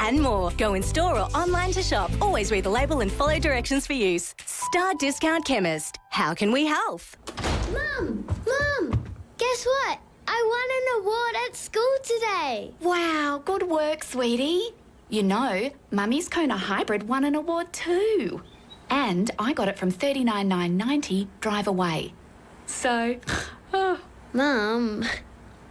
and more. Go in store or online to shop. Always read the label and follow directions for use. Star Discount Chemist. How can we help? Mum! Guess what? I won an award at school today. Wow, good work, sweetie. You know, Mummy's Kona Hybrid won an award too. And I got it from $39,990 drive away. So, Mum.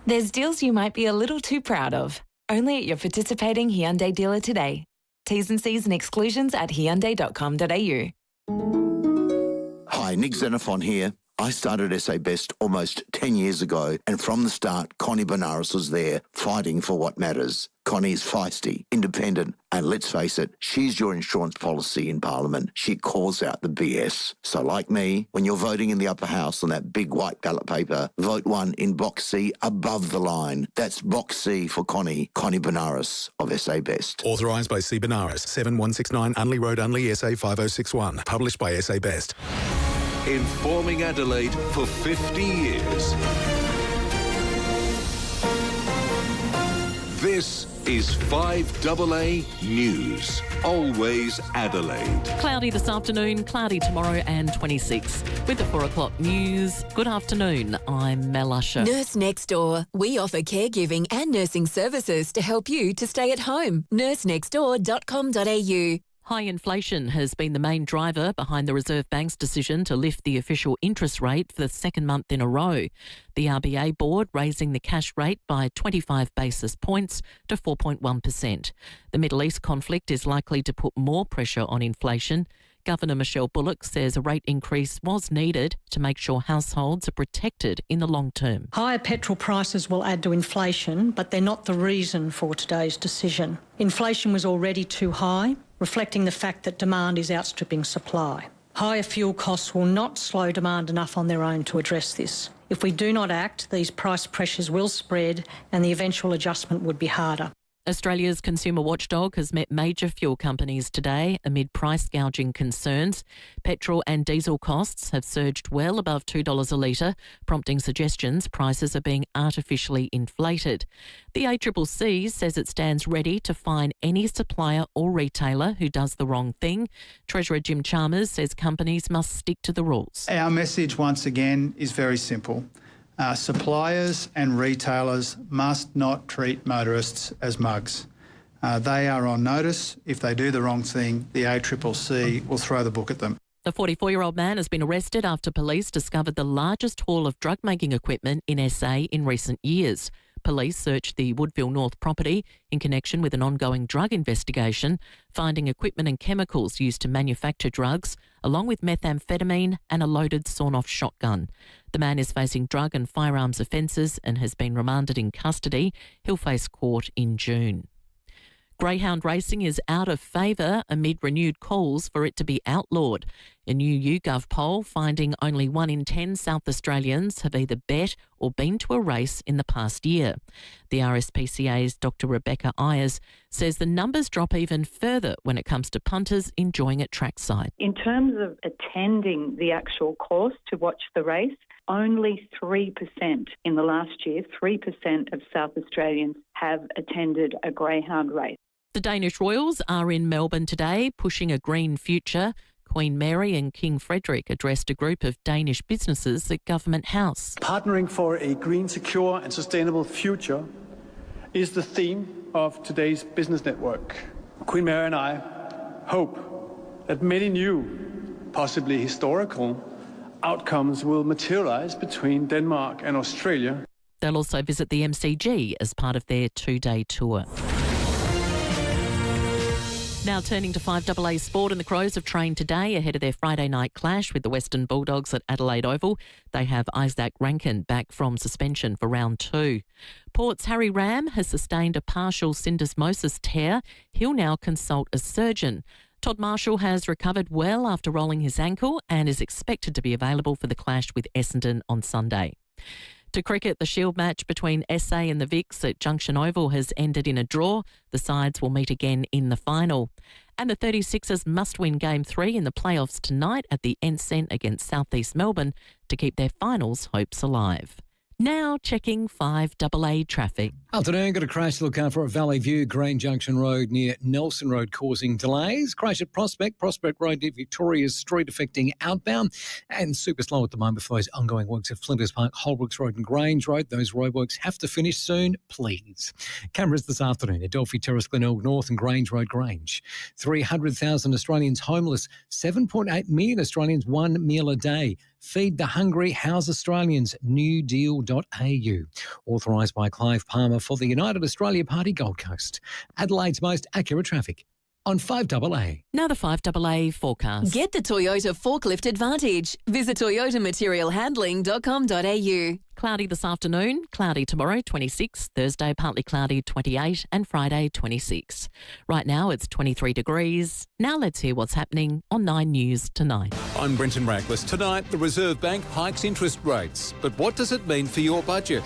There's deals you might be a little too proud of. Only at your participating Hyundai dealer today. T's and C's and exclusions at hyundai.com.au. Hi, Nick Xenophon here. I started SA Best almost 10 years ago, and from the start, Connie Benares was there fighting for what matters. Connie's feisty, independent, and let's face it, she's your insurance policy in Parliament. She calls out the BS. So like me, when you're voting in the upper house on that big white ballot paper, vote 1 in box C above the line. That's box C for Connie Benares of SA Best. Authorised by C. Benares, 7169 Unley Road, Unley, SA 5061. Published by SA Best. Informing Adelaide for 50 years. This is 5AA News. Always Adelaide. Cloudy this afternoon, cloudy tomorrow and 26. With the 4 o'clock news, good afternoon, I'm Mel Usher. Nurse Next Door. We offer caregiving and nursing services to help you to stay at home. nursenextdoor.com.au. High inflation has been the main driver behind the Reserve Bank's decision to lift the official interest rate for the second month in a row. The RBA board raising the cash rate by 25 basis points to 4.1%. The Middle East conflict is likely to put more pressure on inflation. Governor Michelle Bullock says a rate increase was needed to make sure households are protected in the long term. Higher petrol prices will add to inflation, but they're not the reason for today's decision. Inflation was already too high, reflecting the fact that demand is outstripping supply. Higher fuel costs will not slow demand enough on their own to address this. If we do not act, these price pressures will spread and the eventual adjustment would be harder. Australia's consumer watchdog has met major fuel companies today amid price gouging concerns. Petrol and diesel costs have surged well above $2 a litre, prompting suggestions prices are being artificially inflated. The ACCC says it stands ready to fine any supplier or retailer who does the wrong thing. Treasurer Jim Chalmers says companies must stick to the rules. Our message once again is very simple. Suppliers and retailers must not treat motorists as mugs. They are on notice. If they do the wrong thing, the ACCC will throw the book at them. The 44-year-old man has been arrested after police discovered the largest haul of drug-making equipment in SA in recent years. Police searched the Woodville North property in connection with an ongoing drug investigation, finding equipment and chemicals used to manufacture drugs, along with methamphetamine and a loaded sawn-off shotgun. The man is facing drug and firearms offences and has been remanded in custody. He'll face court in June. Greyhound racing is out of favour amid renewed calls for it to be outlawed. A new YouGov poll finding only 1 in 10 South Australians have either bet or been to a race in the past year. The RSPCA's Dr Rebecca Ayers says the numbers drop even further when it comes to punters enjoying it trackside. In terms of attending the actual course to watch the race, only 3% in the last year, 3% of South Australians have attended a greyhound race. The Danish royals are in Melbourne today, pushing a green future. Queen Mary and King Frederick addressed a group of Danish businesses at Government House. Partnering for a green, secure and sustainable future is the theme of today's business network. Queen Mary and I hope that many new, possibly historical, outcomes will materialise between Denmark and Australia. They'll also visit the MCG as part of their 2-day tour. Now turning to 5AA Sport, and the Crows have trained today ahead of their Friday night clash with the Western Bulldogs at Adelaide Oval. They have Isaac Rankin back from suspension for round 2. Port's Harry Ram has sustained a partial syndesmosis tear. He'll now consult a surgeon. Todd Marshall has recovered well after rolling his ankle and is expected to be available for the clash with Essendon on Sunday. To cricket, the Shield match between SA and the Vics at Junction Oval has ended in a draw. The sides will meet again in the final. And the 36ers must win Game 3 in the playoffs tonight at the Ensign against South East Melbourne to keep their finals hopes alive. Now checking 5AA traffic. Afternoon, got a crash to look out for at Valley View, Green Junction Road near Nelson Road causing delays. Crash at Prospect Road near Victoria Street affecting outbound, and super slow at the moment for those ongoing works at Flinders Park, Holbrooks Road and Grange Road. Those roadworks have to finish soon, please. Cameras this afternoon at Delphi Terrace, Glenelg North and Grange Road, Grange. 300,000 Australians homeless, 7.8 million Australians one meal a day. Feed the Hungry, House Australians, newdeal.au. Authorised by Clive Palmer for the United Australia Party Gold Coast. Adelaide's most accurate traffic on 5AA. Now the 5AA forecast. Get the Toyota Forklift Advantage. Visit toyotamaterialhandling.com.au. Cloudy this afternoon, cloudy tomorrow, 26, Thursday partly cloudy, 28, and Friday, 26. Right now it's 23 degrees. Now let's hear what's happening on 9 News tonight. I'm Brenton Rackless. Tonight, the Reserve Bank hikes interest rates. But what does it mean for your budget?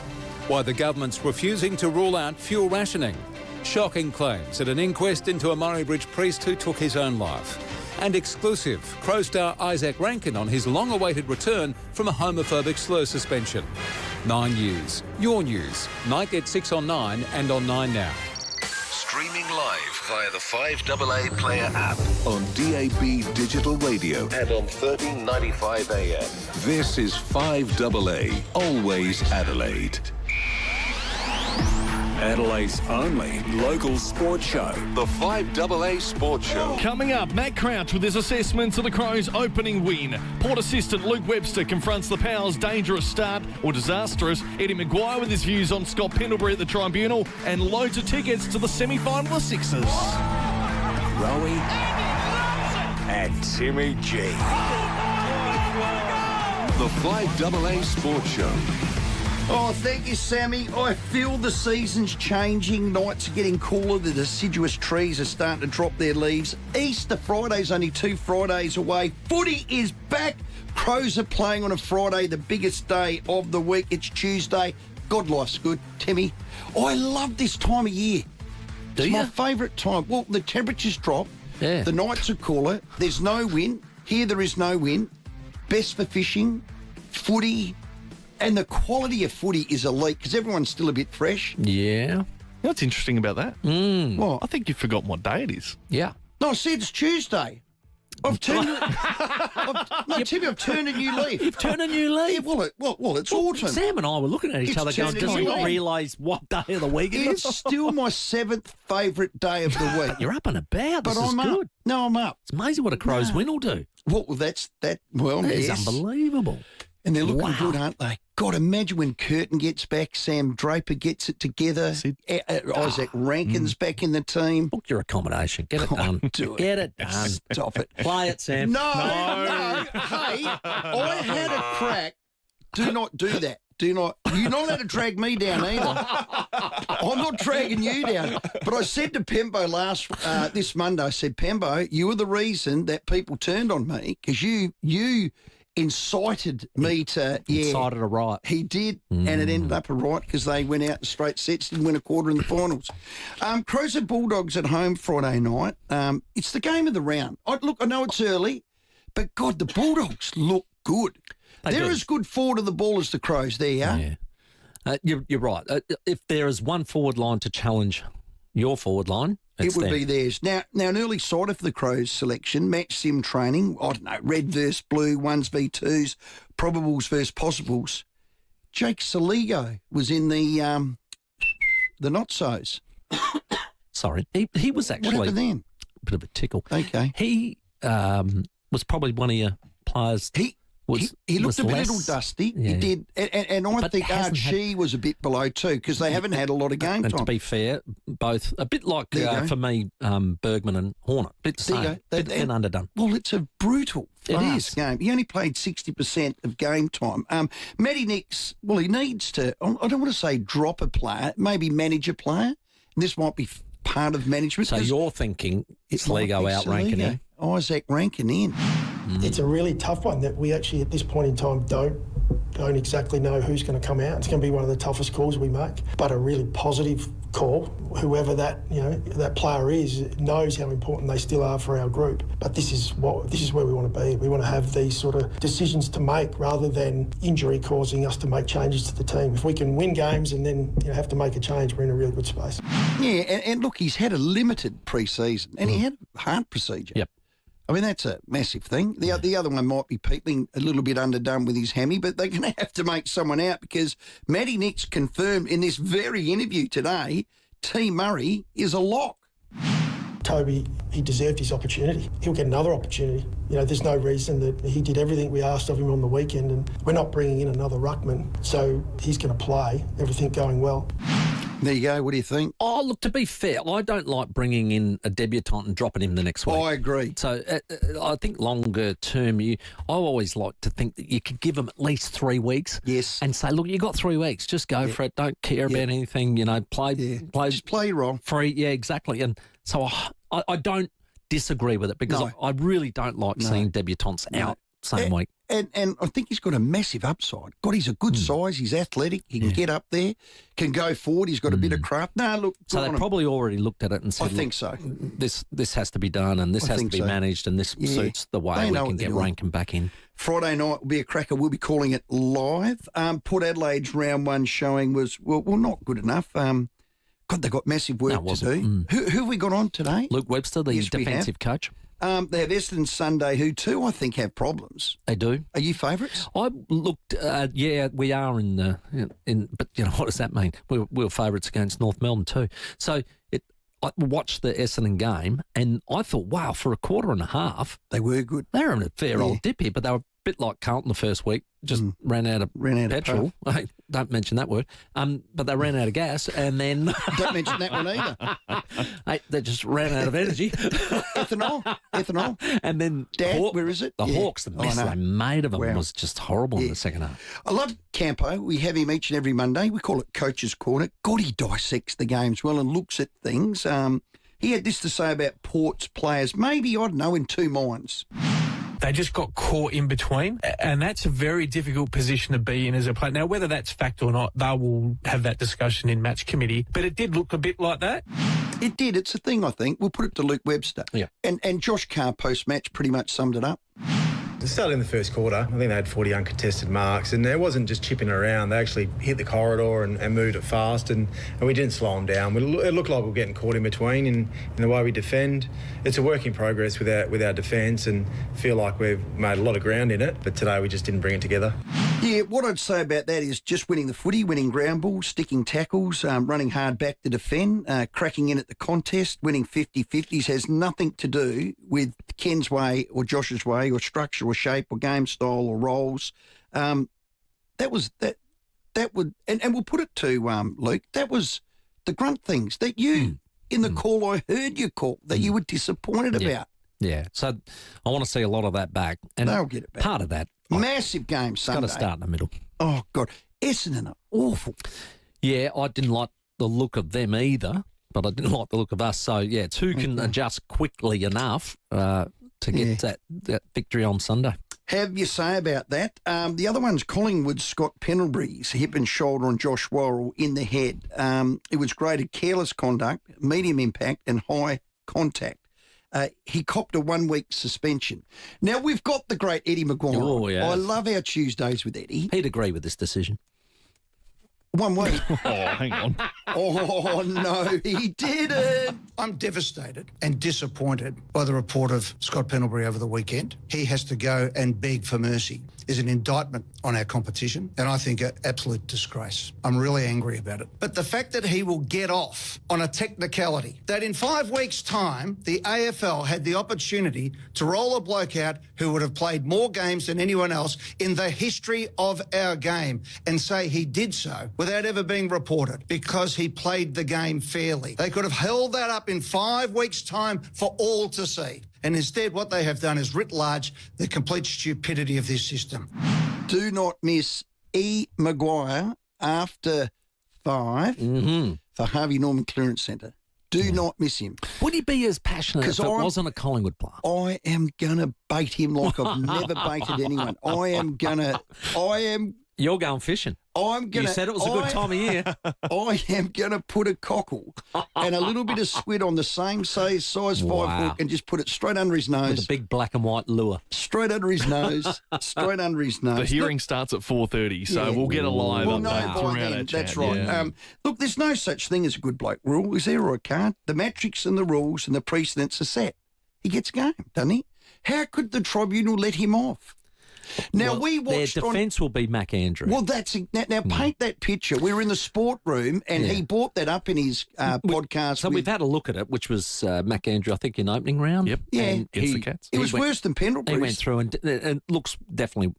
Why the government's refusing to rule out fuel rationing. Shocking claims at an inquest into a Murray Bridge priest who took his own life. And exclusive, Crow star Isaac Rankin on his long-awaited return from a homophobic slur suspension. 9 News, your news. Night at 6 on 9 and on 9 Now. Streaming live via the 5AA Player app on DAB Digital Radio and on 1395 AM. This is 5AA, Always Adelaide. Adelaide's only local sports show. The 5AA Sports Show. Coming up, Matt Crouch with his assessment of the Crows' opening win. Port assistant Luke Webster confronts the Power's dangerous start, or disastrous. Eddie Maguire with his views on Scott Pendlebury at the Tribunal, and loads of tickets to the semi-final of Sixers. Rowey and Timmy G. The 5AA Sports Show. Oh, thank you, Sammy. I feel the season's changing. Nights are getting cooler. The deciduous trees are starting to drop their leaves. Easter Friday's only 2 Fridays away. Footy is back. Crows are playing on a Friday, the biggest day of the week. It's Tuesday. God, life's good. Timmy, I love this time of year. It's my favourite time. Well, the temperatures drop. Yeah. The nights are cooler. There's no wind. Here there is no wind. Best for fishing, footy. And the quality of footy is elite because everyone's still a bit fresh. Yeah. You know what's interesting about that? What? I think you've forgotten what day it is. Yeah. No, I said it's Tuesday. I've turned. Timmy, I've turned a new leaf. You've turned a new leaf. Yeah, well, it's autumn. Sam and I were looking at each It's other going, turning does he green. realise what day of the week it is? It's still my 7th favourite day of the week. You're up and about. But This is I'm good. up. No, I'm up. It's amazing what a Crows win will do. Well, that's that. Well, That is yes. unbelievable. And they're looking Wow. good, aren't they? God, imagine when Curtin gets back, Sam Draper gets it together, Isaac Rankin's back in the team. Book your accommodation. Get it done. Do it. Get it done. Stop it. Play it, Sam. No. Hey, I had a crack. Do not do that. Do not. You're not allowed to drag me down either. I'm not dragging you down. But I said to Pembo this Monday, I said, Pembo, you were the reason that people turned on me because you incited me to... Incited a riot. He did, and it ended up a riot because they went out in straight sets, didn't win a quarter in the finals. Crows and Bulldogs at home Friday night. It's the game of the round. I know it's early, but God, the Bulldogs look good. They're as good forward of the ball as the Crows. There you are. Yeah. You're right. If there is one forward line to challenge your forward line, it would be theirs. Now, an early sider for the Crows selection, match sim training, I don't know, red versus blue, 1s v 2s, probables versus possibles. Jake Saligo was in the not-sos. Sorry. He was actually... What happened then? A bit of a tickle. Okay. He was probably one of your players... He looked a little dusty. Yeah. He did. And I think Archie was a bit below too because they haven't had a lot of game time. And to be fair, both, a bit like, for me, Bergman and Horner. A bit the same. Bit underdone. Well, it's a brutal, fast game. He only played 60% of game time. Matty Nix, well, he needs to, I don't want to say drop a player, maybe manage a player. And this might be part of management. So you're thinking it's Saligo out, Rankin in? Isaac Rankin in. It's a really tough one that we actually at this point in time don't don't exactly know who's going to come out. It's going to be one of the toughest calls we make, but a really positive call. Whoever that player is knows how important they still are for our group. But this is where we want to be. We want to have these sort of decisions to make rather than injury causing us to make changes to the team. If we can win games and then have to make a change, we're in a really good space. Yeah, and look, he's had a limited pre-season and he had a heart procedure. Yep. I mean, that's a massive thing. The other one might be peeling a little bit underdone with his hammy, but they're going to have to make someone out because Matty Nicks confirmed in this very interview today, T. Murray is a lock. Toby, he deserved his opportunity. He'll get another opportunity. There's no reason that he did everything we asked of him on the weekend, and we're not bringing in another ruckman, so he's going to play, everything going well. There you go. What do you think? Oh, look, to be fair, I don't like bringing in a debutant and dropping him the next week. I agree. So I think longer term, I always like to think that you could give him at least 3 weeks. Yes. And say, look, you got 3 weeks. Just go for it. Don't care about anything. Play. Just play wrong. Free. Yeah, exactly. And so I don't disagree with it because I really don't like seeing debutants out same week. And I think he's got a massive upside. God, he's a good size. He's athletic. He can get up there, can go forward. He's got a bit of craft. No, look. So they probably already looked at it and said, I think so. This has to be done and this has to be managed and this suits the way we can get Rankin back in. Friday night will be a cracker. We'll be calling it live. Port Adelaide's round one showing was, well not good enough. God, they've got massive work to do. Who have we got on today? Luke Webster, the defensive coach. They have Essendon Sunday, who too I think have problems. They do. Are you favourites? I looked. We are in the. But what does that mean? We're favourites against North Melbourne too. So I watched the Essendon game and I thought, wow, for a quarter and a half, they were good. They were in a fair old dip here, but they were a bit like Carlton the first week. Just ran out of petrol. Don't mention that word. But they ran out of gas, and then don't mention that one either. They just ran out of energy. Ethanol. And then Dad, where is it? The Hawks, the mess they made of them was just horrible in the second half. I love Campo. We have him each and every Monday. We call it Coach's Corner. God, he dissects the games well and looks at things. He had this to say about Port's players, maybe, I don't know, in two minds. They just got caught in between, and that's a very difficult position to be in as a player. Now, whether that's fact or not, they will have that discussion in match committee, but it did look a bit like that. It did. It's a thing, I think. We'll put it to Luke Webster. Yeah. And Josh Carr post-match pretty much summed it up. It started in the first quarter. I think they had 40 uncontested marks, and it wasn't just chipping around. They actually hit the corridor and moved it fast, and we didn't slow them down. It looked like we were getting caught in between in the way we defend. It's a work in progress with our defence, and feel like we've made a lot of ground in it, but today we just didn't bring it together. Yeah, what I'd say about that is just winning the footy, winning ground balls, sticking tackles, running hard back to defend, cracking in at the contest, winning 50-50s has nothing to do with Ken's way or Josh's way or structure or shape or game style or roles. That would, and we'll put it to Luke, that was the grunt things that you, in the call I heard you call, that you were disappointed about. Yeah, so I want to see a lot of that back. And they'll get it back. Part of that. Massive game Sunday. Got to start in the middle. Oh, God. Essendon are awful. Yeah, I didn't like the look of them either, but I didn't like the look of us. So, yeah, it's who can adjust quickly enough to get that victory on Sunday. Have you say about that? The other one's Collingwood's Scott Pendlebury's hip and shoulder on Josh Worrell in the head. It was graded careless conduct, medium impact and high contact. He copped a 1 week suspension. Now, we've got the great Eddie Maguire. Oh, yeah. I love our Tuesdays with Eddie. He'd agree with this decision. 1 week. Hang on. Oh, no, he didn't. I'm devastated and disappointed by the report of Scott Pendlebury over the weekend. He has to go and beg for mercy. Is an indictment on our competition, and I think an absolute disgrace. I'm really angry about it. But the fact that he will get off on a technicality, that in 5 weeks' time, the AFL had the opportunity to roll a bloke out who would have played more games than anyone else in the history of our game, and say he did so without ever being reported because he played the game fairly. They could have held that up in 5 weeks' time for all to see. And instead, what they have done is writ large the complete stupidity of this system. Do not miss E. Maguire after 5 for Harvey Norman Clearance Centre. Do not miss him. Would he be as passionate if it wasn't a Collingwood player? I am going to bait him like I've never baited anyone. I am You're going fishing. You said it was a good time of year. I am going to put a cockle and a little bit of squid on the same size 5 hook and just put it straight under his nose. With a big black and white lure. Straight under his nose. Straight under his nose. The hearing starts at 4:30, so we'll get a live update throughout our chat. That's right. Yeah. Look, there's no such thing as a good bloke rule, is there, or a card? The matrix and the rules and the precedents are set. He gets game, doesn't he? How could the tribunal let him off? Now, we watched... Their defence will be Mac Andrew. Well, that's... Now, paint that picture. We were in the sport room, and he brought that up in his podcast. So we've had a look at it, which was Mac Andrew, I think, in opening round. Yep. Yeah. Against the Cats. It was worse than Pendlebury's. He went through, and it looks definitely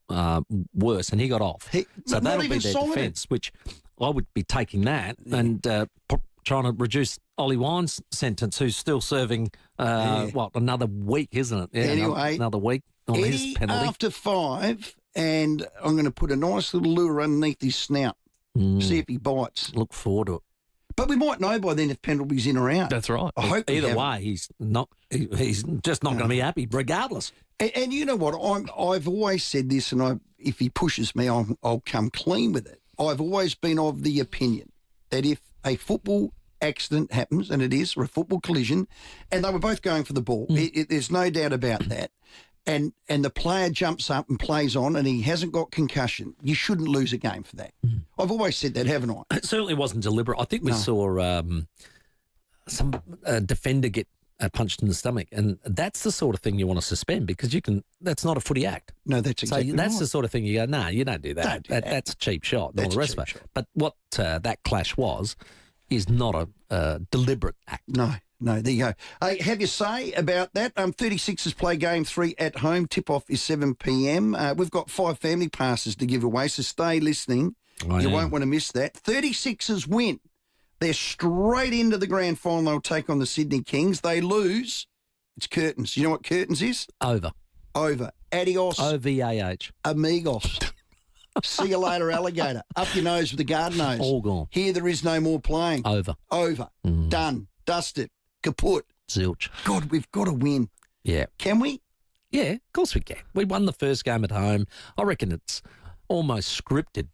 worse, and he got off. So that'll be their defence, which I would be taking that and trying to reduce Ollie Wine's sentence, who's still serving, another week, isn't it? Yeah, anyway. Another week on his penalty. After 5, and I'm going to put a nice little lure underneath his snout. See if he bites. Look forward to it. But we might know by then if Pendlebury's in or out. That's right. I hope either way, he's not. He's just not going to be happy, regardless. And you know what? I've always said this, and if he pushes me, I'll come clean with it. I've always been of the opinion that if a football accident happens, and it is, or a football collision, and they were both going for the ball, there's no doubt about that, and the player jumps up and plays on and he hasn't got concussion, you shouldn't lose a game for that. I've always said that, haven't I? It certainly wasn't deliberate. I think we saw some defender get punched in the stomach, and that's the sort of thing you want to suspend because that's not a footy act. No, that's exactly that's right. the sort of thing you go, no, you don't do that. That's a cheap shot and all the rest of it. But what that clash was is not a deliberate act. No, there you go. Hey, have your say about that. 36ers play game 3 at home. Tip-off is 7 p.m. We've got 5 family passes to give away, so stay listening. You won't want to miss that. 36ers win. They're straight into the grand final. They'll take on the Sydney Kings. They lose. It's curtains. You know what curtains is? Over. Adios. O-V-A-H. Amigos. See you later, alligator. Up your nose with the garden nose. All gone. Here there is no more playing. Over. Done. Dusted. Kaput. Zilch. God, we've got to win. Yeah. Can we? Yeah, of course we can. We won the first game at home. I reckon it's almost scripted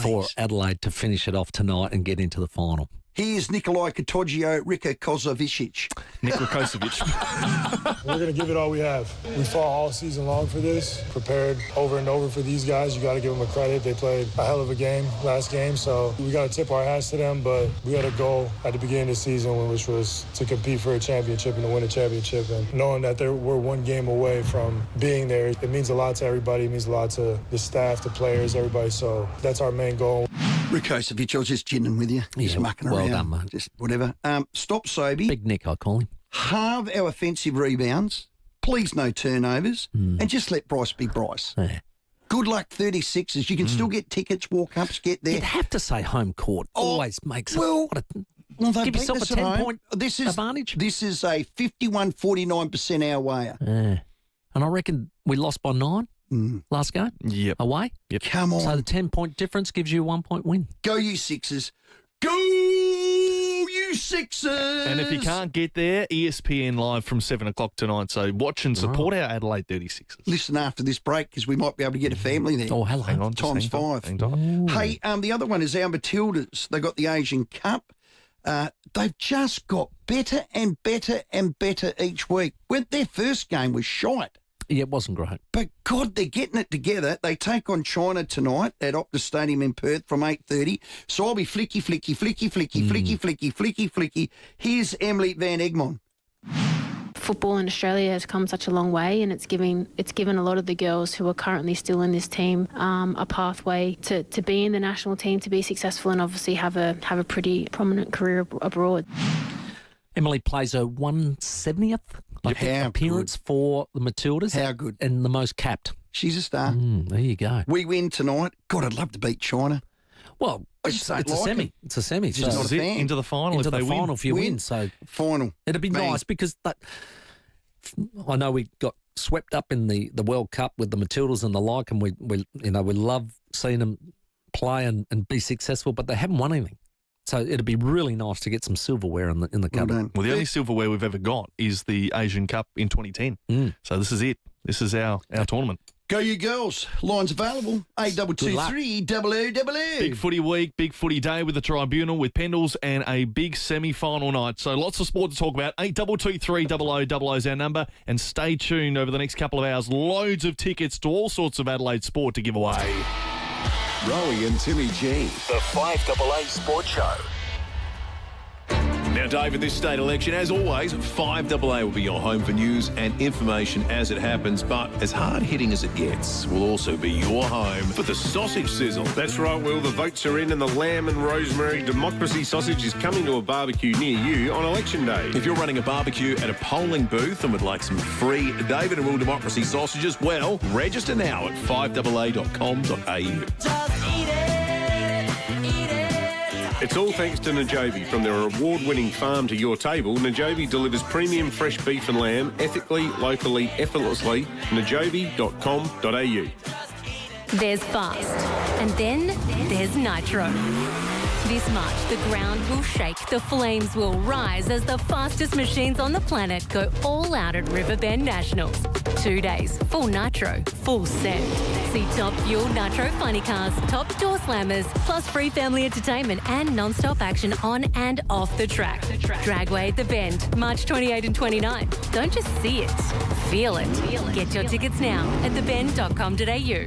for Adelaide to finish it off tonight and get into the final. Here's Nikolai Katoggio Rikokozovic. We're going to give it all we have. We fought all season long for this, prepared over and over for these guys. You got to give them a credit. They played a hell of a game last game, so we got to tip our hats to them, but we had a goal at the beginning of the season, which was to compete for a championship and to win a championship. And knowing that we're one game away from being there, it means a lot to everybody. It means a lot to the staff, the players, everybody. So that's our main goal. Rikosovic, I was just ginning with you. Just mucking around. Well done, mate. Just whatever. Stop Sobey. Big Nick, I call him. Halve our offensive rebounds. Please no turnovers. And just let Bryce be Bryce. Yeah. Good luck, 36ers. You can still get tickets, walk-ups, get there. You'd have to say home court always makes give yourself a 10-point advantage. This is a 51-49% our way. Yeah. And I reckon we lost by 9 last game. Yep. Away. Yep. Come on. So the 10-point difference gives you a 1-point win. Go you Sixers. Go you Sixers. And if you can't get there, ESPN Live from 7 o'clock tonight. So watch and support our Adelaide 36ers. Listen after this break because we might be able to get a family there. Oh, hello. Hang on. Times 5. Hang on. Hey, the other one is our Matildas. They got the Asian Cup. They've just got better and better and better each week. When their first game was shite. Yeah, it wasn't great. But, God, they're getting it together. They take on China tonight at Optus Stadium in Perth from 8:30. So I'll be flicky. Here's Emily Van Egmond. Football in Australia has come such a long way, and it's given a lot of the girls who are currently still in this team a pathway to be in the national team, to be successful, and obviously have a pretty prominent career abroad. Emily plays her 170th appearance for the Matildas. How good. And the most capped. She's a star. There you go. We win tonight. God, I'd love to beat China. Well, it's a semi. It's a semi. Just not a fan. Into the final Into if they the final win. if you win. So final. It'd be nice because I know we got swept up in the World Cup with the Matildas and the like, and we love seeing them play and be successful, but they haven't won anything. So it'd be really nice to get some silverware in the cupboard. Well, the only silverware we've ever got is the Asian Cup in 2010. So this is it. This is our tournament. Go you girls. Lines available. 8223 Big footy week, big footy day with the Tribunal, with Pendles, and a big semi-final night. So lots of sport to talk about. 8223 0000 is our number. And stay tuned over the next couple of hours. Loads of tickets to all sorts of Adelaide sport to give away. Rowey and Timmy G, the 5AA Sports Show. Now, Dave, at this state election, as always, 5AA will be your home for news and information as it happens, but as hard-hitting as it gets, will also be your home for the sausage sizzle. That's right, Will. The votes are in and the lamb and rosemary democracy sausage is coming to a barbecue near you on election day. If you're running a barbecue at a polling booth and would like some free David and Will democracy sausages, well, register now at 5AA.com.au. It's all thanks to Najobi. From their award-winning farm to your table, Najobi delivers premium fresh beef and lamb ethically, locally, effortlessly. Najobi.com.au. There's Fast, and then there's Nitro. This March, the ground will shake, the flames will rise as the fastest machines on the planet go all out at Riverbend Nationals. 2 days, full nitro, full send. See top fuel nitro funny cars, top door slammers, plus free family entertainment and non-stop action on and off the track. Dragway at the Bend, March 28 and 29. Don't just see it, feel it. Get your tickets now at thebend.com.au.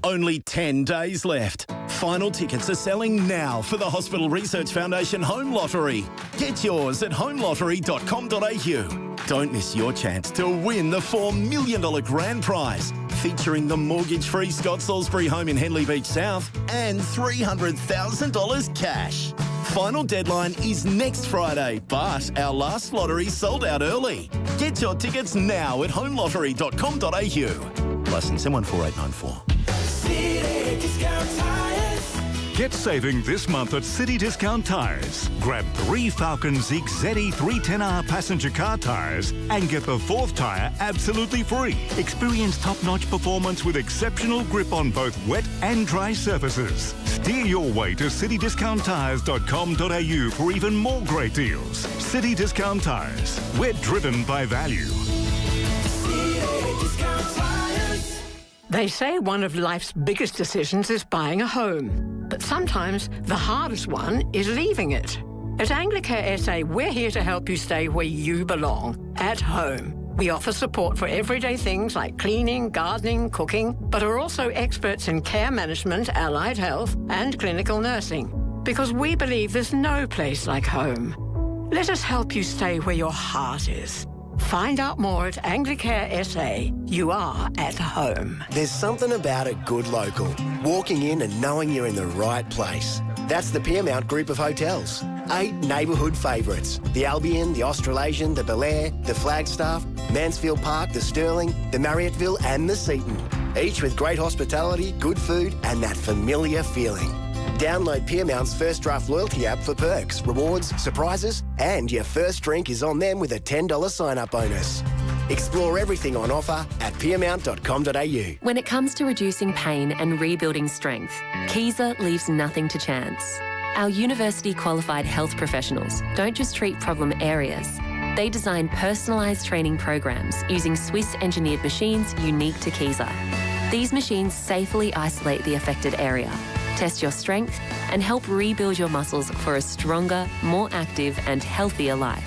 Only 10 days left. Final tickets are selling now for the Hospital Research Foundation Home Lottery. Get yours at homelottery.com.au. Don't miss your chance to win the $4 million grand prize, featuring the mortgage-free Scott Salisbury home in Henley Beach South and $300,000 cash. Final deadline is next Friday, but our last lottery sold out early. Get your tickets now at homelottery.com.au. Licence M14894. City Discount Tires. Get saving this month at City Discount Tires. Grab 3 Falcon Zig ZE 310R passenger car tyres and get the 4th tyre absolutely free. Experience top-notch performance with exceptional grip on both wet and dry surfaces. Steer your way to citydiscounttires.com.au for even more great deals. City Discount Tires. We're driven by value. City Discount Tires. They say one of life's biggest decisions is buying a home. But sometimes the hardest one is leaving it. At Anglicare SA, we're here to help you stay where you belong, at home. We offer support for everyday things like cleaning, gardening, cooking, but are also experts in care management, allied health, and clinical nursing. Because we believe there's no place like home. Let us help you stay where your heart is. Find out more at Anglicare SA. You are at home. There's something about a good local. Walking in and knowing you're in the right place. That's the Piermount Group of Hotels. 8 neighbourhood favourites. The Albion, the Australasian, the Bel Air, the Flagstaff, Mansfield Park, the Sterling, the Marriotteville and the Seaton. Each with great hospitality, good food and that familiar feeling. Download Piermount's First Draft loyalty app for perks, rewards, surprises, and your first drink is on them with a $10 sign-up bonus. Explore everything on offer at piermount.com.au. When it comes to reducing pain and rebuilding strength, Kaiser leaves nothing to chance. Our university-qualified health professionals don't just treat problem areas. They design personalised training programs using Swiss-engineered machines unique to Kaiser. These machines safely isolate the affected area, test your strength, and help rebuild your muscles for a stronger, more active and healthier life.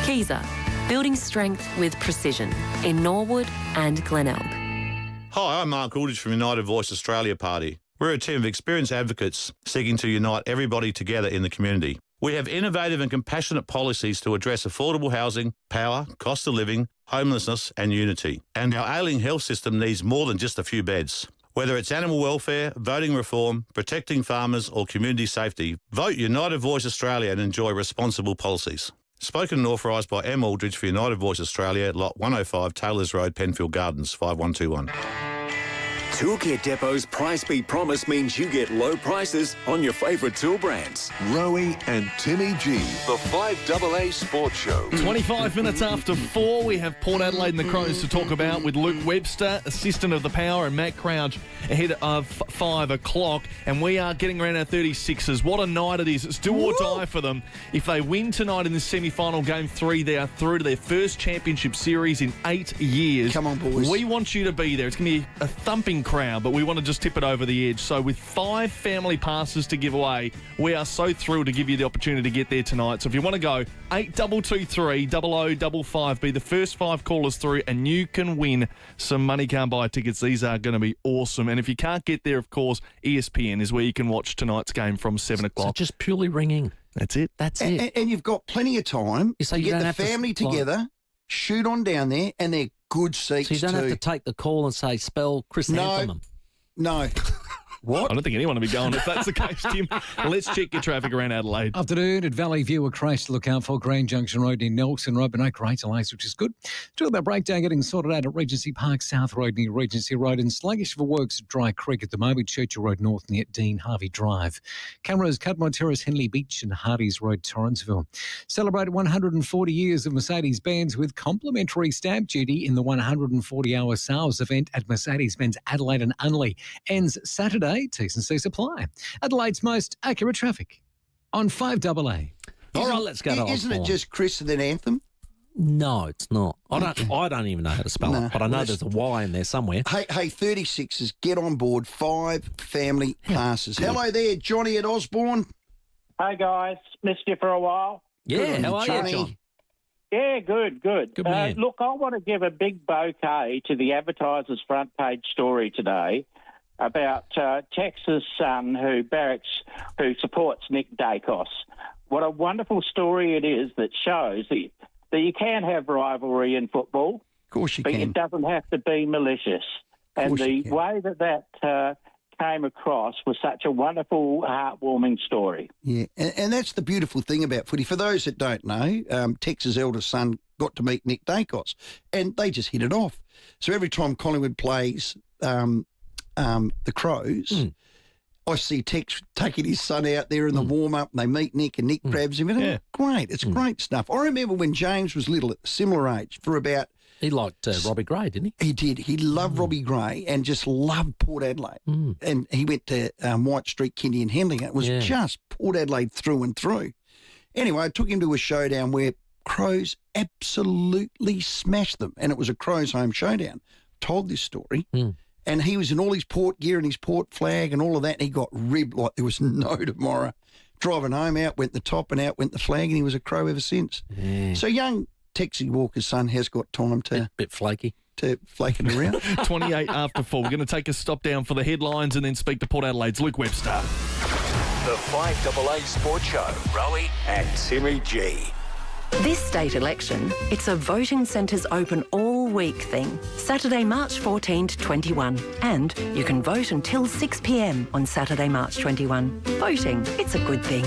Kaiser, building strength with precision in Norwood and Glenelg. Hi, I'm Mark Aldridge from United Voice Australia Party. We're a team of experienced advocates seeking to unite everybody together in the community. We have innovative and compassionate policies to address affordable housing, power, cost of living, homelessness and unity. And our ailing health system needs more than just a few beds. Whether it's animal welfare, voting reform, protecting farmers or community safety, vote United Voice Australia and enjoy responsible policies. Spoken and authorised by M. Aldridge for United Voice Australia, Lot 105 Taylors Road, Penfield Gardens, 5121. Toolkit Depot's Price Beat Promise means you get low prices on your favourite tool brands. Rowey and Timmy G, the 5AA Sports Show. 25 minutes after 4, we have Port Adelaide and the Crows to talk about with Luke Webster, assistant of the Power, and Matt Crouch ahead of 5 o'clock. And we are getting around our 36ers. What a night it is. It's do or die for them. If they win tonight in the semi-final game 3, they are through to their first championship series in 8 years. Come on, boys. We want you to be there. It's going to be a thumping crowd, but we want to just tip it over the edge. So with 5 family passes to give away, we are so thrilled to give you the opportunity to get there tonight. So if you want to go, 8223 0055, be the first 5 callers through, and you can win some Money Can't Buy tickets. These are going to be awesome. And if you can't get there, of course, ESPN is where you can watch tonight's game from 7 o'clock. So just purely ringing. That's it. That's it. And you've got plenty of time So to you get don't the have to, family like- together, shoot on down there, and they're good seats So you don't too. have to take the call and say, spell chrysanthemum. No. What? I don't think anyone will be going if that's the case, Tim. Let's check your traffic around Adelaide. Afternoon at Valley View, a crash to look out for. Grand Junction Road near Nelson Road, but no great delays, which is good. Till that breakdown getting sorted out at Regency Park South Road near Regency Road, and sluggish for works at Dry Creek at the moment. Churchill Road North near Dean Harvey Drive. Cameras, Cudmore Terrace, Henley Beach and Hardies Road, Torrenceville. Celebrate 140 years of Mercedes-Benz with complimentary stamp duty in the 140-hour sales event at Mercedes-Benz Adelaide and Unley. Ends Saturday. T&C supply. Adelaide's most accurate traffic on 5AA. All right, let's go to Isn't it Osborne. just Chris and then Anthem? No, it's not. I don't even know how to spell No. it, but I know there's a Y in there somewhere. Hey, 36ers, get on board. 5 family passes. Hello there, Johnny at Osborne. Hey, guys. Missed you for a while. Yeah, how are you, John? Yeah, good. Good man. Look, I want to give a big bouquet to the Advertiser's front page story today about Tex's son who supports Nick Dacos. What a wonderful story it is that shows that you can have rivalry in football. Of course you but can. It doesn't have to be malicious. And the way that came across was such a wonderful, heartwarming story. Yeah, and that's the beautiful thing about footy. For those that don't know, Tex's eldest son got to meet Nick Dacos, and they just hit it off. So every time Collingwood plays the Crows, I see Tex taking his son out there in the warm-up, and they meet Nick, and Nick grabs him. And it's great. It's great stuff. I remember when James was little, at a similar age, for about... He liked Robbie Gray, didn't he? He did. He loved Robbie Gray and just loved Port Adelaide. And he went to White Street Kindy and Henley. It was just Port Adelaide through and through. Anyway, I took him to a showdown where Crows absolutely smashed them, and it was a Crows home showdown. Told this story. And he was in all his Port gear and his Port flag and all of that, and he got ribbed like there was no tomorrow. Driving home, out went the top and out went the flag, and he was a Crow ever since. So young Texie Walker's son has got time to... Bit flaky. To flake it around. 28 after 4. We're going to take a stop down for the headlines and then speak to Port Adelaide's Luke Webster. The 5AA Sports Show. Rowey and Timmy G. This state election, it's a voting centres open all week thing. Saturday, March 14 to 21. And you can vote until 6 p.m. on Saturday, March 21. Voting, it's a good thing.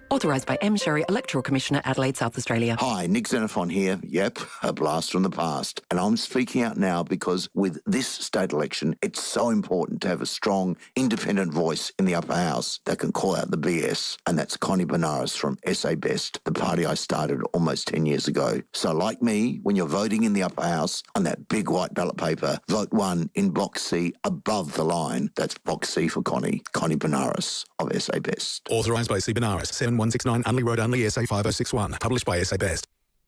Authorised by M. Sherry, Electoral Commissioner, Adelaide, South Australia. Hi, Nick Xenophon here. Yep, a blast from the past. And I'm speaking out now because with this state election, it's so important to have a strong, independent voice in the upper house that can call out the BS. And that's Connie Benares from SA Best, the party I started almost 10 years ago. So like me, when you're voting in the upper house on that big white ballot paper, vote 1 in Block C above the line. That's Block C for Connie Benares of SA Best. Authorised by C. Benares, 7169 Unley Road, Unley, SA 5061. Published by SA Best.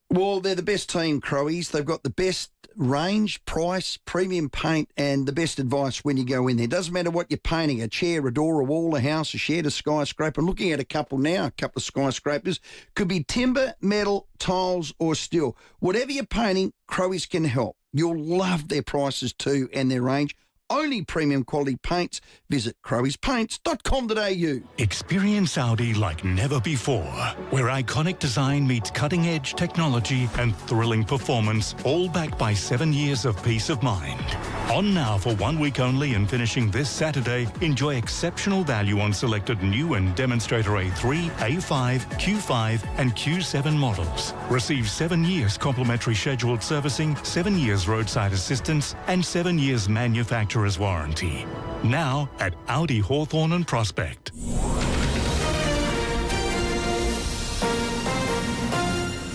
Well, they're the best team, Crowies. They've got the best range, price, premium paint, and the best advice when you go in there. Doesn't matter what you're painting, a chair, a door, a wall, a house, a shed, a skyscraper. I'm looking at a couple now, a couple of skyscrapers. Could be timber, metal, tiles, or steel. Whatever you're painting, Crowies can help. You'll love their prices too and their range. Only premium quality paints. Visit crowiespaints.com.au. Experience Audi like never before, where iconic design meets cutting-edge technology and thrilling performance, all backed by 7 years of peace of mind. On now for 1 week only and finishing this Saturday, enjoy exceptional value on selected new and demonstrator A3, A5, Q5 and Q7 models. Receive 7 years complimentary scheduled servicing, 7 years roadside assistance and 7 years manufacturer's warranty. Now at Audi Hawthorne and Prospect.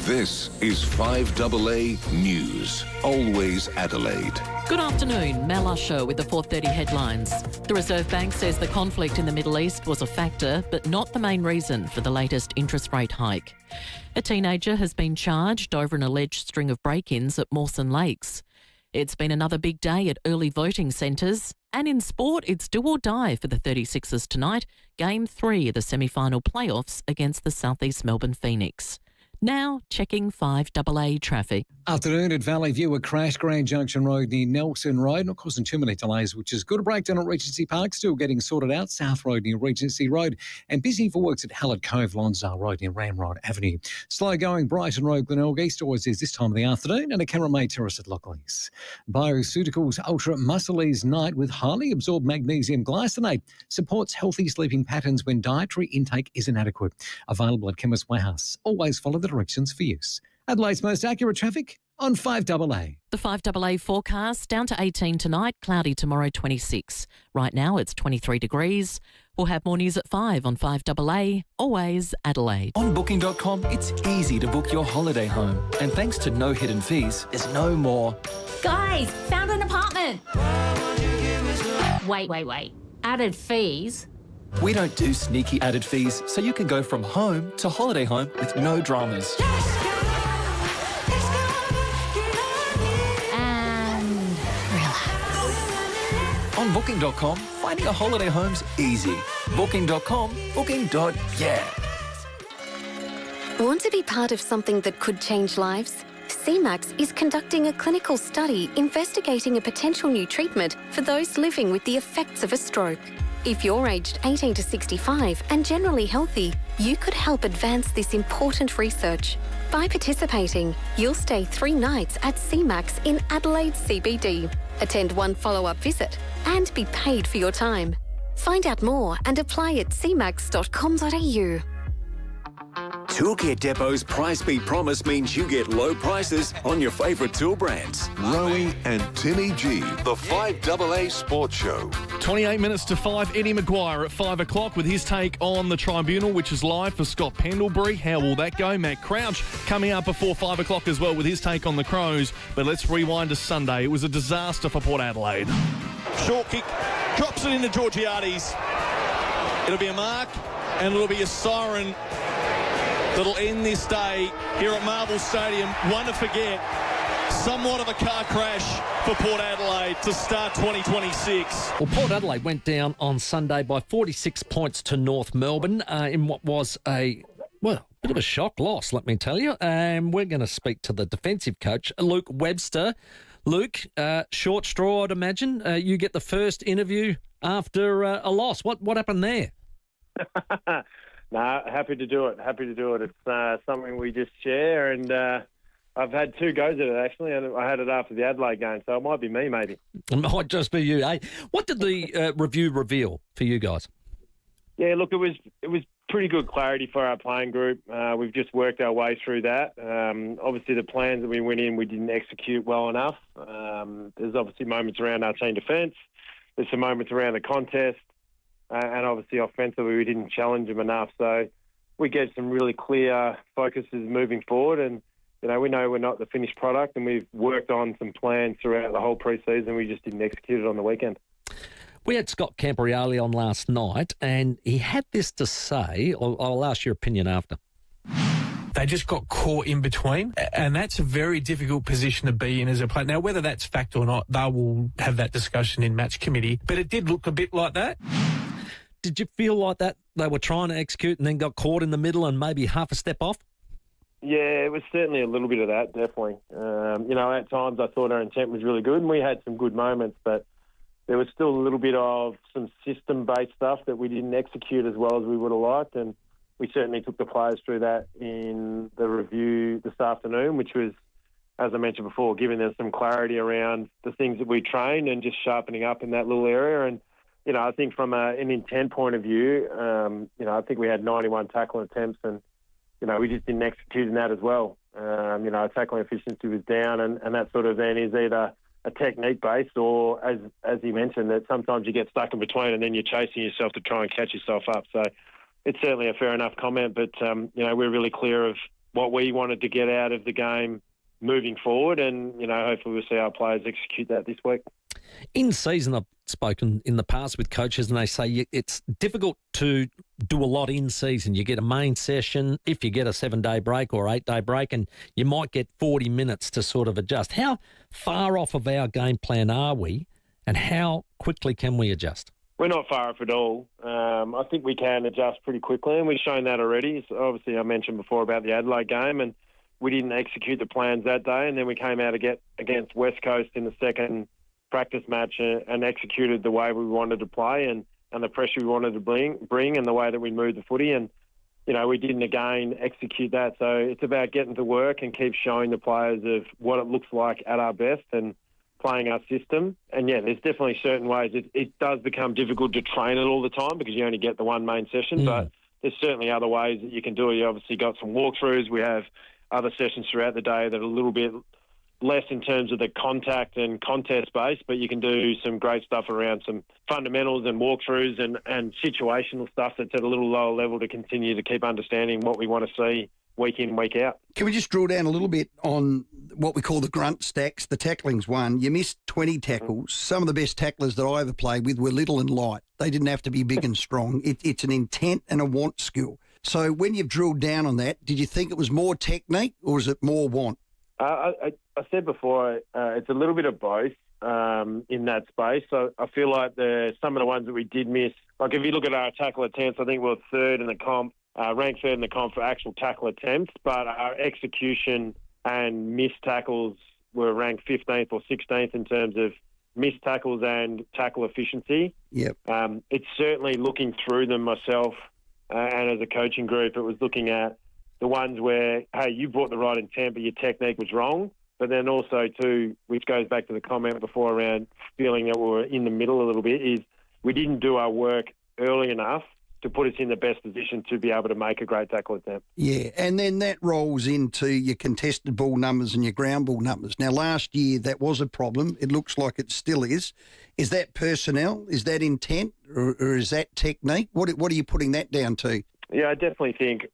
This is 5AA News. Always Adelaide. Good afternoon, Mel Usher with the 4:30 headlines. The Reserve Bank says the conflict in the Middle East was a factor, but not the main reason for the latest interest rate hike. A teenager has been charged over an alleged string of break-ins at Mawson Lakes. It's been another big day at early voting centres. And in sport, it's do or die for the 36ers tonight, Game 3 of the semi-final playoffs against the South East Melbourne Phoenix. Now, checking 5AA traffic. Afternoon at Valley View, a crash, Grand Junction Road near Nelson Road, not causing too many delays, which is good. A breakdown at Regency Park, still getting sorted out. South Road near Regency Road, and busy for works at Hallett Cove, Lonsdale Road near Ramrod Avenue. Slow going, Brighton Road, Glenelg East, always is this time of the afternoon, and a Cameron Terrace at Lockleys. Bioceuticals Ultra Musclease Night with highly absorbed magnesium glycinate supports healthy sleeping patterns when dietary intake is inadequate. Available at Chemist Warehouse. Always follow the directions for use. Adelaide's most accurate traffic on 5AA. The 5AA forecast, down to 18 tonight, cloudy tomorrow 26. Right now it's 23 degrees. We'll have more news at 5 on 5AA, always Adelaide. On Booking.com, it's easy to book your holiday home. And thanks to no hidden fees, there's no more. Guys, found an apartment. Wait. Added fees? We don't do sneaky added fees, so you can go from home to holiday home with no dramas. And relax. On Booking.com, finding a holiday home's easy. Booking.com, booking.yeah. Want to be part of something that could change lives? CMAX is conducting a clinical study investigating a potential new treatment for those living with the effects of a stroke. If you're aged 18 to 65 and generally healthy, you could help advance this important research. By participating, you'll stay 3 nights at CMAX in Adelaide CBD, attend 1 follow-up visit, and be paid for your time. Find out more and apply at cmax.com.au. Toolkit Depot's Price Beat Promise means you get low prices on your favourite tool brands. Rowey and Timmy G, the 5AA Sports Show. 28 minutes to 5. Eddie Maguire at 5 o'clock with his take on the tribunal, which is live for Scott Pendlebury. How will that go? Matt Crouch coming up before 5 o'clock as well with his take on the Crows. But let's rewind to Sunday. It was a disaster for Port Adelaide. Short kick, drops it into Georgiades. It'll be a mark and it'll be a siren that'll end this day here at Marvel Stadium. One to forget. Somewhat of a car crash for Port Adelaide to start 2026. Well, Port Adelaide went down on Sunday by 46 points to North Melbourne in what was a bit of a shock loss, let me tell you. And we're going to speak to the defensive coach, Luke Webster. Luke, short straw, I'd imagine. You get the first interview after a loss. What happened there? No, happy to do it. It's something we just share, and I've had 2 goes at it, actually, and I had it after the Adelaide game, so it might be me, maybe. It might just be you, eh? What did the review reveal for you guys? Yeah, look, it was pretty good clarity for our playing group. We've just worked our way through that. Obviously, the plans that we went in, we didn't execute well enough. There's obviously moments around our team defence. There's some moments around the contest. And obviously offensively we didn't challenge them enough. So we get some really clear focuses moving forward, and we know we're not the finished product, and we've worked on some plans throughout the whole pre-season. We just didn't execute it on the weekend. We had Scott Campriale on last night, and he had this to say. I'll ask your opinion after. They just got caught in between, and that's a very difficult position to be in as a player. Now, whether that's fact or not, they will have that discussion in match committee, but it did look a bit like that. Did you feel like that they were trying to execute and then got caught in the middle and maybe half a step off? Yeah, it was certainly a little bit of that, definitely. At times I thought our intent was really good and we had some good moments, but there was still a little bit of some system-based stuff that we didn't execute as well as we would have liked, and we certainly took the players through that in the review this afternoon, which was as I mentioned before, giving them some clarity around the things that we train and just sharpening up in that little area. And, I think from an intent point of view, I think we had 91 tackle attempts and, we just didn't execute in that as well. Our tackling efficiency was down and that sort of then is either a technique based or, as you mentioned, that sometimes you get stuck in between and then you're chasing yourself to try and catch yourself up. So it's certainly a fair enough comment, but, we're really clear of what we wanted to get out of the game moving forward and, hopefully we'll see our players execute that this week. In season, I've spoken in the past with coaches and they say it's difficult to do a lot in season. You get a main session, if you get a 7-day break or 8-day break, and you might get 40 minutes to sort of adjust. How far off of our game plan are we and how quickly can we adjust? We're not far off at all. I think we can adjust pretty quickly and we've shown that already. So obviously I mentioned before about the Adelaide game and we didn't execute the plans that day and then we came out against West Coast in the second practice match and executed the way we wanted to play and the pressure we wanted to bring and the way that we moved the footy. And, we didn't again execute that. So it's about getting to work and keep showing the players of what it looks like at our best and playing our system. And, there's definitely certain ways. It does become difficult to train it all the time because you only get the one main session. But there's certainly other ways that you can do it. You obviously got some walkthroughs. We have other sessions throughout the day that are a little bit less in terms of the contact and contest base, but you can do some great stuff around some fundamentals and walkthroughs and situational stuff that's at a little lower level to continue to keep understanding what we want to see week in, week out. Can we just drill down a little bit on what we call the grunt stacks? The tackling's one. You missed 20 tackles. Some of the best tacklers that I ever played with were little and light. They didn't have to be big and strong. It's an intent and a want skill. So when you've drilled down on that, did you think it was more technique or is it more want? I said before, it's a little bit of both in that space. So I feel like some of the ones that we did miss, like if you look at our tackle attempts, I think we're third in the comp, ranked third in the comp for actual tackle attempts, but our execution and missed tackles were ranked 15th or 16th in terms of missed tackles and tackle efficiency. Yep. It's certainly looking through them myself and as a coaching group, it was looking at the ones where, hey, you brought the right intent, but your technique was wrong. But then also, too, which goes back to the comment before around feeling that we were in the middle a little bit, is we didn't do our work early enough to put us in the best position to be able to make a great tackle attempt. Yeah, and then that rolls into your contested ball numbers and your ground ball numbers. Now, last year, that was a problem. It looks like it still is. Is that personnel? Is that intent? Or is that technique? What are you putting that down to? Yeah, I definitely think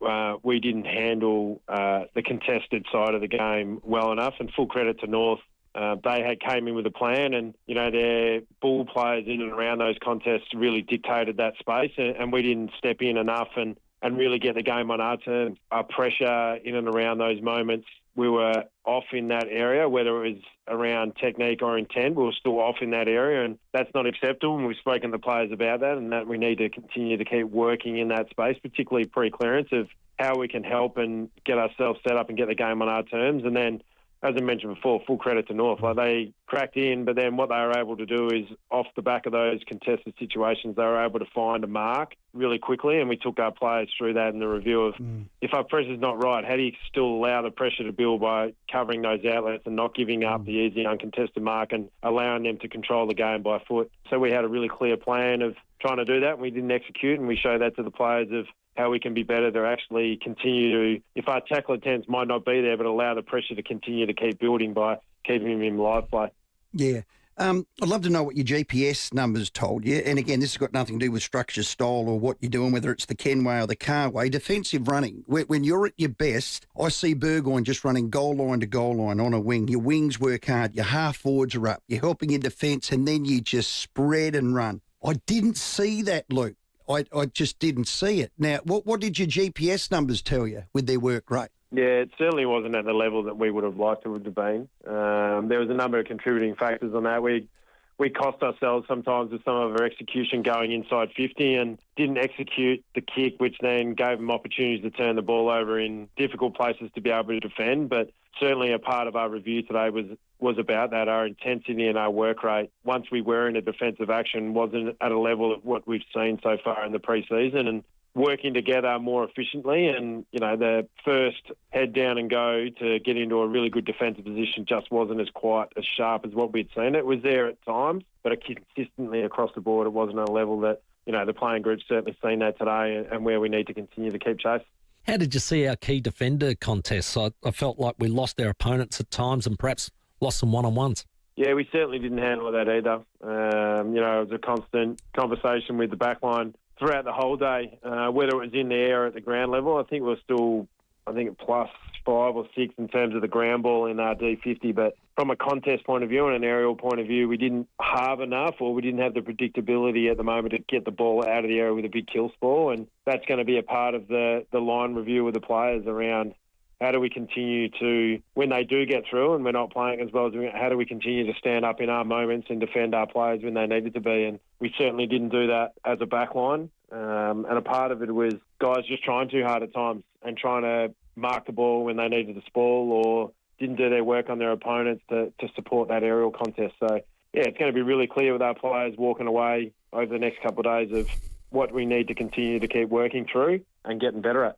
we didn't handle the contested side of the game well enough, and full credit to North. They came in with a plan and, their ball players in and around those contests really dictated that space and we didn't step in enough and really get the game on our terms. Our pressure in and around those moments, we were off in that area, whether it was around technique or intent, we were still off in that area and that's not acceptable and we've spoken to players about that and that we need to continue to keep working in that space, particularly pre-clearance of how we can help and get ourselves set up and get the game on our terms. And then, as I mentioned before, full credit to North. Like they cracked in, but then what they were able to do is off the back of those contested situations, they were able to find a mark really quickly and we took our players through that in the review of if our pressure's not right, how do you still allow the pressure to build by covering those outlets and not giving up the easy uncontested mark and allowing them to control the game by foot. So we had a really clear plan of trying to do that and we didn't execute and we showed that to the players of how we can be better to actually continue to, if our tackle attempts might not be there, but allow the pressure to continue to keep building by keeping him in live play. Yeah. I'd love to know what your GPS numbers told you. And again, this has got nothing to do with structure, style or what you're doing, whether it's the Kenway or the Carway. Defensive running, when you're at your best, I see Burgoyne just running goal line to goal line on a wing. Your wings work hard, your half forwards are up, you're helping your defence and then you just spread and run. I didn't see that, Luke. I just didn't see it. Now, what did your GPS numbers tell you with their work rate? Yeah, it certainly wasn't at the level that we would have liked it would have been. There was a number of contributing factors on that. We cost ourselves sometimes with some of our execution going inside 50 and didn't execute the kick, which then gave them opportunities to turn the ball over in difficult places to be able to defend. But certainly a part of our review today was about that. Our intensity and our work rate, once we were in a defensive action, wasn't at a level of what we've seen so far in the pre-season. And working together more efficiently. And, the first head down and go to get into a really good defensive position just wasn't quite as sharp as what we'd seen. It was there at times, but consistently across the board, it wasn't a level that, the playing group's certainly seen that today and where we need to continue to keep chase. How did you see our key defender contests? I felt like we lost our opponents at times and perhaps lost some one-on-ones. Yeah, we certainly didn't handle that either. It was a constant conversation with the backline throughout the whole day, whether it was in the air or at the ground level. I think we're still, +5 or 6 in terms of the ground ball in our D50. But from a contest point of view and an aerial point of view, we didn't have enough, or we didn't have the predictability at the moment to get the ball out of the area with a big kill score. And that's going to be a part of the line review with the players around how do we continue to, when they do get through and we're not playing as well as how do we continue to stand up in our moments and defend our players when they needed to be. And we certainly didn't do that as a back line. And a part of it was guys just trying too hard at times and trying to mark the ball when they needed to spoil or didn't do their work on their opponents to support that aerial contest. So, yeah, it's going to be really clear with our players walking away over the next couple of days of what we need to continue to keep working through and getting better at.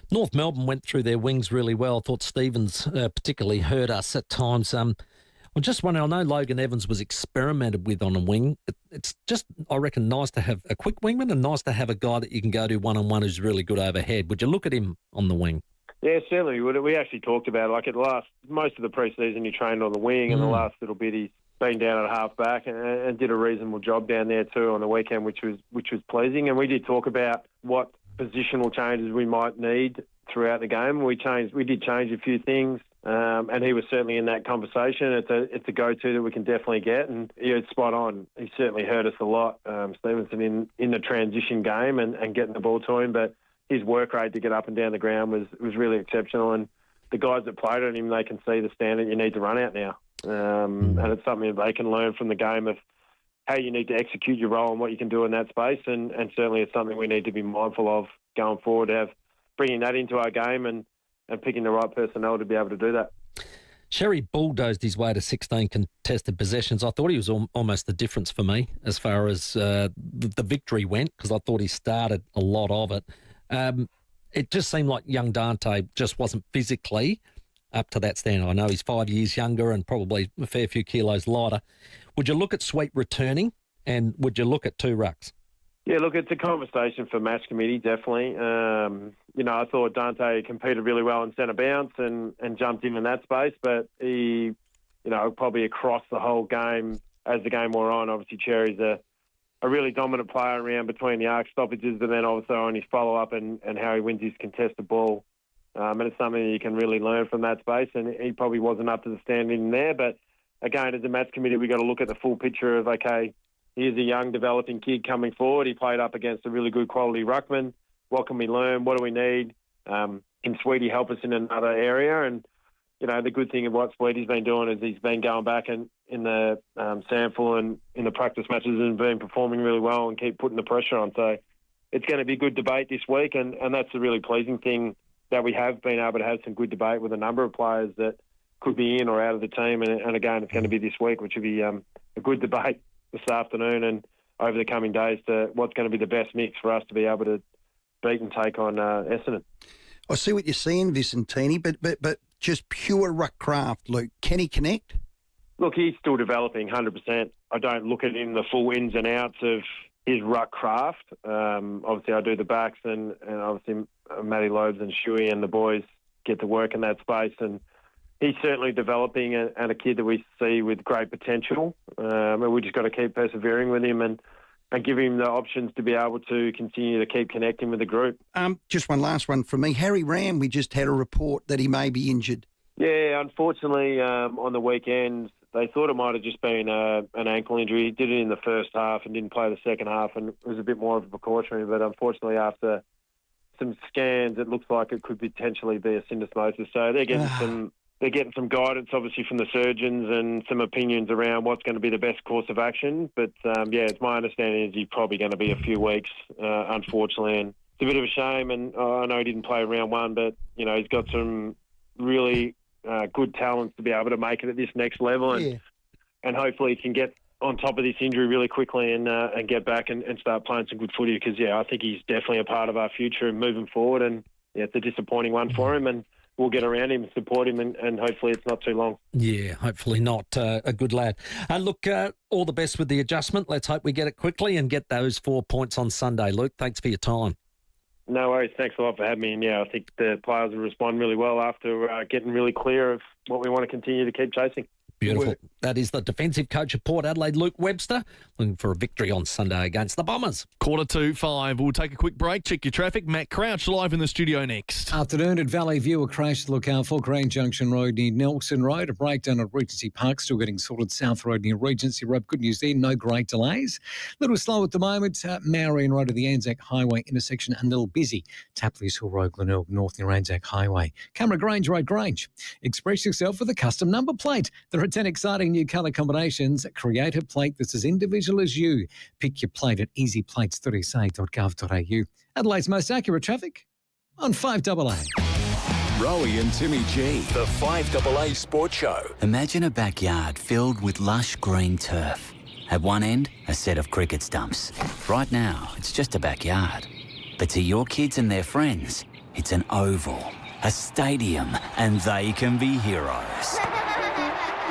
North Melbourne went through their wings really well. I thought Stevens particularly hurt us at times. I'm just wondering, I know Logan Evans was experimented with on a wing. It's just, I reckon, nice to have a quick wingman and nice to have a guy that you can go to one-on-one who's really good overhead. Would you look at him on the wing? Yeah, certainly. We actually talked about it. Like most of the pre-season he trained on the wing and the last little bit he's been down at half-back and did a reasonable job down there too on the weekend, which was pleasing. And we did talk about what positional changes we might need throughout the game. We did change a few things, and he was certainly in that conversation. It's a go-to that we can definitely get, and it's spot on. He certainly hurt us a lot, Stevenson, in the transition game and getting the ball to him, but his work rate to get up and down the ground was really exceptional, and the guys that played on him, they can see the standard you need to run out now, and it's something that they can learn from the game of how you need to execute your role and what you can do in that space. And certainly it's something we need to be mindful of going forward, bringing that into our game and picking the right personnel to be able to do that. Sherry bulldozed his way to 16 contested possessions. I thought he was almost the difference for me as far as the victory went, because I thought he started a lot of it. It just seemed like young Dante just wasn't physically up to that standard. I know he's 5 years younger and probably a fair few kilos lighter. Would you look at Sweet returning, and would you look at 2 rucks? Yeah, look, it's a conversation for match committee, definitely. I thought Dante competed really well in centre bounce and jumped in that space, but he, probably across the whole game as the game wore on, obviously Cherry's a really dominant player around between the arc stoppages, but then also on his follow-up and how he wins his contested ball. And it's something that you can really learn from that space, and he probably wasn't up to the standard in there. But again, as a match committee, we've got to look at the full picture of, okay, here's a young developing kid coming forward. He played up against a really good quality ruckman. What can we learn? What do we need? Can Sweetie help us in another area? And, the good thing of what Sweetie's been doing is he's been going back in the sample and in the practice matches and been performing really well and keep putting the pressure on. So it's going to be a good debate this week, and that's a really pleasing thing that we have been able to have some good debate with a number of players that could be in or out of the team. And again, it's going to be this week, which will be a good debate this afternoon and over the coming days to what's going to be the best mix for us to be able to beat and take on Essendon. I see what you're saying, Vicentini, but just pure ruck craft, Luke. Can he connect? Look, he's still developing 100%. I don't look at him the full ins and outs of his ruck craft. Obviously, I do the backs and obviously Matty Loebs and Shuey and the boys get to work in that space. And he's certainly developing and a kid that we see with great potential. And we just got to keep persevering with him and give him the options to be able to continue to keep connecting with the group. Just one last one from me. Harry Ram, we just had a report that he may be injured. Yeah, unfortunately, on the weekend, they thought it might have just been an ankle injury. He did it in the first half and didn't play the second half, and it was a bit more of a precautionary. But unfortunately, after some scans, it looks like it could potentially be a syndesmosis. So they're getting some guidance, obviously, from the surgeons and some opinions around what's going to be the best course of action. But, it's my understanding is he's probably going to be a few weeks, unfortunately. And it's a bit of a shame. And I know he didn't play round one, but, he's got some really good talents to be able to make it at this next level. And hopefully he can get on top of this injury really quickly and get back and start playing some good footy because, I think he's definitely a part of our future and moving forward. And, it's a disappointing one for him and we'll get around him and support him and hopefully it's not too long. Yeah, hopefully not. A good lad. Look, all the best with the adjustment. Let's hope we get it quickly and get those 4 points on Sunday. Luke, thanks for your time. No worries. Thanks a lot for having me. And, I think the players will respond really well after getting really clear of what we want to continue to keep chasing. Beautiful. That is the defensive coach of Port Adelaide, Luke Webster, looking for a victory on Sunday against the Bombers. 4:45. We'll take a quick break. Check your traffic. Matt Crouch live in the studio next. Afternoon at Valley View, a crash to look out for. Grange Junction Road near Nelson Road. A breakdown at Regency Park, still getting sorted. South Road near Regency Road. Good news there, no great delays. A little slow at the moment. Marion Road at the Anzac Highway intersection, a little busy. Tapley's Hill Road, Glenelg North near Anzac Highway. Camera Grange Road, Grange. Express yourself with a custom number plate. There are 10 exciting new colour combinations. Create a plate that's as individual as you. Pick your plate at easyplates30sa.gov.au. Adelaide's most accurate traffic on 5AA. Rowey and Timmy G, the 5AA Sports Show. Imagine a backyard filled with lush green turf. At one end, a set of cricket stumps. Right now, it's just a backyard. But to your kids and their friends, it's an oval, a stadium, and they can be heroes.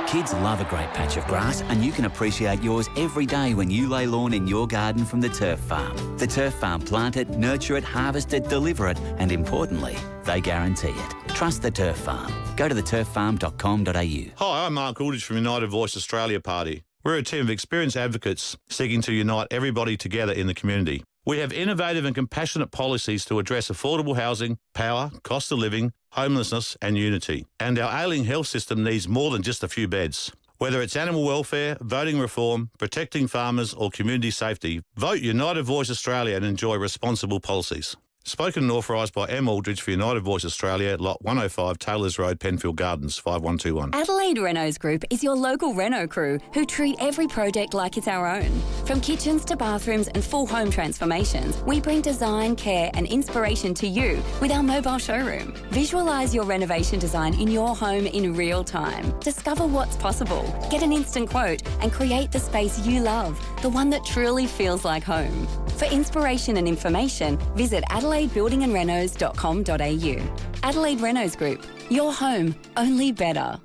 Kids love a great patch of grass, and you can appreciate yours every day when you lay lawn in your garden from the Turf Farm. The Turf Farm plant it, nurture it, harvest it, deliver it, and importantly, they guarantee it. Trust the Turf Farm. Go to theturffarm.com.au. Hi, I'm Mark Aldridge from United Voice Australia Party. We're a team of experienced advocates seeking to unite everybody together in the community. We have innovative and compassionate policies to address affordable housing, power, cost of living, homelessness and unity. And our ailing health system needs more than just a few beds. Whether it's animal welfare, voting reform, protecting farmers or community safety, vote United Voice Australia and enjoy responsible policies. Spoken and authorised by M. Aldridge for United Voice Australia, Lot 105, Taylors Road, Penfield Gardens, 5121. Adelaide Renault's Group is your local Renault crew who treat every project like it's our own. From kitchens to bathrooms and full home transformations, we bring design, care and inspiration to you with our mobile showroom. Visualise your renovation design in your home in real time. Discover what's possible, get an instant quote and create the space you love, the one that truly feels like home. For inspiration and information, visit AdelaideBuildingandRenos.com.au. Adelaide Renault's Group, your home, only better.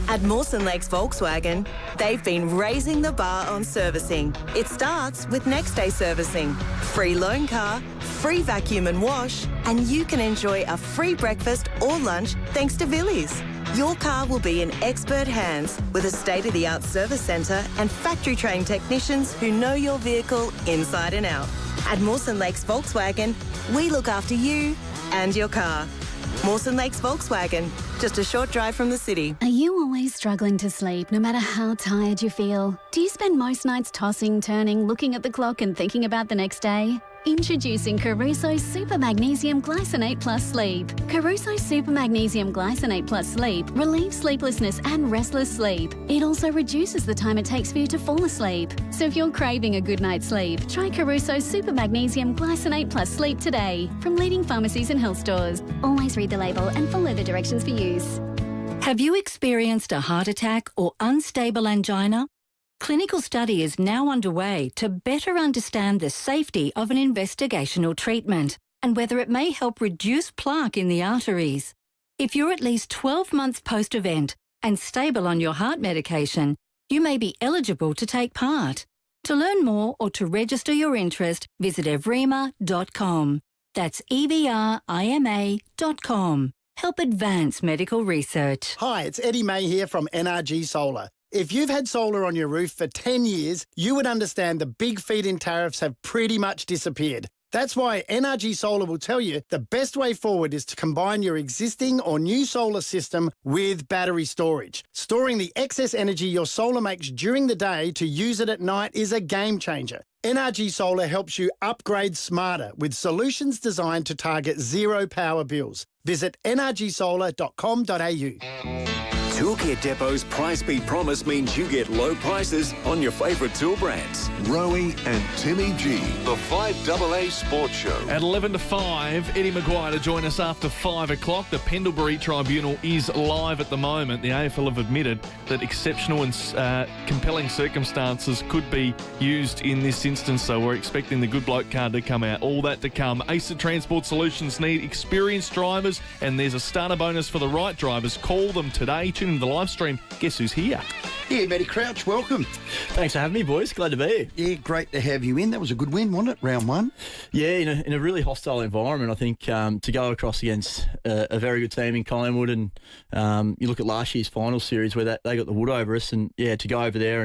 At Mawson Lakes Volkswagen, they've been raising the bar on servicing. It starts with next day servicing, free loan car, free vacuum and wash, and you can enjoy a free breakfast or lunch thanks to Villiers. Your car will be in expert hands with a state-of-the-art service centre and factory-trained technicians who know your vehicle inside and out. At Mawson Lakes Volkswagen, we look after you and your car. Mawson Lakes Volkswagen, just a short drive from the city. Are you always struggling to sleep no matter how tired you feel? Do you spend most nights tossing, turning, looking at the clock and thinking about the next day? Introducing Caruso Super Magnesium Glycinate Plus Sleep. Caruso Super Magnesium Glycinate Plus Sleep relieves sleeplessness and restless sleep. It also reduces the time it takes for you to fall asleep. So if you're craving a good night's sleep, try Caruso Super Magnesium Glycinate Plus Sleep today from leading pharmacies and health stores. Always read the label and follow the directions for use. Have you experienced a heart attack or unstable angina? Clinical study is now underway to better understand the safety of an investigational treatment and whether it may help reduce plaque in the arteries. If you're at least 12 months post-event and stable on your heart medication, you may be eligible to take part. To learn more or to register your interest, visit FIVEAA.com. That's EVRIMA.com. Help advance medical research. Hi, it's Eddie May here from NRG Solar. If you've had solar on your roof for 10 years, you would understand the big feed-in tariffs have pretty much disappeared. That's why NRG Solar will tell you the best way forward is to combine your existing or new solar system with battery storage. Storing the excess energy your solar makes during the day to use it at night is a game changer. NRG Solar helps you upgrade smarter with solutions designed to target zero power bills. Visit nrgsolar.com.au. Toolkit Depot's Price Beat Promise means you get low prices on your favourite tool brands. Rowey and Timmy G, the 5AA Sports Show. At 11 to 5, Eddie Maguire to join us after 5 o'clock. The Pendlebury Tribunal is live at the moment. The AFL have admitted that exceptional and compelling circumstances could be used in this instance, so we're expecting the good bloke card to come out. All that to come. Acer Transport Solutions need experienced drivers, and there's a starter bonus for the right drivers. Call them today. Tune into the live stream. Guess who's here? Yeah, Matty Crouch, welcome. Thanks for having me, boys. Glad to be here. Yeah, great to have you in. That was a good win, wasn't it? Round one. Yeah, in a really hostile environment. I think to go across against a very good team in Collingwood, and you look at last year's final series where they got the wood over us, and yeah, to go over there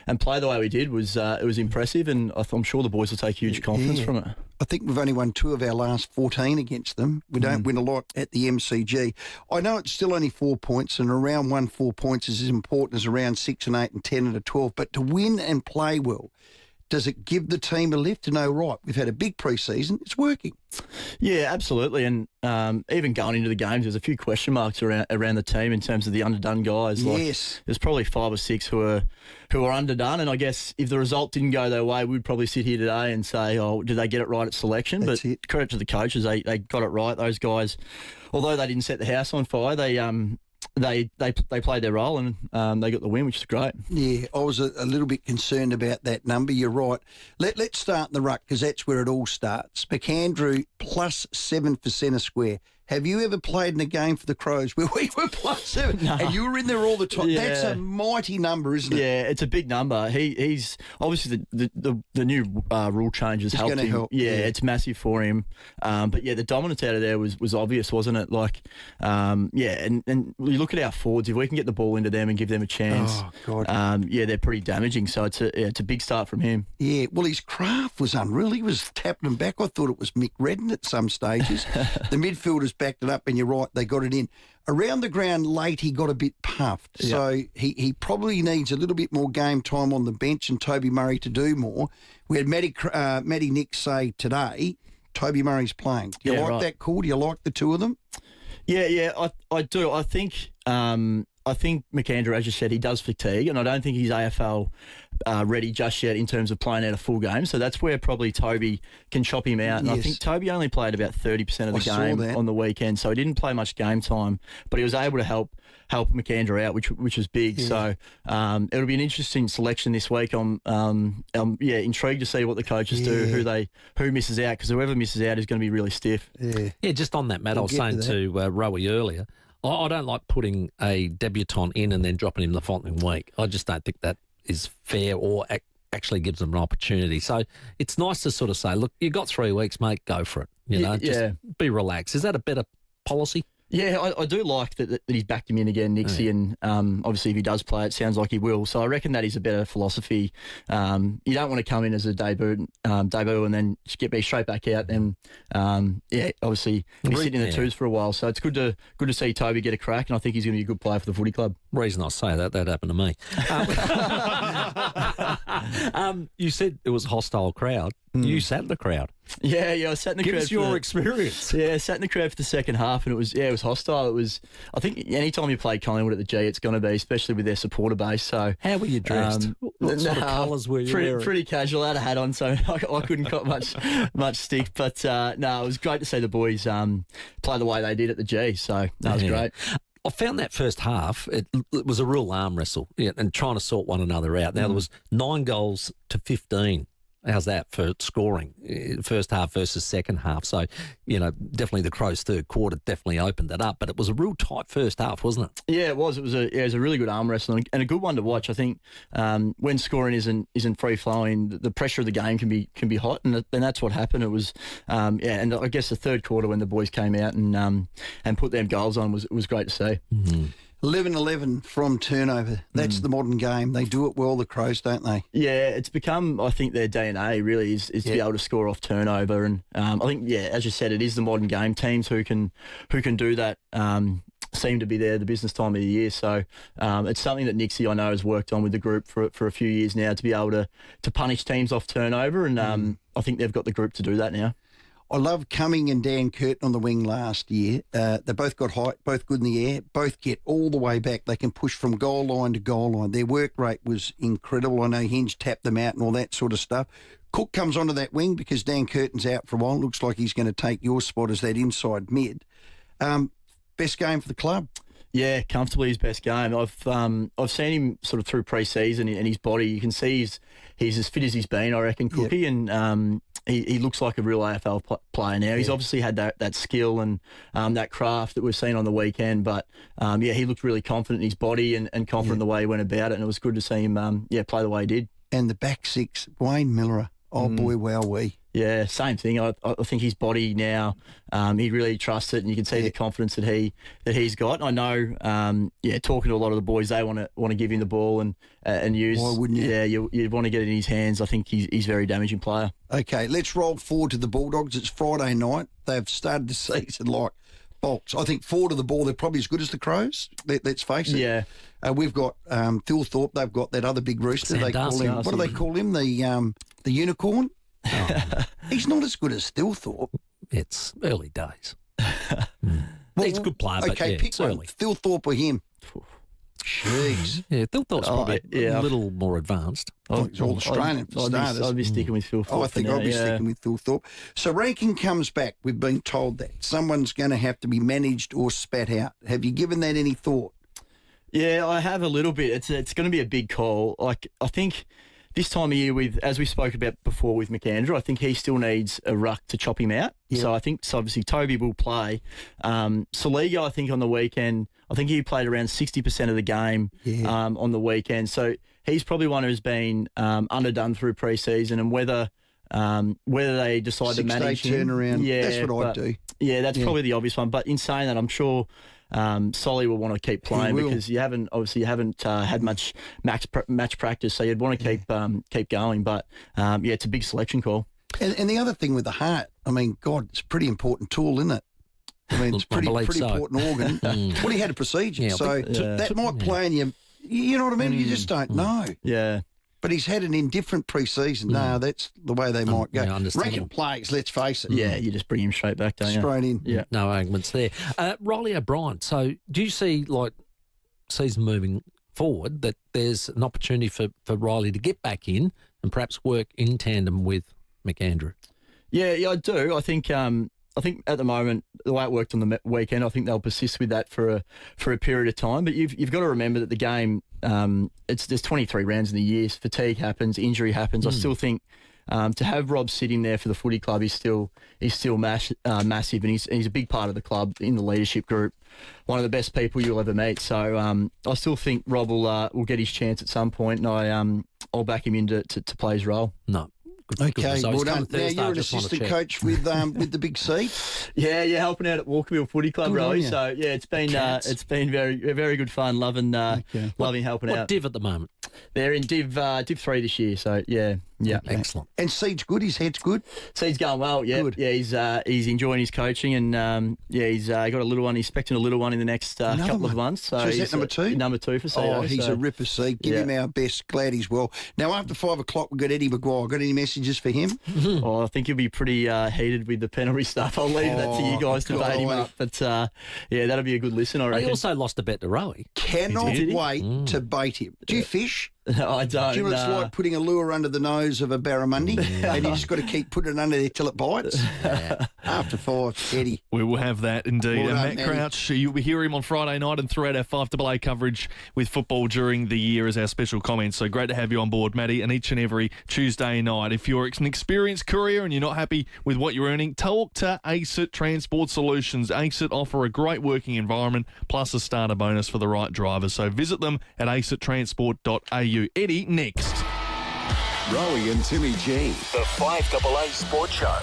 and play the way we did was it was impressive, and I'm sure the boys will take huge confidence from it. I think we've only won 2 of our last 14 against them. We don't win a lot at the MCG. I know it's still only 4 points, and around 4 points is as important as around 6 and 8 and 10 and 12. But to win and play well, does it give the team a lift to know, right, we've had a big pre-season, it's working? Yeah, absolutely. And even going into the games, there's a few question marks around the team in terms of the underdone guys. Yes. There's probably 5 or 6 who are underdone. And I guess if the result didn't go their way, we'd probably sit here today and say, oh, did they get it right at selection? That's but credit to the coaches, they got it right. Those guys, although they didn't set the house on fire, they played their role and they got the win, which is great. Yeah, I was a little bit concerned about that number. You're right. Let's start in the ruck because that's where it all starts. McAndrew +7 for centre square. Have you ever played in a game for the Crows where we were +7 and you were in there all the time? Yeah. That's a mighty number, isn't it? Yeah, it's a big number. He's obviously the new rule changes helped him. Help. Yeah, it's massive for him. But yeah, the dominance out of there was obvious, wasn't it? Like, and you look at our forwards. If we can get the ball into them and give them a chance, yeah, they're pretty damaging. So it's a big start from him. Yeah, well, his craft was unreal. He was tapping them back. I thought it was Mick Redden at some stages. The midfielders backed it up, and you're right, they got it in. Around the ground late, he got a bit puffed. Yeah. So he probably needs a little bit more game time on the bench and Toby Murray to do more. We had Matty Nick say today, Toby Murray's playing. Do you like that call? Do you like the two of them? Yeah, I do. I think McAndrew, as you said, he does fatigue, and I don't think he's AFL ready just yet in terms of playing out a full game. So that's where probably Toby can chop him out. And I think Toby only played about 30% of the game on the weekend, so he didn't play much game time, but he was able to help McAndrew out, which was big. Yeah. So it'll be an interesting selection this week. I'm intrigued to see what the coaches do, who misses out, because whoever misses out is going to be really stiff. Yeah, just on that, Matt, I was saying to Rowey earlier, I don't like putting a debutant in and then dropping him the following week. I just don't think that is fair or actually gives them an opportunity. So it's nice to sort of say, look, you got 3 weeks, mate, go for it. You know, just be relaxed. Is that a better policy? Yeah, I do like that he's backed him in again, Nixie, and obviously if he does play, it sounds like he will. So I reckon that is a better philosophy. You don't want to come in as a debut and then be straight back out. And obviously he's sitting in the twos for a while. So it's good to see Toby get a crack, and I think he's going to be a good player for the footy club. Reason I say that happened to me. You said it was a hostile crowd. You sat in the crowd. Yeah, I sat in the crowd. Give us your experience. Yeah, I sat in the crowd for the second half, and it was hostile. It was, I think, anytime you play Collingwood at the G, it's going to be, especially with their supporter base. So how were you dressed? What sort of colours were you wearing? Pretty casual. I had a hat on, so I couldn't got much stick. But no, it was great to see the boys play the way they did at the G. So that was great. I found that first half, it was a real arm wrestle and trying to sort one another out. Now, there was 9 goals to 15. How's that for scoring? First half versus second half. So, definitely the Crows' third quarter definitely opened it up, but it was a real tight first half, wasn't it? Yeah, it was. It was a really good arm wrestle and a good one to watch. I think when scoring isn't free flowing, the pressure of the game can be hot, and that's what happened. It was and I guess the third quarter when the boys came out and put them goals on was great to see. Mm-hmm. 11-11 from turnover. That's the modern game. They do it well, the Crows, don't they? Yeah, it's become, I think, their DNA really is to be able to score off turnover. And I think, as you said, it is the modern game. Teams who can do that seem to be there the business time of the year. So it's something that Nixie, I know, has worked on with the group for a few years now to be able to punish teams off turnover. And I think they've got the group to do that now. I love Cumming and Dan Curtin on the wing last year. They both got height, both good in the air, both get all the way back. They can push from goal line to goal line. Their work rate was incredible. I know Hinge tapped them out and all that sort of stuff. Cook comes onto that wing because Dan Curtin's out for a while. Looks like he's going to take your spot as that inside mid. Best game for the club? Yeah, comfortably his best game. I've seen him sort of through pre-season and his body. You can see he's as fit as he's been, I reckon, Cookie. Yep. And he looks like a real AFL player now. He's obviously had that skill and that craft that we've seen on the weekend. But, he looked really confident in his body and confident in the way he went about it. And it was good to see him, play the way he did. And the back six, Wayne Miller. Oh, boy, wowee. Yeah, same thing. I think his body now, he really trusts it, and you can see the confidence that he's got. I know, talking to a lot of the boys, they want to give him the ball and use. Why wouldn't you? Yeah, you want to get it in his hands. I think he's a very damaging player. Okay, let's roll forward to the Bulldogs. It's Friday night. They've started the season like bolts. I think forward of the ball, they're probably as good as the Crows. Let's face it. Yeah. We've got Phil Thorpe. They've got that other big rooster. They call him. What do they call him? The unicorn. Oh. He's not as good as Thilthorpe. It's early days. He's a good player, but okay, pick one. Early. Thilthorpe or him? Jeez. Yeah, Thilthorpe's probably a little more advanced. He's all Australian for starters. I'd be sticking with Phil Thorpe. I think I'll be sticking with Phil Thorpe. So ranking comes back. We've been told that. Someone's going to have to be managed or spat out. Have you given that any thought? Yeah, I have a little bit. It's going to be a big call. I think this time of year, as we spoke about before with McAndrew, I think he still needs a ruck to chop him out. Yep. So I think obviously Toby will play. Saliga, I think on the weekend, I think he played around 60% of the game on the weekend. So he's probably one who's been underdone through pre-season, and whether they decide to manage him. Turnaround. Yeah, that's what I'd do. Yeah, that's probably the obvious one. But in saying that, I'm sure Solly will want to keep playing because you haven't had much match practice, so you'd want to keep going. But it's a big selection call. And the other thing with the heart, I mean, God, it's a pretty important tool, isn't it? I mean, it's pretty important organ. Well, he had a procedure, that might play in you. You know what I mean? You just don't know. Yeah. But he's had an indifferent pre-season. No, that's the way they might go. Reckon plays, let's face it. Yeah, you just bring him straight back, don't you? Straight in. Yeah. No arguments there. Riley O'Brien, so do you see, season moving forward, that there's an opportunity for Riley to get back in and perhaps work in tandem with McAndrew? Yeah, I do. I think at the moment, the way it worked on the weekend, I think they'll persist with that for a period of time. But you've got to remember that the game, there's 23 rounds in the year. Fatigue happens, injury happens. I still think to have Rob sitting there for the footy club is still massive, and he's a big part of the club in the leadership group. One of the best people you'll ever meet. So I still think Rob will get his chance at some point, and I'll back him in to play his role. No. Okay, well done. Now you're an assistant coach with the big C. Yeah, helping out at Walkerville Footy Club, Rowey. So it's been very very good fun. Loving helping out. What div at the moment? They're in Div 3 this year. So yeah. Excellent. And Seed's good. His head's good. Seed's going well. Yeah, good. Yeah. He's enjoying his coaching, and he's got a little one. He's expecting a little one in the next couple of months. So is that number 2? Number 2 for Seed. Oh, he's a ripper, Seed. Give him our best. Glad he's well. Now after 5 o'clock, we've got Eddie Maguire. Got any messages for him? Oh, I think he'll be pretty heated with the penalty stuff. I'll leave that to you guys to bait him up. But that'll be a good listen, I reckon. He also lost a bet to Rowey. Cannot wait to bait him. Do you fish? No, I don't. Do you know what it's like putting a lure under the nose of a barramundi and you just got to keep putting it under there till it bites? After 5, Eddie. We will have that indeed. Well and Matt Crouch, you'll be hearing him on Friday night and throughout our 5AA coverage with football during the year as our special comments. So great to have you on board, Matty, and each and every Tuesday night. If you're an experienced courier and you're not happy with what you're earning, talk to ACIT Transport Solutions. ACIT offer a great working environment plus a starter bonus for the right driver. So visit them at acitransport.au. Eddie, next. Rowey and Timmy G, the 5AA Sports Show.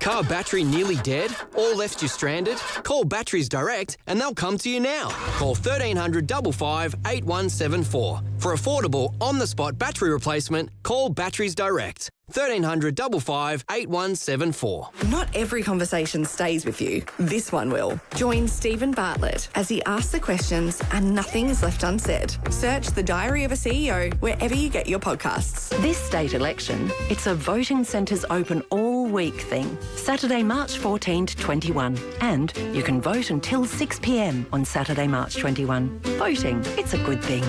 Car battery nearly dead? Or left you stranded? Call Batteries Direct and they'll come to you now. Call 1300 55 8174. For affordable, on-the-spot battery replacement, call Batteries Direct. 1300 55 8174. Not every conversation stays with you. This one will. Join Stephen Bartlett as he asks the questions and nothing is left unsaid. Search The Diary of a CEO wherever you get your podcasts. This state election, it's a voting centres open all week thing. Saturday, March 14 to 21. And you can vote until 6 p.m. on Saturday, March 21. Voting, it's a good thing.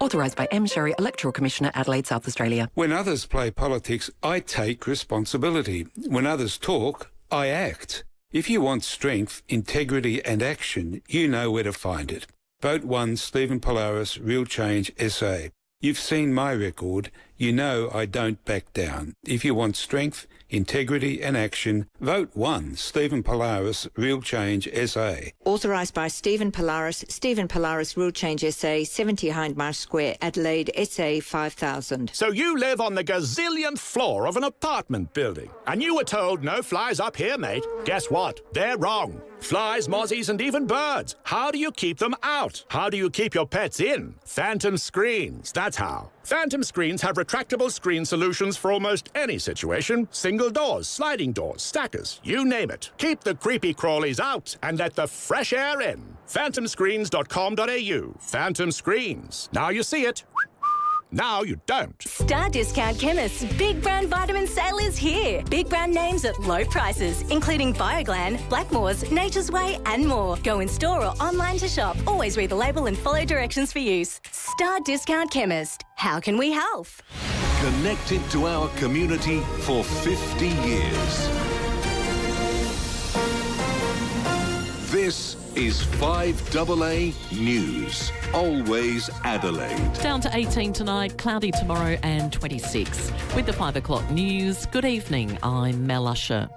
Authorised by M. Sherry, Electoral Commissioner, Adelaide, South Australia. When others play politics, I take responsibility. When others talk, I act. If you want strength, integrity and action, you know where to find it. Vote 1 Stephen Polaris, Real Change SA. You've seen my record. You know I don't back down. If you want strength, integrity and action, vote 1 Stephen Polaris, Real Change SA. Authorised by Stephen Polaris, Real Change SA, 70 Hindmarsh Square, Adelaide, SA 5000. So you live on the gazillionth floor of an apartment building, and you were told no flies up here, mate. Guess what? They're wrong. Flies, mozzies and even birds. How do you keep them out? How do you keep your pets in? Phantom screens, that's how. Phantom screens have retractable screen solutions for almost any situation. Single doors, sliding doors, stackers, you name it. Keep the creepy crawlies out and let the fresh air in. phantomscreens.com.au. Phantom Screens. Now you see it. Now you don't. Star Discount Chemist's Big Brand Vitamin Sale is here. Big brand names at low prices, including Bioglan, Blackmores, Nature's Way and more. Go in store or online to shop. Always read the label and follow directions for use. Star Discount Chemist. How can we help? Connected to our community for 50 years. This is 5AA News. Always Adelaide. Down to 18 tonight, cloudy tomorrow and 26. With the 5 o'clock news, good evening, I'm Mel Usher.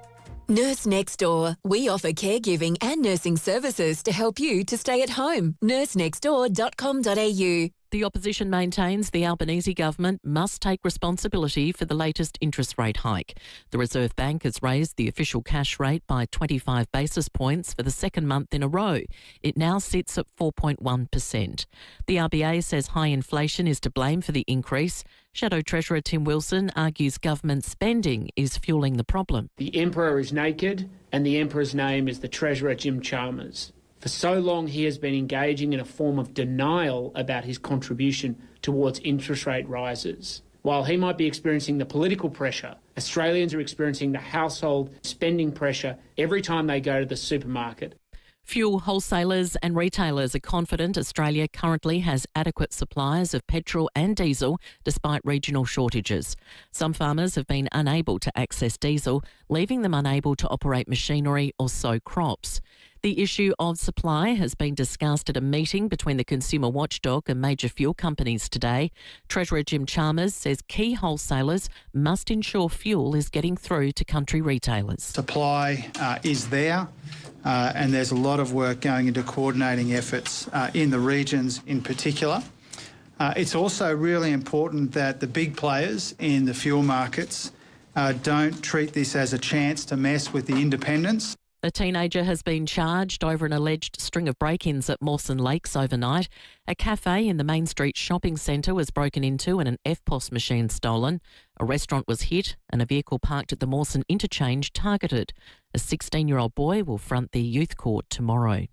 Nurse Next Door. We offer caregiving and nursing services to help you to stay at home. nursenextdoor.com.au. The opposition maintains the Albanese government must take responsibility for the latest interest rate hike. The Reserve Bank has raised the official cash rate by 25 basis points for the second month in a row. It now sits at 4.1%. The RBA says high inflation is to blame for the increase. Shadow Treasurer Tim Wilson argues government spending is fueling the problem. The Emperor is naked and the Emperor's name is the Treasurer Jim Chalmers. For so long, he has been engaging in a form of denial about his contribution towards interest rate rises. While he might be experiencing the political pressure, Australians are experiencing the household spending pressure every time they go to the supermarket. Fuel wholesalers and retailers are confident Australia currently has adequate supplies of petrol and diesel despite regional shortages. Some farmers have been unable to access diesel, leaving them unable to operate machinery or sow crops. The issue of supply has been discussed at a meeting between the consumer watchdog and major fuel companies today. Treasurer Jim Chalmers says key wholesalers must ensure fuel is getting through to country retailers. Supply is there. And there's a lot of work going into coordinating efforts in the regions in particular. It's also really important that the big players in the fuel markets don't treat this as a chance to mess with the independents. A teenager has been charged over an alleged string of break-ins at Mawson Lakes overnight. A cafe in the Main Street shopping centre was broken into and an FPOS machine stolen. A restaurant was hit and a vehicle parked at the Mawson interchange targeted. A 16-year-old boy will front the youth court tomorrow.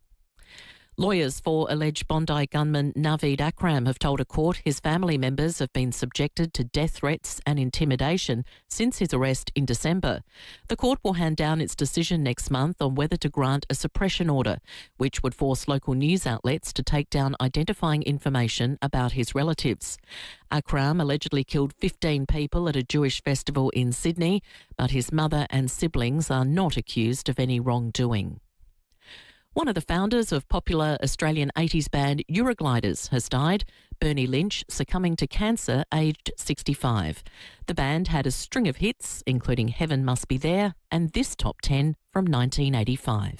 Lawyers for alleged Bondi gunman Naveed Akram have told a court his family members have been subjected to death threats and intimidation since his arrest in December. The court will hand down its decision next month on whether to grant a suppression order, which would force local news outlets to take down identifying information about his relatives. Akram allegedly killed 15 people at a Jewish festival in Sydney, but his mother and siblings are not accused of any wrongdoing. One of the founders of popular Australian 80s band Eurogliders has died, Bernie Lynch, succumbing to cancer aged 65. The band had a string of hits, including Heaven Must Be There and this top 10 from 1985.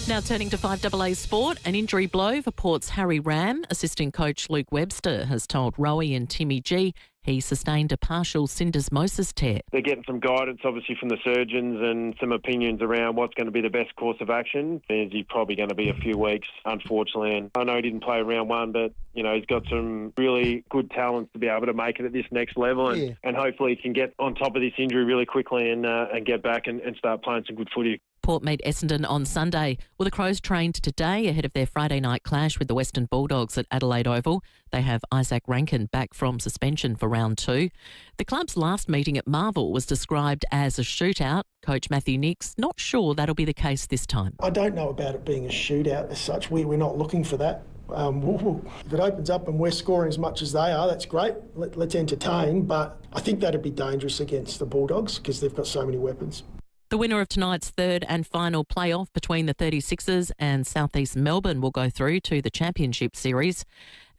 Now turning to 5AA Sport, an injury blow for Port's Harry Ram. Assistant coach Luke Webster has told Rowey and Timmy G he sustained a partial syndesmosis tear. They're getting some guidance, obviously, from the surgeons and some opinions around what's going to be the best course of action. He's probably going to be a few weeks, unfortunately. And I know he didn't play round one, but, you know, he's got some really good talents to be able to make it at this next level. And hopefully he can get on top of this injury really quickly and get back and start playing some good footy. Port meet Essendon on Sunday. Well, the Crows trained today ahead of their Friday night clash with the Western Bulldogs at Adelaide Oval. They have Isaac Rankin back from suspension for round 2. The club's last meeting at Marvel was described as a shootout. Coach Matthew Nicks not sure that'll be the case this time. I don't know about it being a shootout as such. We're not looking for that. If it opens up and we're scoring as much as they are, that's great. Let's entertain, but I think that'd be dangerous against the Bulldogs because they've got so many weapons. The winner of tonight's third and final playoff between the 36ers and South East Melbourne will go through to the Championship Series.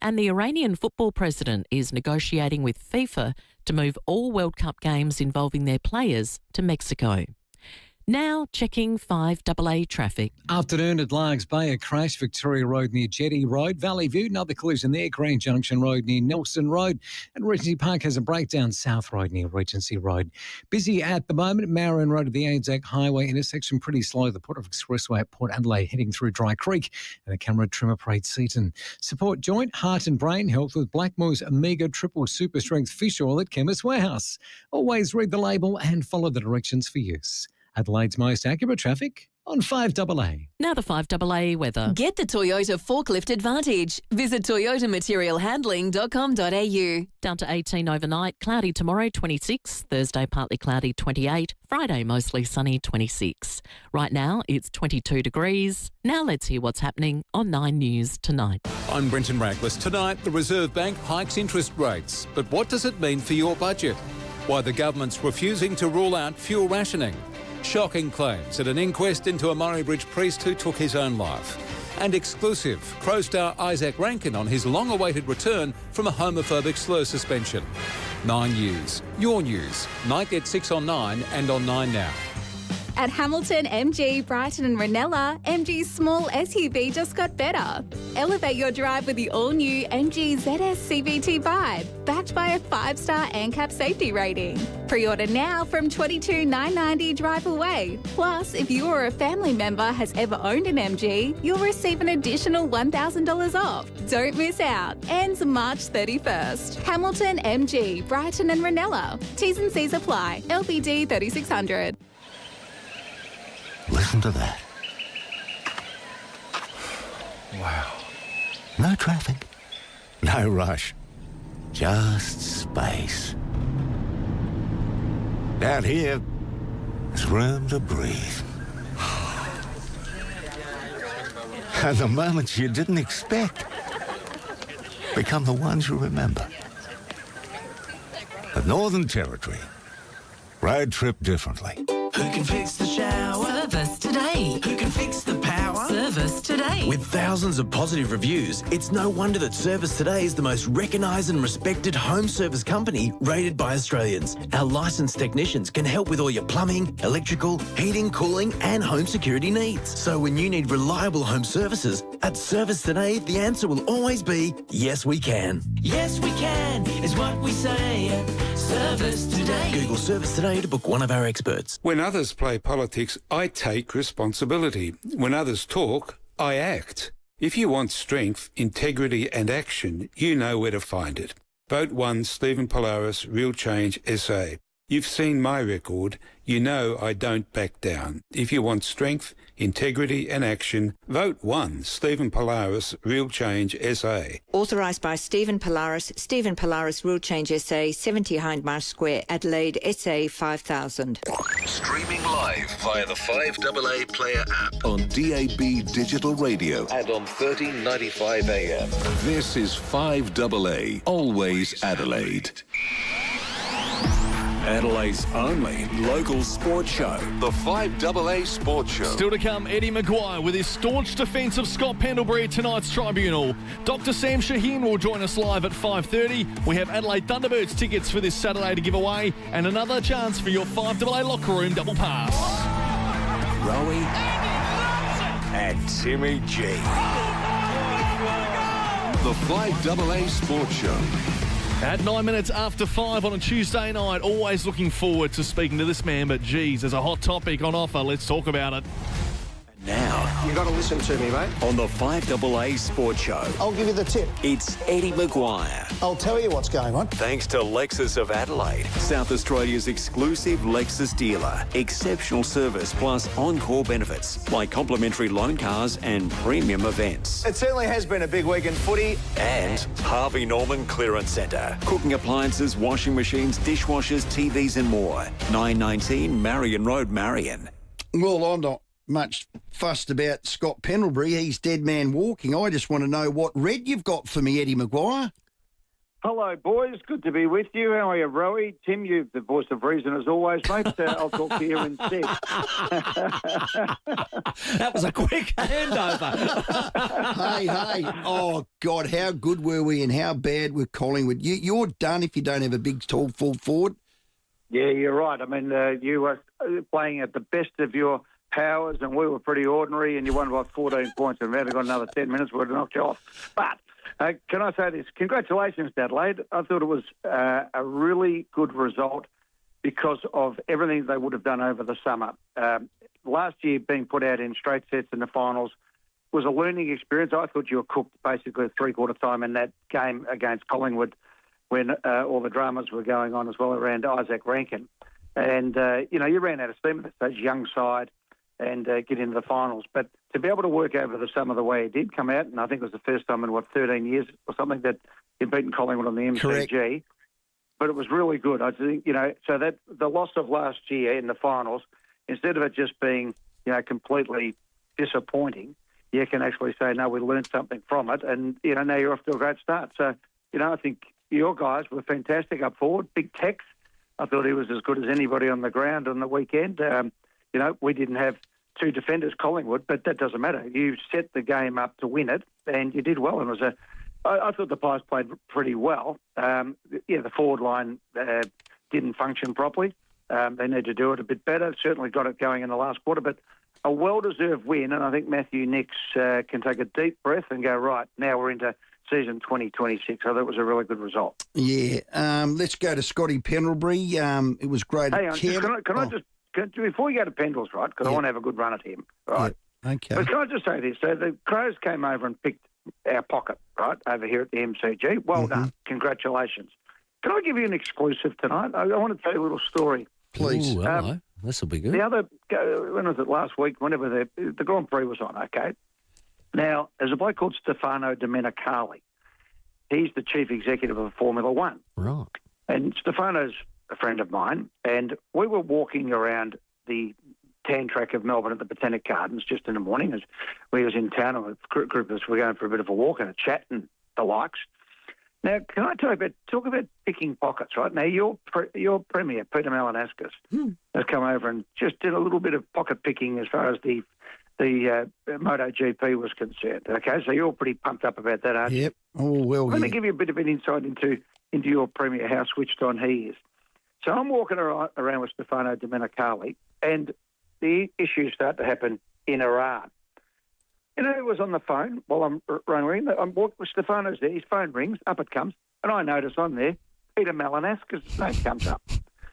And the Iranian football president is negotiating with FIVEAA to move all World Cup games involving their players to Mexico. Now checking 5AA traffic. Afternoon at Largs Bay, a crash, Victoria Road near Jetty Road. Valley View, another collision there, Green Junction Road near Nelson Road. And Regency Park has a breakdown, South Road near Regency Road. Busy at the moment, Marion Road at the Anzac Highway intersection, pretty slow. The Port of Expressway at Port Adelaide heading through Dry Creek. And a camera trimmer parade Seaton. Support joint, heart and brain health with Blackmore's Omega Triple Super Strength Fish Oil at Chemist Warehouse. Always read the label and follow the directions for use. Adelaide most accurate traffic on 5AA. Now the 5AA weather. Get the Toyota Forklift Advantage. Visit toyotamaterialhandling.com.au. Down to 18 overnight, cloudy tomorrow 26, Thursday partly cloudy 28, Friday mostly sunny 26. Right now it's 22 degrees. Now let's hear what's happening on 9 News tonight. I'm Brenton Raglis. Tonight the Reserve Bank hikes interest rates. But what does it mean for your budget? Why the government's refusing to rule out fuel rationing. Shocking claims at an inquest into a Murray Bridge priest who took his own life. And exclusive, Crow star Isaac Rankin on his long-awaited return from a homophobic slur suspension. 9 News, your news. Night at 6 on 9 and on 9 Now. At Hamilton, MG, Brighton and Ranella, MG's small SUV just got better. Elevate your drive with the all-new MG ZS CVT Vibe, backed by a 5-star ANCAP safety rating. Pre-order now from $22,990 drive away. Plus, if you or a family member has ever owned an MG, you'll receive an additional $1,000 off. Don't miss out. Ends March 31st. Hamilton, MG, Brighton and Ranella. T's and C's apply. LBD 3600. Listen to that. Wow. No traffic. No rush. Just space. Out here, there's room to breathe. And the moments you didn't expect become the ones you remember. The Northern Territory. Road trip differently. Who can fix the shower? Service today. Who can fix the power? Service today. With thousands of positive reviews, it's no wonder that Service Today is the most recognised and respected home service company rated by Australians. Our licensed technicians can help with all your plumbing, electrical, heating, cooling and home security needs. So when you need reliable home services, at Service Today, the answer will always be, yes, we can. Yes, we can, is what we say at Service Today. Google Service Today to book one of our experts. When others play politics, I take responsibility. When others talk, I act. If you want strength, integrity and action, you know where to find it. Vote 1 Stephen Polaris, Real Change SA. You've seen my record. You know I don't back down. If you want strength, integrity and action, vote 1 Stephen Polaris, Real Change SA. Authorised by Stephen Polaris, Real Change SA, 70 Hindmarsh Square, Adelaide, SA 5000. Streaming live via the 5AA Player app on DAB Digital Radio and on 1395 AM. This is 5AA, always Adelaide. Adelaide's only local sports show, the 5AA Sports Show. Still to come, Eddie Maguire with his staunch defence of Scott Pendlebury at tonight's tribunal. Dr. Sam Shaheen will join us live at 5:30. We have Adelaide Thunderbirds tickets for this Saturday to give away and another chance for your 5AA locker room double pass. Rowey and Timmy G. The 5AA Sports Show. At 9 minutes after 5 on a Tuesday night, always looking forward to speaking to this man, but geez, there's a hot topic on offer. Let's talk about it. Now, You got to listen to me, mate. on the 5AA Sports Show, I'll give you the tip. it's Eddie Maguire. I'll tell you what's going on. Thanks to Lexus of Adelaide, South Australia's exclusive Lexus dealer. Exceptional service plus encore benefits like complimentary loan cars and premium events. It certainly has been a big week in footy. And Harvey Norman Clearance Centre. Cooking appliances, washing machines, dishwashers, TVs and more. 919 Marion Road, Marion. Well, I'm not much fussed about Scott Pendlebury. He's dead man walking. I just want to know what red you've got for me, Eddie Maguire. Hello, boys. Good to be with you. How are you, Rowey? Tim, you're the voice of reason as always, mate. I'll talk to you instead. That was a quick handover. Hey. Oh, God, how good were we and how bad were Collingwood? You're done if you don't have a big, tall, full forward. Yeah, you're right. I mean, you were playing at the best of your powers and we were pretty ordinary and you won by 14 points and we had got another 10 minutes, we would have knocked you off. But can I say this? Congratulations, Adelaide. I thought it was a really good result because of everything they would have done over the summer. Last year, being put out in straight sets in the finals was a learning experience. I thought you were cooked basically at three-quarter time in that game against Collingwood when all the dramas were going on as well around Isaac Rankin. And, you ran out of steam at that young side and get into the finals. But to be able to work over the summer the way it did come out, and I think it was the first time in, 13 years or something that you'd beaten Collingwood on the MCG. Correct. But it was really good. I think, so that the loss of last year in the finals, instead of it just being, completely disappointing, you can actually say, no, we learned something from it. And, now you're off to a great start. So, I think your guys were fantastic up forward. Big Tex, I thought he was as good as anybody on the ground on the weekend. We didn't have two defenders, Collingwood, but that doesn't matter. You set the game up to win it, and you did well. And I thought the Pies played pretty well. The forward line didn't function properly. They need to do it a bit better. Certainly got it going in the last quarter, but a well-deserved win. And I think Matthew Nicks can take a deep breath and go, right, now we're into season 2026. So that was a really good result. Yeah. Let's go to Scotty Pendlebury. It was great. Hey, can I just... Before you go to Pendles, right, because I want to have a good run at him, right? Yeah. Okay. But can I just say this? So the Crows came over and picked our pocket, right, over here at the MCG. Well done. Congratulations. Can I give you an exclusive tonight? I want to tell you a little story. Please. Ooh, hello. This will be good. The other, when was it, last week, whenever the Grand Prix was on, okay? Now, there's a bloke called Stefano Domenicali. He's the chief executive of Formula One. Right. And Stefano's a friend of mine, and we were walking around the tan track of Melbourne at the Botanic Gardens just in the morning as we was in town, and a group of us were going for a bit of a walk and a chat and the likes. Now, can I talk about picking pockets, right? Now, your Premier, Peter Malinauskas, has come over and just did a little bit of pocket picking as far as the MotoGP was concerned, okay? So you're pretty pumped up about that, aren't you? Yep. Oh, well, Let me give you a bit of an insight into your Premier, how switched on he is. So I'm walking around with Stefano Domenicali, and the issues start to happen in Iran. He was on the phone while I'm running. I'm walking with Stefano's there. His phone rings, up it comes, and I notice on there, Peter Malinauskas' name comes up.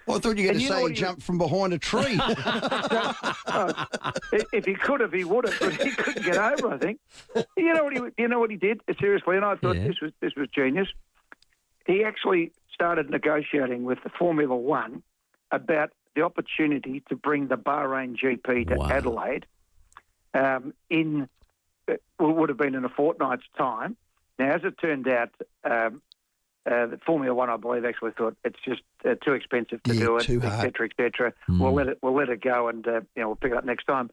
Well, I thought you were going to say he jumped from behind a tree. If he could have, he would have, but he couldn't get over, I think. You know what he did? Seriously, and I thought this was genius. He actually started negotiating with the Formula One about the opportunity to bring the Bahrain GP to Adelaide in would have been in a fortnight's time. Now, as it turned out, the Formula One, I believe, actually thought it's just too expensive to do it, et cetera. We'll let it go, and we'll pick it up next time.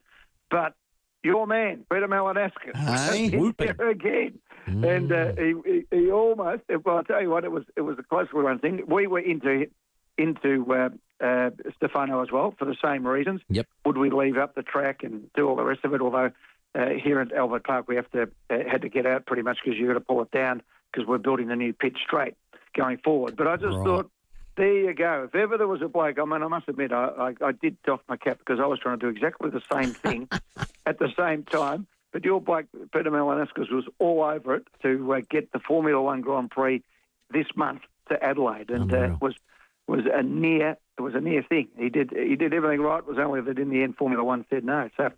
But your man, Peter Malinauskas, he's there again. And he almost, well, I'll tell you what, it was a closely run thing. We were into Stefano as well for the same reasons. Yep. Would we leave up the track and do all the rest of it? Although here at Albert Park we had to get out pretty much because you've got to pull it down because we're building the new pit straight going forward. But I just thought, there you go. If ever there was a bloke, I mean, I must admit, I did doff my cap because I was trying to do exactly the same thing at the same time. But your bloke, Peter Malinauskas, was all over it to get the Formula One Grand Prix this month to Adelaide, and was a near thing. He did everything right. It was only that in the end Formula One said no. So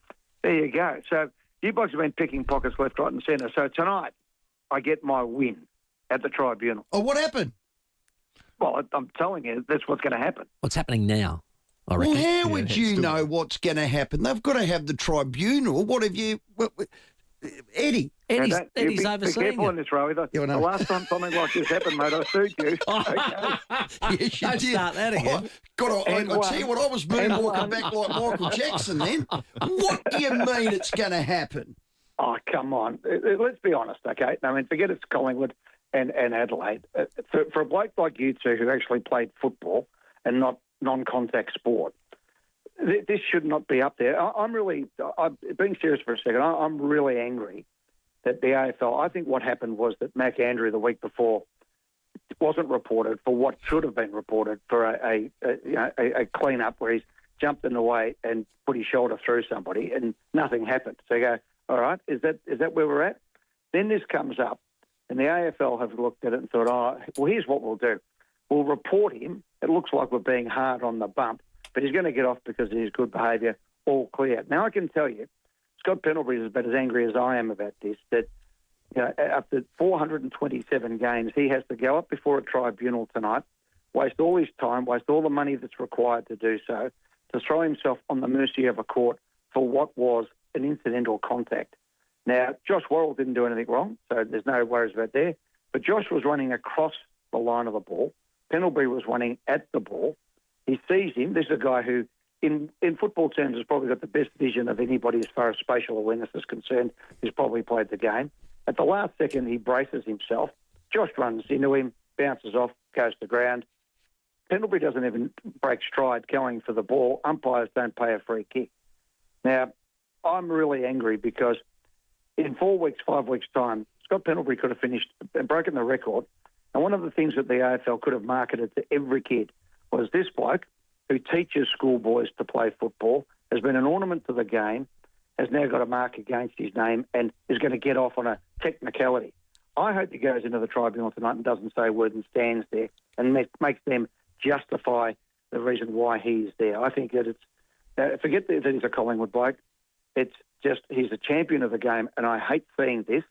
There you go. So you boys have been picking pockets left, right and centre. So tonight I get my win at the tribunal. Oh, what happened? Well, I'm telling you, that's what's going to happen. What's happening now? I reckon. Well, how would you know what's going to happen? They've got to have the tribunal. What have you... Eddie. Eddie's Be overseeing careful it. in this, Rowey. The last time something like this happened, mate, I sued you. Yes, you Don't did. start that again. I tell you what, I was moonwalking back like Michael Jackson then. What do you mean it's going to happen? Oh, come on. Let's be honest, okay? I mean, forget it's Collingwood and Adelaide. For a bloke like you two who actually played football and not non-contact sport, this should not be up there. I'm being serious for a second, I'm really angry that the AFL, I think what happened was that Mac Andrew the week before wasn't reported for what should have been reported for a clean-up where he's jumped in the way and put his shoulder through somebody and nothing happened. So you go, all right, is that where we're at? Then this comes up and the AFL have looked at it and thought, well, here's what we'll do. We'll report him. It looks like we're being hard on the bump, but he's going to get off because of his good behaviour, all clear. Now, I can tell you, Scott Pendlebury is about as angry as I am about this, that after 427 games, he has to go up before a tribunal tonight, waste all his time, waste all the money that's required to do so, to throw himself on the mercy of a court for what was an incidental contact. Now, Josh Worrell didn't do anything wrong, so there's no worries about there, but Josh was running across the line of the ball. Pendlebury was running at the ball. He sees him. This is a guy who, in football terms, has probably got the best vision of anybody as far as spatial awareness is concerned. He's probably played the game. At the last second, he braces himself. Josh runs into him, bounces off, goes to ground. Pendlebury doesn't even break stride going for the ball. Umpires don't pay a free kick. Now, I'm really angry because in 4 weeks, 5 weeks' time, Scott Pendlebury could have finished and broken the record. And one of the things that the AFL could have marketed to every kid was this bloke who teaches schoolboys to play football, has been an ornament to the game, has now got a mark against his name and is going to get off on a technicality. I hope he goes into the tribunal tonight and doesn't say a word and stands there and makes them justify the reason why he's there. I think that it's... forget that he's a Collingwood bloke. It's just he's a champion of the game, and I hate seeing this.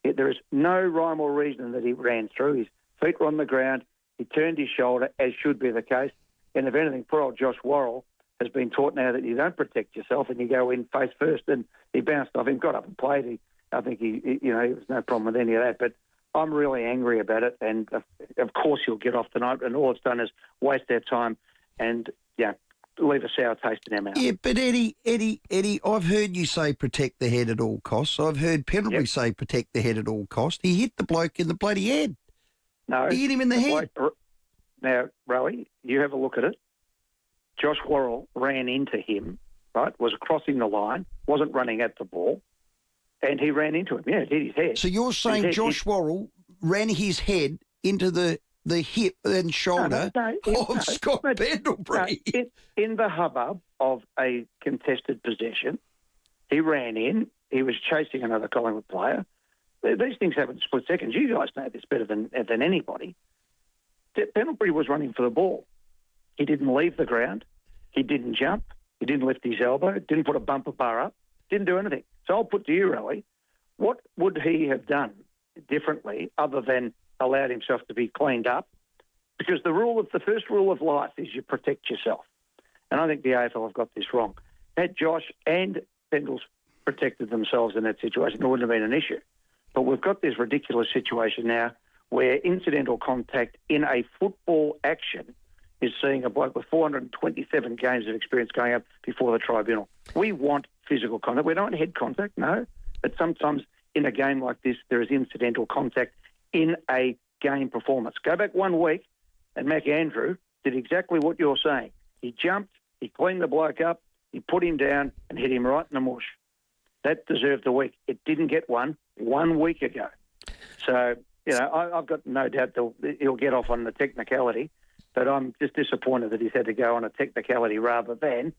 There is no rhyme or reason that he ran through. His feet were on the ground. He turned his shoulder, as should be the case. And if anything, poor old Josh Worrell has been taught now that you don't protect yourself and you go in face first. And he bounced off him, got up and played. I think he was no problem with any of that. But I'm really angry about it. And of course he'll get off tonight. And all it's done is waste our time and leave a sour taste in our mouth. Yeah, but Eddie, I've heard you say protect the head at all costs. I've heard Pendlebury say protect the head at all costs. He hit the bloke in the bloody head. No. He hit him in the head. Now, Rowey, you have a look at it. Josh Worrell ran into him, right, was crossing the line, wasn't running at the ball, and he ran into him. Yeah, it hit his head. So you're saying Josh Worrell ran his head into the hip and shoulder of Scott Pendlebury? In the hubbub of a contested possession, he ran in. He was chasing another Collingwood player. These things happen in split seconds. You guys know this better than anybody. Pendlebury was running for the ball. He didn't leave the ground. He didn't jump. He didn't lift his elbow. Didn't put a bumper bar up. Didn't do anything. So I'll put to you, Rowey, what would he have done differently other than allowed himself to be cleaned up? Because the first rule of life is you protect yourself. And I think the AFL have got this wrong. Had Josh and Pendles protected themselves in that situation, it wouldn't have been an issue. But we've got this ridiculous situation now where incidental contact in a football action is seeing a bloke with 427 games of experience going up before the tribunal. We want physical contact. We don't want head contact, no. But sometimes in a game like this, there is incidental contact in a game performance. Go back 1 week and Mac Andrew did exactly what you're saying. He jumped, he cleaned the bloke up, he put him down and hit him right in the mush. That deserved a week. It didn't get 1 week ago. So, I've got no doubt he'll get off on the technicality, but I'm just disappointed that he's had to go on a technicality rather than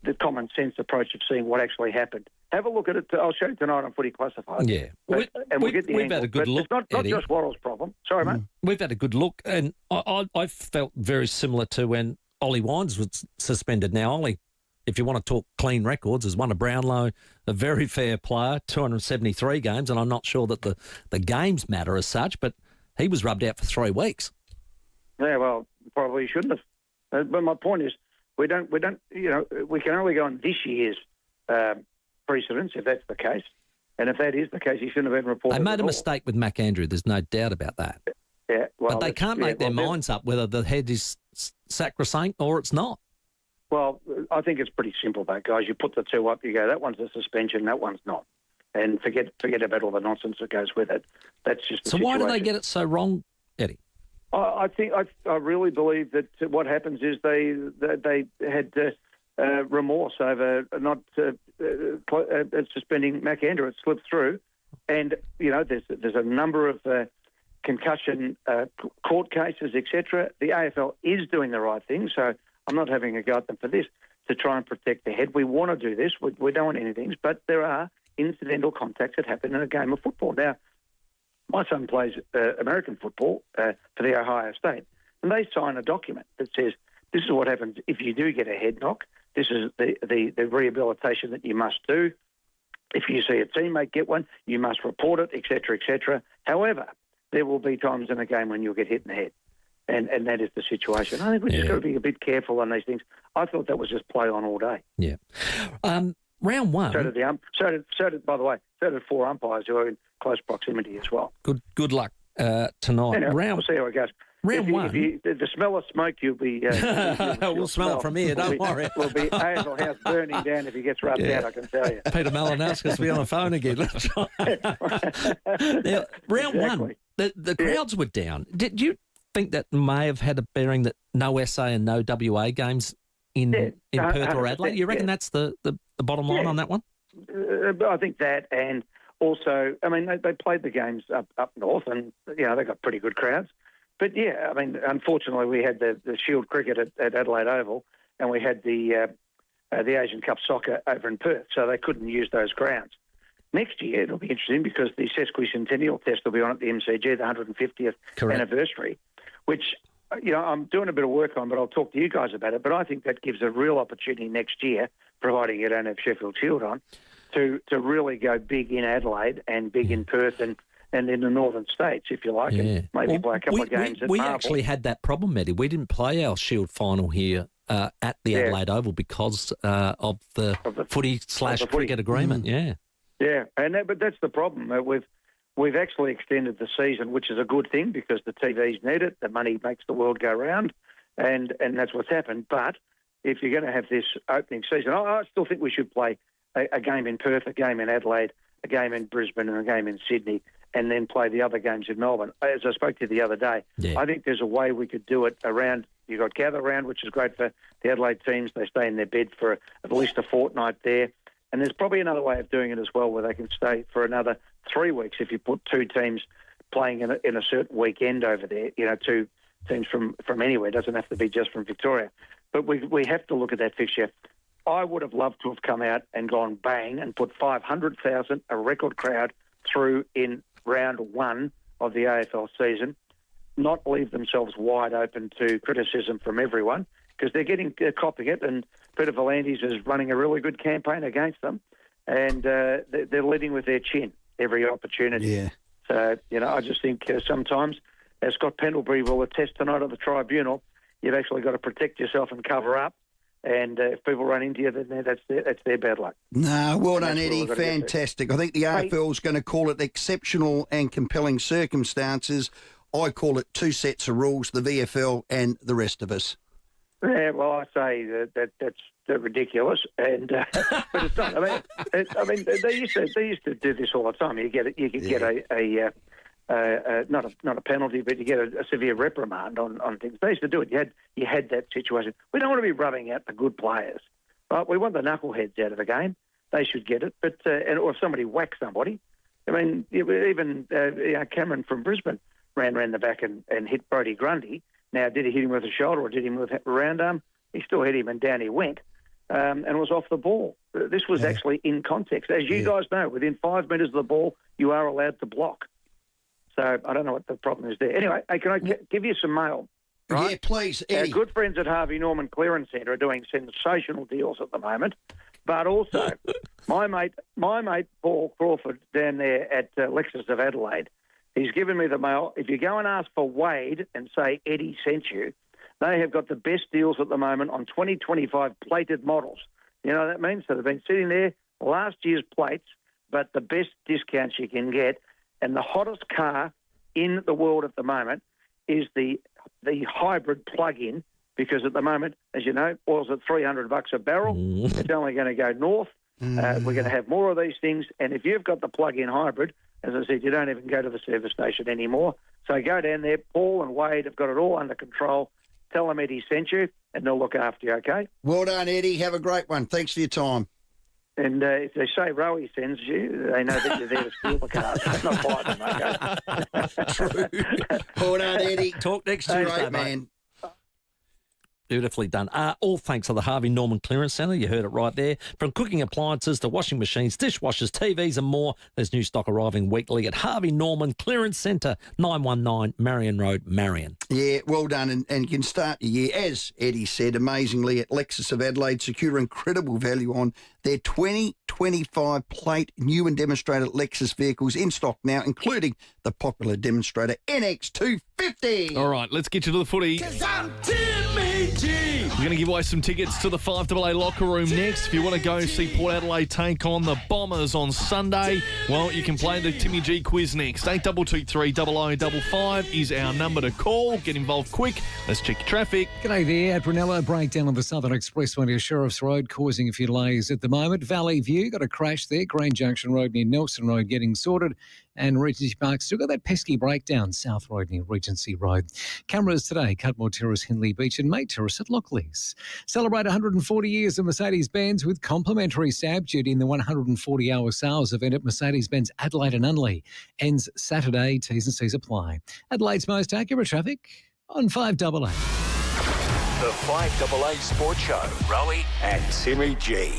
the common sense approach of seeing what actually happened. Have a look at it. I'll show you tonight on Footy Classified. Yeah. We'll get the we've angle. had a good look, It's not Eddie. Josh Worrell's problem. Sorry, mate. We've had a good look, and I felt very similar to when Ollie Wines was suspended. Now, Ollie, if you want to talk clean records, has won a Brownlow, a very fair player, 273 games, and I'm not sure that the games matter as such, but he was rubbed out for 3 weeks. Yeah, well, probably shouldn't have. But my point is, we don't. We can only go on this year's precedents if that's the case. And if that is the case, he shouldn't have been reported. They made a mistake with McAndrew. There's no doubt about that. Yeah, well, but they can't make their minds up whether the head is sacrosanct or it's not. Well, I think it's pretty simple, though, guys. You put the two up, you go, that one's a suspension, that one's not. And forget about all the nonsense that goes with it. That's just the So situation. why do they get it so wrong, Eddie? I really believe that what happens is they had remorse over not suspending McAndrew. It slipped through, and there's a number of concussion court cases, etc. The AFL is doing the right thing, so I'm not having a go at them for this to try and protect the head. We want to do this. We don't want anything, but there are incidental contacts that happen in a game of football. Now, my son plays American football for the Ohio State, and they sign a document that says this is what happens if you do get a head knock. This is the rehabilitation that you must do. If you see a teammate get one, you must report it, etc., etc. However, there will be times in a game when you'll get hit in the head, and that is the situation. I think we've just got to be a bit careful on these things. I thought that was just play on all day. Yeah. Round one. So did by the way, 4 umpires who are in close proximity as well. Good luck tonight. Anyway, we'll see how it goes. Round one. The smell of smoke, you'll be... we'll smell it from here, don't worry. We'll be AFL House burning down if he gets rubbed out, I can tell you. Peter Malinowski's be on the phone again. Now, round one, the crowds were down. Did you think that may have had a bearing that no SA and no WA games in Perth or Adelaide? You reckon that's the bottom line on that one? I think that, and also, I mean, they played the games up north, and they got pretty good crowds. But yeah, I mean, unfortunately, we had the Shield cricket at Adelaide Oval, and we had the Asian Cup soccer over in Perth, so they couldn't use those grounds. Next year, it'll be interesting because the sesquicentennial test will be on at the MCG, the 150th anniversary, which I'm doing a bit of work on, but I'll talk to you guys about it. But I think that gives a real opportunity next year, providing you don't have Sheffield Shield on, to really go big in Adelaide and big in Perth and in the northern states, if you like, and maybe play a couple of games at Marvel. We actually had that problem, Eddie. We didn't play our Shield final here at the Adelaide Oval because of the footy/cricket agreement. Yeah, but that's the problem. We've actually extended the season, which is a good thing because the TVs need it. The money makes the world go round, and that's what's happened. But if you're going to have this opening season, I still think we should play a game in Perth, a game in Adelaide, a game in Brisbane, and a game in Sydney, and then play the other games in Melbourne. As I spoke to you the other day, I think there's a way we could do it around. You've got Gather Round, which is great for the Adelaide teams. They stay in their bed for at least a fortnight there. And there's probably another way of doing it as well where they can stay for another 3 weeks if you put 2 teams playing in a certain weekend over there, 2 teams from anywhere. It doesn't have to be just from Victoria. But we have to look at that fixture. I would have loved to have come out and gone bang and put 500,000, a record crowd, through in round 1 of the AFL season, not leave themselves wide open to criticism from everyone because they're getting copying it, and Peter V'landys is running a really good campaign against them, and they're leading with their chin every opportunity. Yeah. So, I just think sometimes, as Scott Pendlebury will attest tonight at the tribunal, you've actually got to protect yourself and cover up. And if people run into you, then that's their bad luck. No, well done, Eddie. Fantastic. I think the AFL is going to call it exceptional and compelling circumstances. I call it 2 sets of rules, the VFL and the rest of us. Yeah, well, I say that's ridiculous, and but it's not. I mean, they used to do this all the time. You could get not a penalty, but you get a severe reprimand on things. They used to do it. You had that situation. We don't want to be rubbing out the good players, right? We want the knuckleheads out of the game. They should get it, but or if somebody whacks somebody, I mean, even Cameron from Brisbane ran the back and hit Brodie Grundy. Now, did he hit him with a shoulder or did he hit him with a round arm? He still hit him and down he went, and it was off the ball. This was actually in context. As you guys know, within 5 metres of the ball, you are allowed to block. So I don't know what the problem is there. Anyway, can I give you some mail? right? Yeah, please, Our Eddie. good friends at Harvey Norman Clearance Centre are doing sensational deals at the moment. But also, my mate Paul Crawford down there at Lexus of Adelaide, he's given me the mail. If you go and ask for Wade and say Eddie sent you, they have got the best deals at the moment on 2025 plated models. You know what that means? So they've been sitting there, last year's plates, but the best discounts you can get. And the hottest car in the world at the moment is the hybrid plug-in, because at the moment, as you know, oil's at $300 a barrel. It's only going to go north. We're going to have more of these things. And if you've got the plug-in hybrid, as I said, you don't even go to the service station anymore. So go down there. Paul and Wade have got it all under control. Tell them Eddie sent you, and they'll look after you, okay? Well done, Eddie. Have a great one. Thanks for your time. And if they say Rowey sends you, they know that you're there to steal the cars, not buy them, okay? True. Well done, Eddie. Talk next Great, Tuesday, man. Beautifully done. All thanks to the Harvey Norman Clearance Centre. You heard it right there. From cooking appliances to washing machines, dishwashers, TVs and more, there's new stock arriving weekly at Harvey Norman Clearance Centre, 919 Marion Road, Marion. Yeah, well done. And you can start your year, as Eddie said, amazingly at Lexus of Adelaide. Secure incredible value on their 2025 plate new and demonstrated Lexus vehicles in stock now, including the popular demonstrator NX250. All right, let's get you to the footy. 'Cause I'm Timmy G. We're going to give away some tickets to the 5AA locker room next. If you want to go see Port Adelaide take on the Bombers on Sunday, well, you can play the Timmy G quiz next. 8223 0055 is our number to call. Get involved quick. Let's check your traffic. G'day there. At Brunello, breakdown on the Southern Expressway near Sheriff's Road, causing a few delays at the moment. Valley View, got a crash there. Green Junction Road near Nelson Road getting sorted. And Regency Park still got that pesky breakdown, South Road near Regency Road. Cameras today, Cudmore Terrace, Henley Beach and May Terrace at Lockleys. Celebrate 140 years of Mercedes-Benz with complimentary stamp duty in the 140-hour sales event at Mercedes-Benz Adelaide and Unley. Ends Saturday, T's and C's apply. Adelaide's most accurate traffic on 5AA. The 5AA Sports Show, Rowey and Timmy G.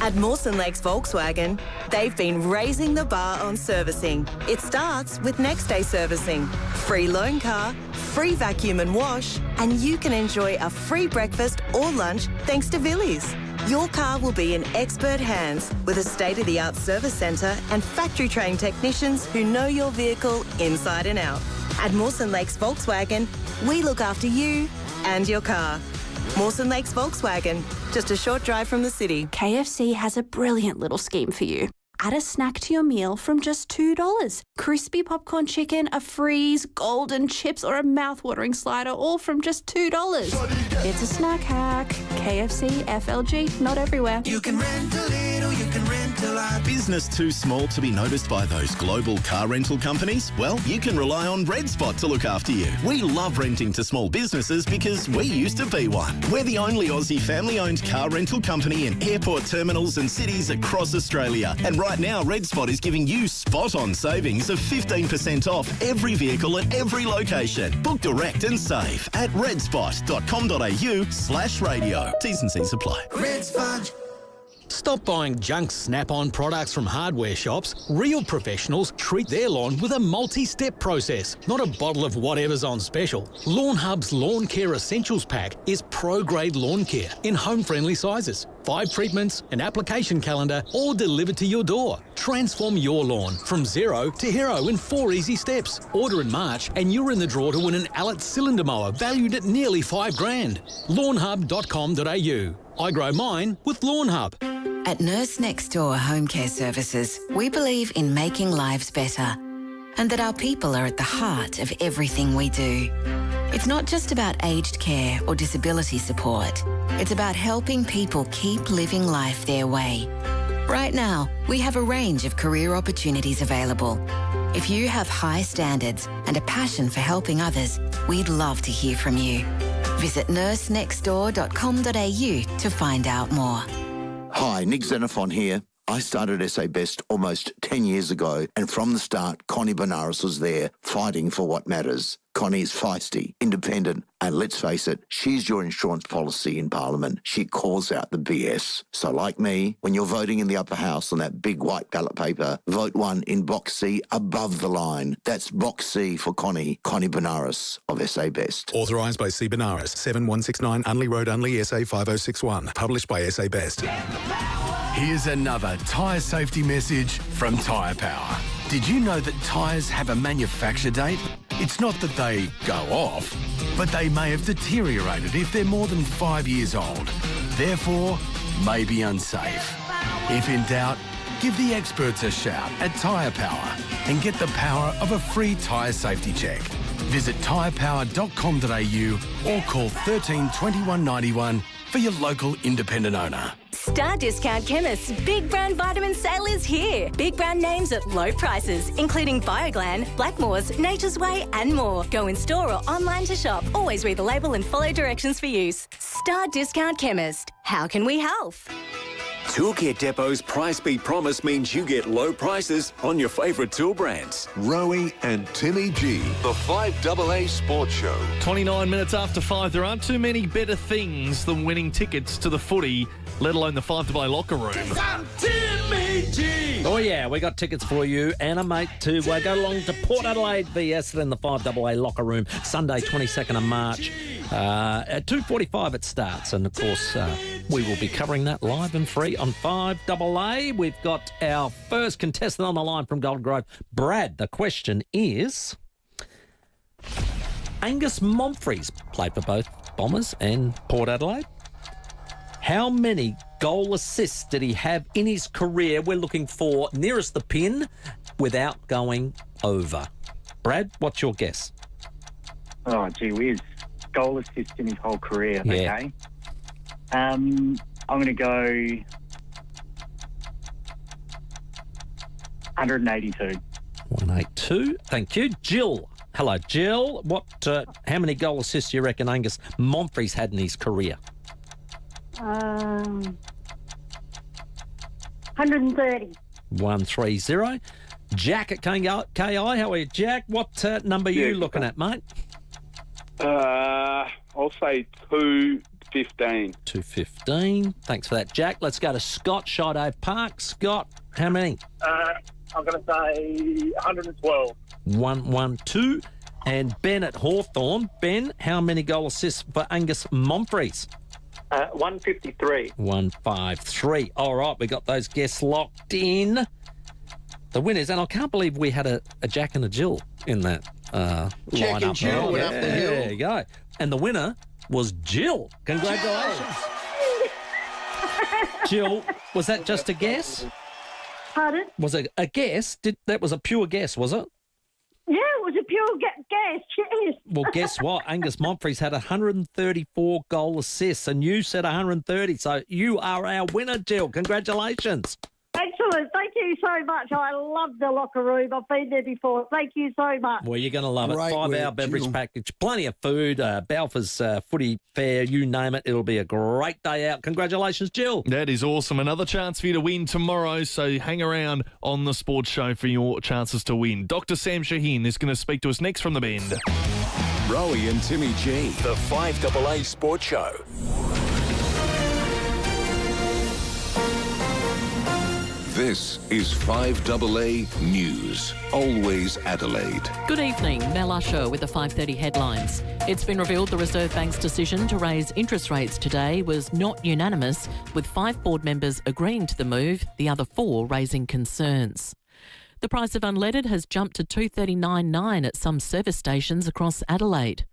At Mawson Lakes Volkswagen, they've been raising the bar on servicing. It starts with next day servicing, free loan car, free vacuum and wash, and you can enjoy a free breakfast or lunch thanks to Villies. Your car will be in expert hands with a state-of-the-art service centre and factory-trained technicians who know your vehicle inside and out. At Mawson Lakes Volkswagen, we look after you and your car. Mawson Lakes Volkswagen, just a short drive from the city. KFC has a brilliant little scheme for you. Add a snack to your meal from just $2. Crispy popcorn chicken, a freeze, golden chips or a mouth-watering slider, all from just $2. It's a snack hack. KFC, FLG, not everywhere. You can rent a little, you can rent a lot. Business too small to be noticed by those global car rental companies? Well, you can rely on Red Spot to look after you. We love renting to small businesses because we used to be one. We're the only Aussie family-owned car rental company in airport terminals and cities across Australia. And right now, Red Spot is giving you spot-on savings of 15% off every vehicle at every location. Book direct and save at redspot.com.au/radio. T's and C's apply. Red Spot. Stop buying junk Snap-on products from hardware shops. Real professionals treat their lawn with a multi-step process, not a bottle of whatever's on special. Lawn Hub's Lawn Care Essentials Pack is pro-grade lawn care in home-friendly sizes. 5 treatments, an application calendar, all delivered to your door. Transform your lawn from zero to hero in 4 easy steps. Order in March and you're in the draw to win an Allet cylinder mower valued at nearly $5,000. Lawnhub.com.au. I grow mine with Lawn Hub. At Nurse Next Door Home Care Services, we believe in making lives better and that our people are at the heart of everything we do. It's not just about aged care or disability support. It's about helping people keep living life their way. Right now, we have a range of career opportunities available. If you have high standards and a passion for helping others, we'd love to hear from you. Visit nursenextdoor.com.au to find out more. Hi, Nick Xenophon here. I started SA Best almost 10 years ago, and from the start, Connie Benares was there fighting for what matters. Connie is feisty, independent, and let's face it, she's your insurance policy in Parliament. She calls out the BS. So like me, when you're voting in the upper house on that big white ballot paper, vote 1 in box C above the line. That's box C for Connie Benares of SA Best. Authorised by C. Benares, 7169 Unley Road, Unley, SA 5061. Published by SA Best. Here's another tyre safety message from Tyre Power. Did you know that tyres have a manufacture date? It's not that they go off, but they may have deteriorated if they're more than 5 years old. Therefore, may be unsafe. If in doubt, give the experts a shout at Tyre Power and get the power of a free tyre safety check. Visit tyrepower.com.au or call 13 21 91 for your local independent owner. Star Discount Chemist's Big Brand Vitamin Sale is here. Big brand names at low prices, including Bioglan, Blackmores, Nature's Way and more. Go in store or online to shop. Always read the label and follow directions for use. Star Discount Chemist. How can we help? Toolkit Depot's Price Beat Promise means you get low prices on your favourite tool brands. Rowey and Timmy G, the 5AA Sports Show. 29 minutes after 5, there aren't too many better things than winning tickets to the footy, let alone the 5AA locker room. Timmy G. Oh, yeah, we got tickets for you and a mate to go along to Port Adelaide v Essendon in the 5AA locker room, Sunday, 22nd of March. At 2:45 it starts, and of course we will be covering that live and free on 5AA. We've got our first contestant on the line from Golden Grove. Brad, the question is, Angus Momfries played for both Bombers and Port Adelaide. How many goal assists did he have in his career? We're looking for nearest the pin without going over. Brad, what's your guess? Oh, gee whiz. Goal assist in his whole career, Yeah. okay? I'm going to go 182. 182. Thank you. Jill. Hello, Jill. How many goal assists do you reckon Angus Momfries had in his career? 130. 130. Jack at KI. How are you, Jack? What number are you looking at, mate? I'll say 215. 215. Thanks for that, Jack. Let's go to Scott, Shido Park. Scott, how many? I'm going to say 112. 112. And Ben at Hawthorn. Ben, how many goal assists for Angus Momfries? 153. 153. All right, we got those guests locked in. The winners, and I can't believe we had a Jack and a Jill in that Jack lineup. and Jill went up the hill. There you go. And the winner was Jill. Congratulations. Jill, was that just a guess? Pardon? Was it a guess? That was a pure guess, was it? Yeah, it was a pure guess. Cheers. Well, guess what? Angus Momfries had 134 goal assists, and you said 130. So you are our winner, Jill. Congratulations. Excellent. Thank you so much. I love the locker room. I've been there before. Thank you so much. Well, you're going to love it. Great 5-hour work, beverage Jill. package, plenty of food, Balfour's footy fair, you name it. It'll be a great day out. Congratulations, Jill. That is awesome. Another chance for you to win tomorrow, so hang around on the sports show for your chances to win. Dr. Sam Shaheen is going to speak to us next from the Bend. Rowey and Timmy G, The 5AA Sports Show. This is 5AA News. Always Adelaide. Good evening, Mel Usher with the 5:30 headlines. It's been revealed the Reserve Bank's decision to raise interest rates today was not unanimous, with 5 board members agreeing to the move, the other 4 raising concerns. The price of unleaded has jumped to $2.39.9 at some service stations across Adelaide.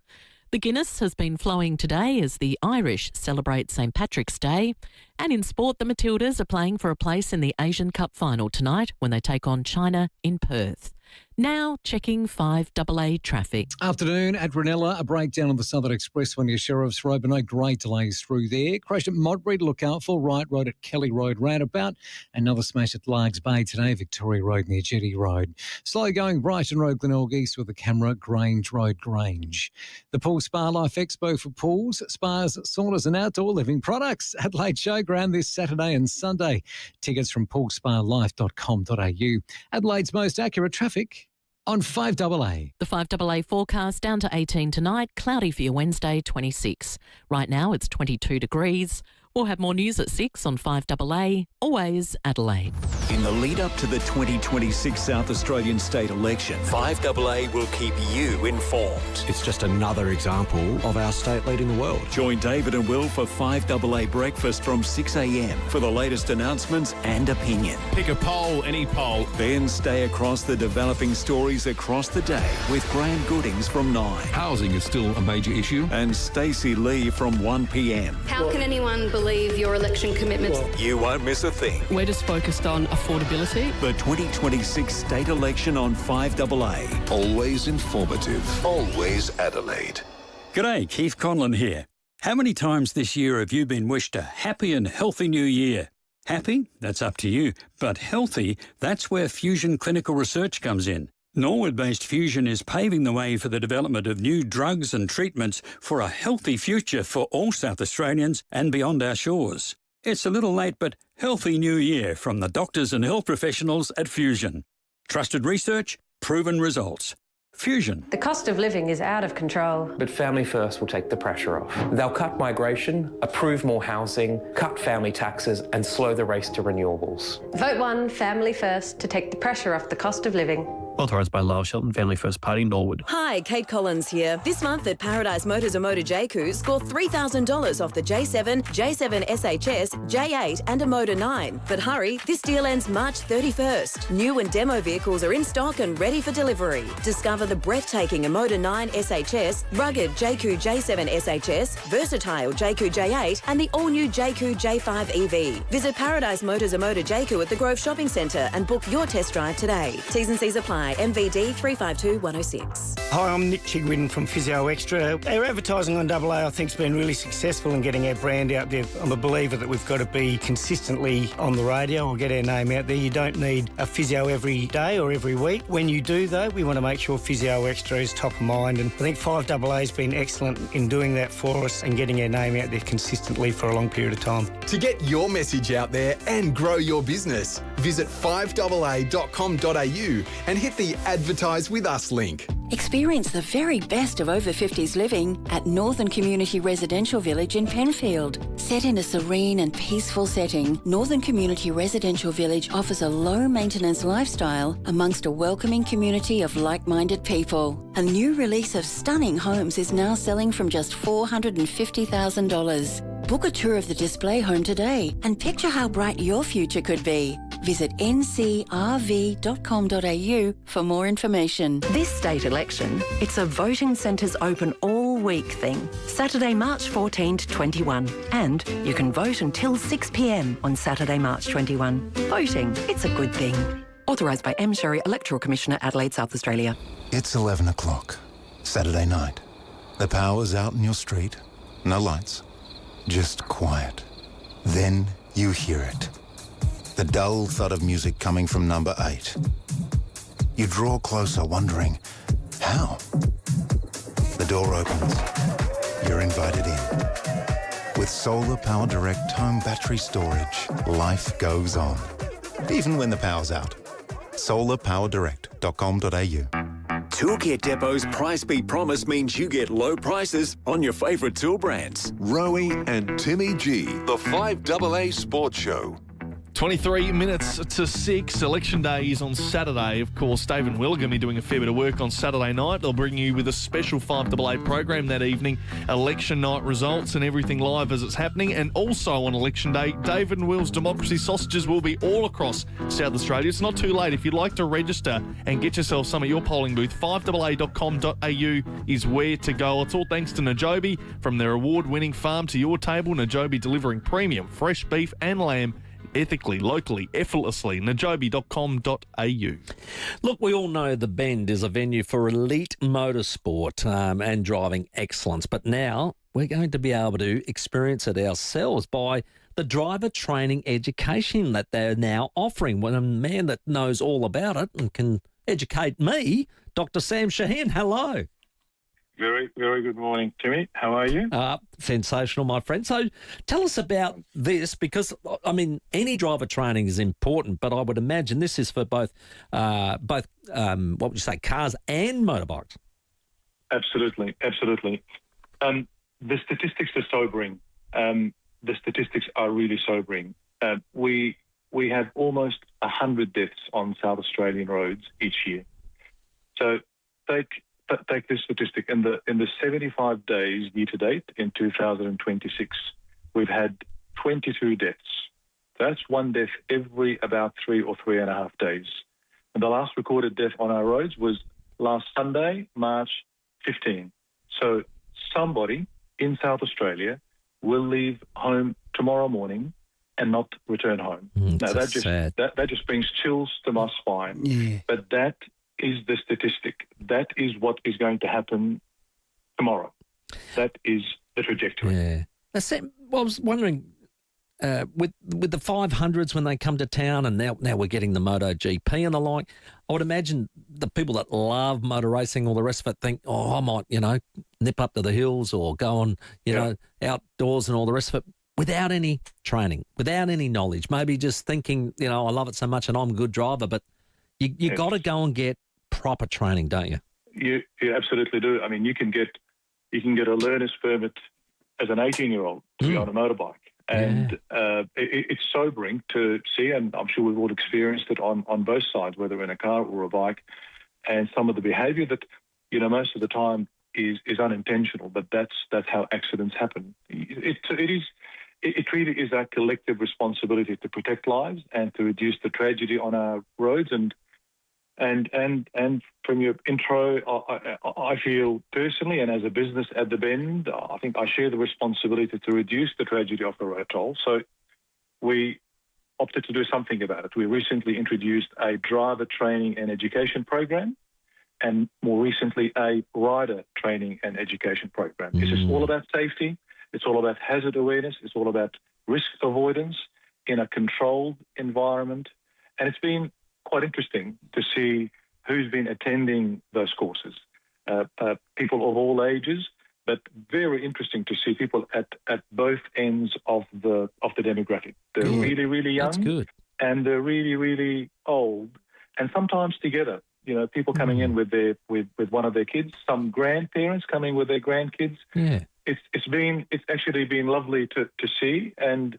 The Guinness has been flowing today as the Irish celebrate St Patrick's Day. And in sport, the Matildas are playing for a place in the Asian Cup final tonight when they take on China in Perth. Now checking 5AA traffic. Afternoon at Ranella, a breakdown on the Southern Expressway near Sheriff's Road, but no great delays through there. Crash at Modbury to look out for, Wright Road at Kelly Road roundabout. Another smash at Largs Bay today, Victoria Road near Jetty Road. Slow going Brighton Road, Glenelg East with the camera, Grange Road, Grange. The Pool Spa Life Expo for pools, spas, saunas and outdoor living products. Adelaide Showground this Saturday and Sunday. Tickets from poolsparlife.com.au. Adelaide's most accurate traffic on 5AA. The 5AA forecast down to 18 tonight, cloudy for your Wednesday, 26. Right now it's 22 degrees. We'll have more news at 6 on 5AA, always Adelaide. In the lead up to the 2026 South Australian state election, 5AA will keep you informed. It's just another example of our state leading the world. Join David and Will for 5AA Breakfast from 6 a.m. for the latest announcements and opinion. Pick a poll, any poll. Then stay across the developing stories across the day with Graham Goodings from 9. Housing is still a major issue. And Stacey Lee from 1 p.m. How can anyone believe your election commitments? You won't miss a thing. We're just focused on affordability. The 2026 state election on 5AA. Always informative. Always Adelaide. G'day, Keith Conlon here. How many times this year have you been wished a happy and healthy new year? Happy? That's up to you. But healthy? That's where Fusion Clinical Research comes in. Norwood-based Fusion is paving the way for the development of new drugs and treatments for a healthy future for all South Australians and beyond our shores. It's a little late, but healthy new year from the doctors and health professionals at Fusion. Trusted research, proven results. Fusion. The cost of living is out of control. But Family First will take the pressure off. They'll cut migration, approve more housing, cut family taxes and slow the race to renewables. Vote 1 Family First to take the pressure off the cost of living. Authorised by Lyle Shelton Family First Party, Norwood. Hi, Kate Collins here. This month at Paradise Motors and Motor JQ, score $3,000 off the J7, J7 SHS, J8 and a Motor 9. But hurry, this deal ends March 31st. New and demo vehicles are in stock and ready for delivery. Discover the breathtaking Motor 9 SHS, rugged JQ J7 SHS, versatile JQ J8 and the all-new JQ J5 EV. Visit Paradise Motors and Motor JQ at the Grove Shopping Centre and book your test drive today. T's and C's apply. MVD 352106. Hi, I'm Nick Chigwin from Physio Extra. Our advertising on AA I think has been really successful in getting our brand out there. I'm a believer that we've got to be consistently on the radio or get our name out there. You don't need a physio every day or every week. When you do though, we want to make sure Physio Extra is top of mind, and I think 5AA has been excellent in doing that for us and getting our name out there consistently for a long period of time. To get your message out there and grow your business, visit 5AA.com.au and hit the Advertise With Us link. Experience the very best of over 50s living at Northern Community Residential Village in Penfield. Set in a serene and peaceful setting, Northern Community Residential Village offers a low-maintenance lifestyle amongst a welcoming community of like-minded people. A new release of stunning homes is now selling from just $450,000. Book a tour of the display home today and picture how bright your future could be. Visit ncrv.com.au for more information. This state election, it's a voting centres open all week thing. Saturday, March 14 to 21. And you can vote until 6 p.m. on Saturday, March 21. Voting, it's a good thing. Authorised by M. Sherry, Electoral Commissioner, Adelaide, South Australia. It's 11 o'clock, Saturday night. The power's out in your street. No lights. Just quiet. Then you hear it. The dull thud of music coming from number 8. You draw closer, wondering, how? The door opens. You're invited in. With Solar Power Direct home battery storage, life goes on. Even when the power's out. solarpowerdirect.com.au. Toolkit Depot's Price Beat Promise means you get low prices on your favourite tool brands. Rowey and Timmy G, the 5AA Sports Show. 23 minutes to 6. Election day is on Saturday. Of course, Dave and Will are going to be doing a fair bit of work on Saturday night. They'll bring you with a special 5AA program that evening, election night results and everything live as it's happening. And also on election day, Dave and Will's Democracy Sausages will be all across South Australia. It's not too late. If you'd like to register and get yourself some at your polling booth, 5AA.com.au is where to go. It's all thanks to Najobi. From their award-winning farm to your table, Najobi delivering premium fresh beef and lamb ethically, locally, effortlessly. Najobi.com.au. Look, we all know the Bend is a venue for elite motorsport and driving excellence, but now we're going to be able to experience it ourselves by the driver training education that they're now offering. When a man that knows all about it and can educate me, Dr. Sam Shaheen, hello. Very, very good morning, Timmy. How are you? Sensational, my friend. So tell us about this, because, I mean, any driver training is important, but I would imagine this is for both what would you say, cars and motorbikes? Absolutely, absolutely. The statistics are sobering. The statistics are really sobering. We have almost 100 deaths on South Australian roads each year. So take this statistic. In the 75 days year to date in 2026, we've had 22 deaths. That's one death every about 3 or 3.5 days. And the last recorded death on our roads was last Sunday, March 15. So somebody in South Australia will leave home tomorrow morning and not return home. Now that just brings chills to my spine. Yeah. But that is the statistic. That is what is going to happen tomorrow. That is the trajectory. Yeah. Well, I was wondering, with the 500s when they come to town, and now we're getting the MotoGP and the like, I would imagine the people that love motor racing, all the rest of it, think, oh, I might, nip up to the hills or go on, outdoors and all the rest of it, without any training, without any knowledge, maybe just thinking, I love it so much and I'm a good driver, but you got to go and get proper training, don't you? You absolutely do. I mean, you can get a learner's permit as an 18-year-old to be on a motorbike. And it's sobering to see, and I'm sure we've all experienced it on both sides, whether in a car or a bike, and some of the behaviour that, most of the time is unintentional, but that's how accidents happen. It really is our collective responsibility to protect lives and to reduce the tragedy on our roads. And from your intro, I feel personally, and as a business at the Bend, I think I share the responsibility to reduce the tragedy of the road toll. So we opted to do something about it. We recently introduced a driver training and education program, and more recently a rider training and education program. This is all about safety. It's all about hazard awareness. It's all about risk avoidance in a controlled environment. And it's been quite interesting to see who's been attending those courses. People of all ages, but very interesting to see people at both ends of the demographic. They're really, really young. That's good. And they're really, really old, and sometimes together. People coming in with one of their kids, some grandparents coming with their grandkids. Yeah. It's actually been lovely to see, and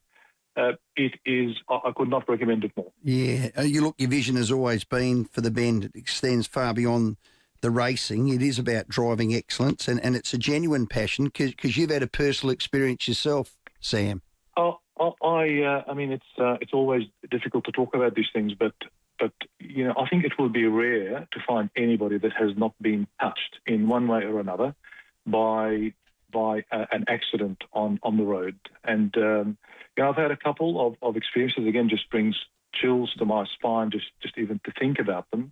it is. I could not recommend it more. Yeah, your vision has always been for the Bend. It extends far beyond the racing. It is about driving excellence, and it's a genuine passion because you've had a personal experience yourself, Sam. I mean, it's always difficult to talk about these things, but I think it will be rare to find anybody that has not been touched in one way or another by an accident on the road. And I've had a couple of experiences. Again, just brings chills to my spine just even to think about them.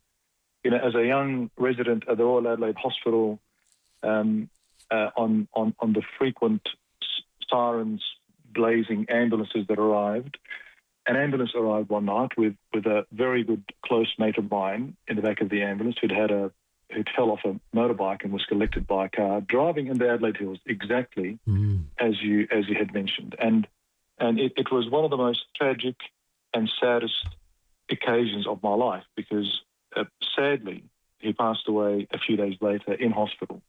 As a young resident at the Royal Adelaide Hospital, on the frequent sirens blazing ambulances that arrived, an ambulance arrived one night with a very good close mate of mine in the back of the ambulance who'd fell off a motorbike and was collected by a car driving in the Adelaide Hills, exactly as you had mentioned. And it was one of the most tragic and saddest occasions of my life because sadly he passed away a few days later in hospital.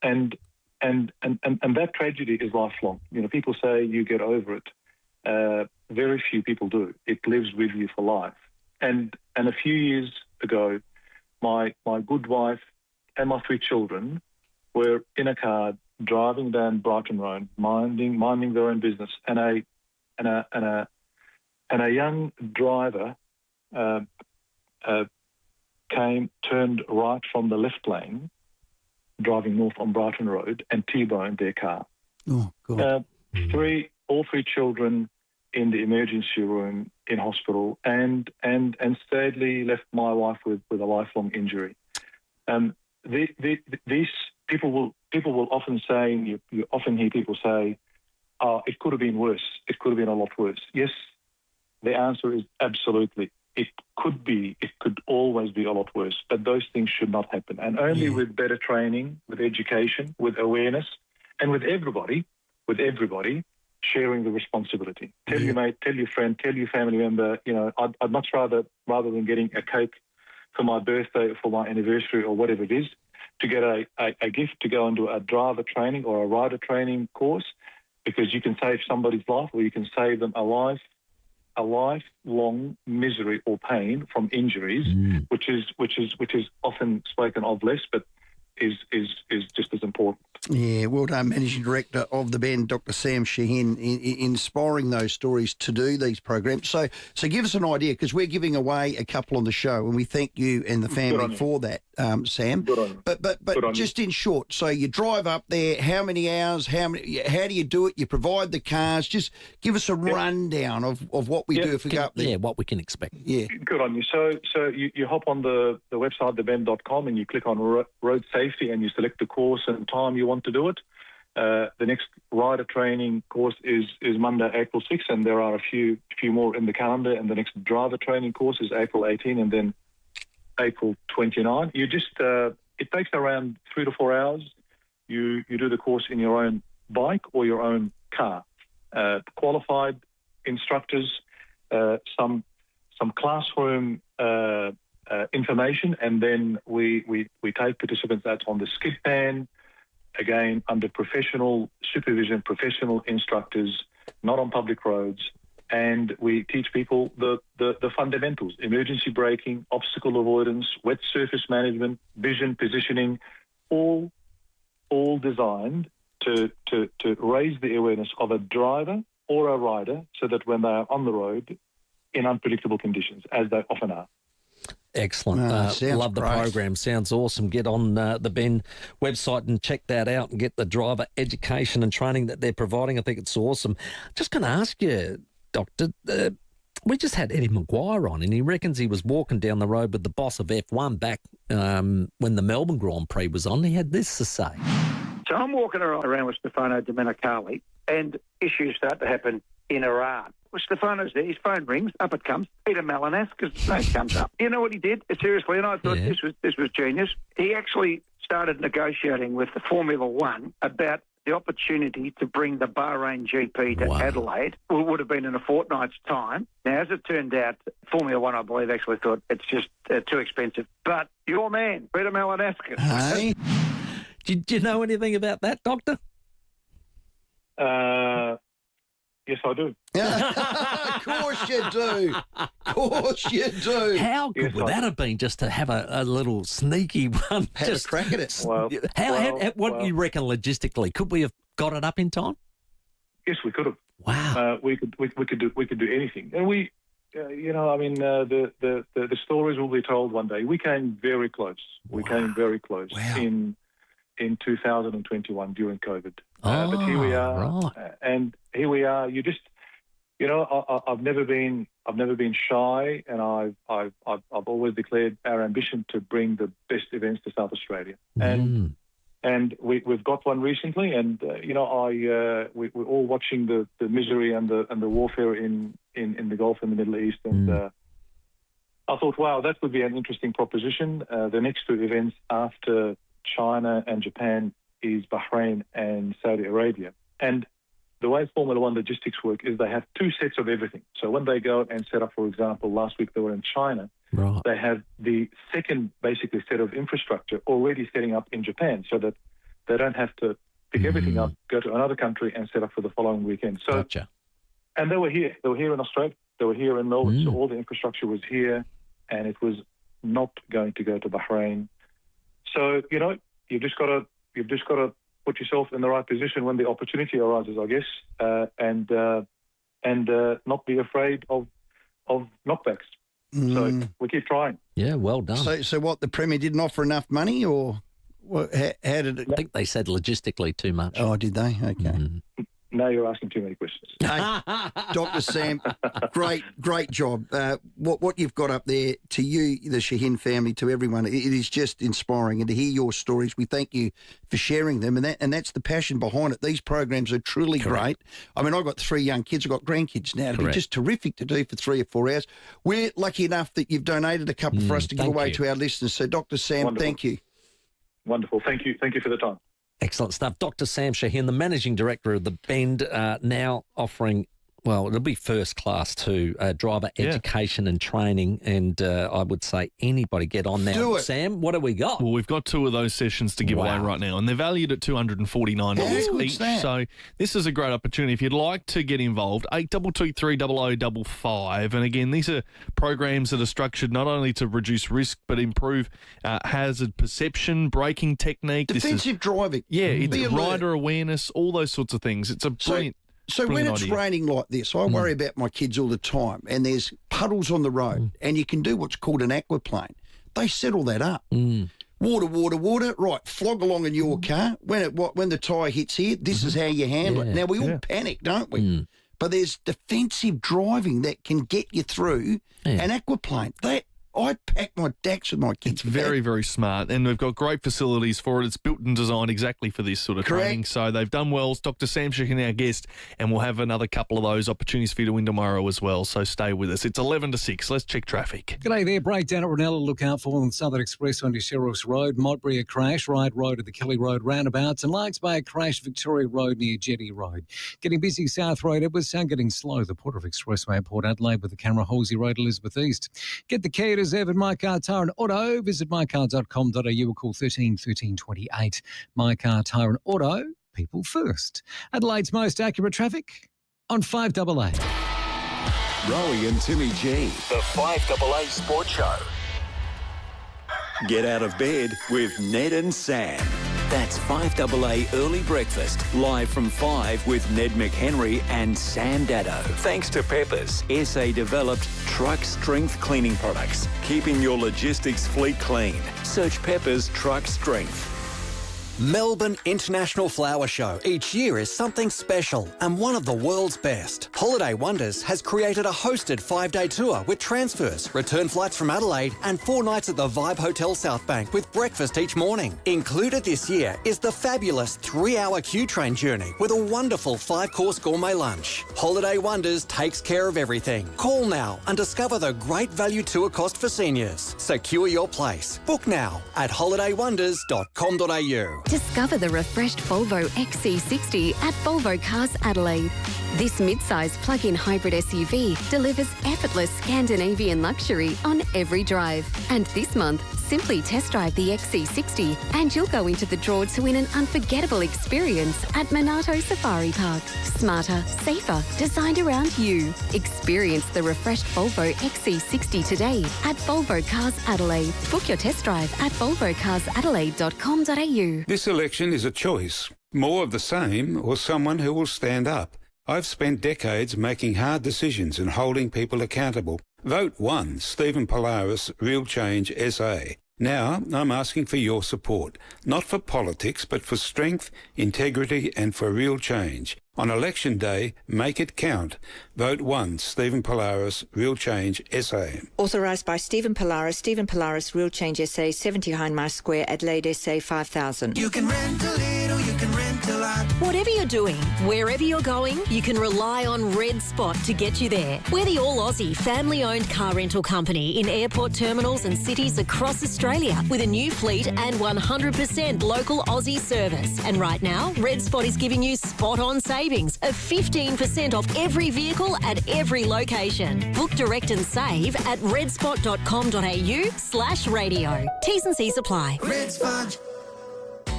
And that tragedy is lifelong. People say you get over it. Very few people do. It lives with you for life. And a few years ago, my good wife and my 3 children were in a car driving down Brighton Road, minding their own business, and a young driver turned right from the left lane, driving north on Brighton Road, and T-boned their car. Oh God! All 3 children in the emergency room in hospital, and sadly left my wife with a lifelong injury. These people will often say, you often hear people say, "Oh, it could have been worse. It could have been a lot worse." Yes, the answer is absolutely. it could always be a lot worse. But those things should not happen. And only with better training, with education, with awareness, and with everybody sharing the responsibility. Tell your mate, tell your friend, tell your family member, I'd much rather than getting a cake for my birthday or for my anniversary or whatever it is, to get a gift to go into a driver training or a rider training course, because you can save somebody's life, or you can save them a lifelong misery or pain from injuries, which is often spoken of less, but is just as important. Yeah, well done, Managing Director of the Bend, Dr. Sam Sheehan, inspiring those stories to do these programs. So give us an idea, because we're giving away a couple on the show, and we thank you and the family for that, Sam. Good on you. But just in short, so you drive up there, how many hours, how do you do it? You provide the cars. Just give us a rundown of what we do if we go up there. Yeah, what we can expect. Yeah. Good on you. So you hop on the website, thebend.com, and you click on road safety, and you select the course and time you want to do it. The next rider training course is Monday, April 6th, and there are a few more in the calendar. And the next driver training course is April 18, and then April 29. You just it takes around 3 to 4 hours. You do the course in your own bike or your own car. Qualified instructors, some classroom information, and then we take participants out on the skid pan, again under professional supervision, professional instructors, not on public roads, and we teach people the fundamentals: emergency braking, obstacle avoidance, wet surface management, vision, positioning, all designed to raise the awareness of a driver or a rider, so that when they are on the road in unpredictable conditions, as they often are. Excellent. Love the program. Sounds awesome. Get on the Ben website and check that out and get the driver education and training that they're providing. I think it's awesome. Just going to ask you, Doctor, we just had Eddie Maguire on, and he reckons he was walking down the road with the boss of F1 back when the Melbourne Grand Prix was on. He had this to say. So I'm walking around with Stefano Domenicali, and issues start to happen in Iran. Well, Stefano's there, his phone rings, up it comes, Peter Malinowski's name comes up. You know what he did? Seriously, and I thought this was genius. He actually started negotiating with the Formula One about the opportunity to bring the Bahrain GP to Adelaide. It would have been in a fortnight's time. Now, as it turned out, Formula One, I believe, actually thought it's just too expensive. But your man, Peter Malinowski. Hey. Did you know anything about that, Doctor? Yes, I do. Of course you do. Of course you do. How good would that have been, just to have a little sneaky one? Have a crack at it. What do you reckon logistically? Could we have got it up in time? Yes, we could have. Wow. We could do anything, and we, the stories will be told one day. We came very close. We came very close in 2021 during COVID. But here we are, and here we are. You just, I've never been shy, and I've always declared our ambition to bring the best events to South Australia, and we've got one recently, and we're all watching the misery and the warfare in the Gulf and the Middle East, and I thought, wow, that would be an interesting proposition. The next two events after China and Japan is Bahrain and Saudi Arabia. And the way Formula One logistics work is they have two sets of everything. So when they go and set up, for example, last week they were in China, they have the second basically set of infrastructure already setting up in Japan, so that they don't have to pick everything up, go to another country and set up for the following weekend. So, and they were here. They were here in Australia. They were here in Melbourne. So all the infrastructure was here, and it was not going to go to Bahrain. So, you've just got to put yourself in the right position when the opportunity arises, I guess, and not be afraid of knockbacks. So we keep trying. Yeah, well done. So what, the Premier didn't offer enough money, or how did it? I think they said logistically too much. Oh, did they? Okay. Now you're asking too many questions. Hey, Dr. Sam, great job. What you've got up there, to you, the Shaheen family, to everyone, it is just inspiring. And to hear your stories, we thank you for sharing them. And that's the passion behind it. These programs are truly great. I mean, I've got 3 young kids. I've got grandkids now. It'd be just terrific to do for 3 or 4 hours. We're lucky enough that you've donated a couple for us to give away to our listeners. So, Dr. Sam, thank you. Wonderful. Thank you for the time. Excellent stuff. Dr. Sam Shaheen, the Managing Director of the Bend, now offering, well, it'll be first class too, driver education and training. And I would say anybody get on now. Do it. Sam, what have we got? Well, we've got 2 of those sessions to give away right now, and they're valued at $249 each. So this is a great opportunity. If you'd like to get involved, 82230055. And again, these are programs that are structured not only to reduce risk but improve hazard perception, braking technique. Defensive driving. Yeah, it's rider awareness, all those sorts of things. It's a brilliant. So when it's raining like this, I worry about my kids all the time, and there's puddles on the road, and you can do what's called an aquaplane. They settle that up. Water, right, flog along in your car. When the tyre hits here, this is how you handle it. Now, we all panic, don't we? But there's defensive driving that can get you through an aquaplane. I pack my DAX with my kids. It's very, very smart, and we've got great facilities for it. It's built and designed exactly for this sort of training. So they've done well. It's Dr. Sam Shaheen, our guest, and we'll have another couple of those opportunities for you to win tomorrow as well. So stay with us. It's 11 to 6. Let's check traffic. G'day there. Breakdown at Ranella. Look out for on Southern Express onto Sheriff's Road. Modbury a crash. Ryde Road at the Kelly Road roundabouts. And Larks Bay a crash. Victoria Road near Jetty Road. Getting busy South Road. Edwardstown getting slow. The Port of Expressway at Port Adelaide with the camera. Halsey Road, Elizabeth East. Get the key to Zev and My Car Tire and Auto. Visit mycar.com.au or call 13 13 28. My Car Tire and Auto, people first. Adelaide's most accurate traffic on 5AA. Rowey and Timmy G, the 5AA Sports Show. Get out of bed with Ned and Sam. That's 5AA Early Breakfast, live from 5 with Ned McHenry and Sam Daddo. Thanks to Peppers, SA-developed truck strength cleaning products, keeping your logistics fleet clean. Search Peppers Truck Strength. Melbourne International Flower Show each year is something special and one of the world's best. Holiday Wonders has created a hosted 5-day tour with transfers, return flights from Adelaide and 4 nights at the Vibe Hotel South Bank with breakfast each morning. Included this year is the fabulous 3-hour Q train journey with a wonderful 5-course gourmet lunch. Holiday Wonders takes care of everything. Call now and discover the great value tour cost for seniors. Secure your place. Book now at holidaywonders.com.au. Discover the refreshed Volvo XC60 at Volvo Cars Adelaide. This mid-size plug-in hybrid SUV delivers effortless Scandinavian luxury on every drive. And this month, simply test drive the XC60 and you'll go into the draw to win an unforgettable experience at Minato Safari Park. Smarter, safer, designed around you. Experience the refreshed Volvo XC60 today at Volvo Cars Adelaide. Book your test drive at volvocarsadelaide.com.au. This election is a choice. More of the same or someone who will stand up. I've spent decades making hard decisions and holding people accountable. Vote 1, Stephen Polaris, Real Change SA. Now I'm asking for your support, not for politics, but for strength, integrity and for real change. On election day, make it count. Vote 1, Stephen Polaris, Real Change SA. Authorised by Stephen Polaris, Real Change SA, 70 Hindmarsh Square, Adelaide SA, 5,000. You can rent a little, you can rent a lot. Whatever you're doing, wherever you're going, you can rely on Red Spot to get you there. We're the all-Aussie, family-owned car rental company in airport terminals and cities across Australia with a new fleet and 100% local Aussie service. And right now, Red Spot is giving you spot-on savings of 15% off every vehicle at every location. Book direct and save at redspot.com.au/radio. T's and C's apply. Red Spot.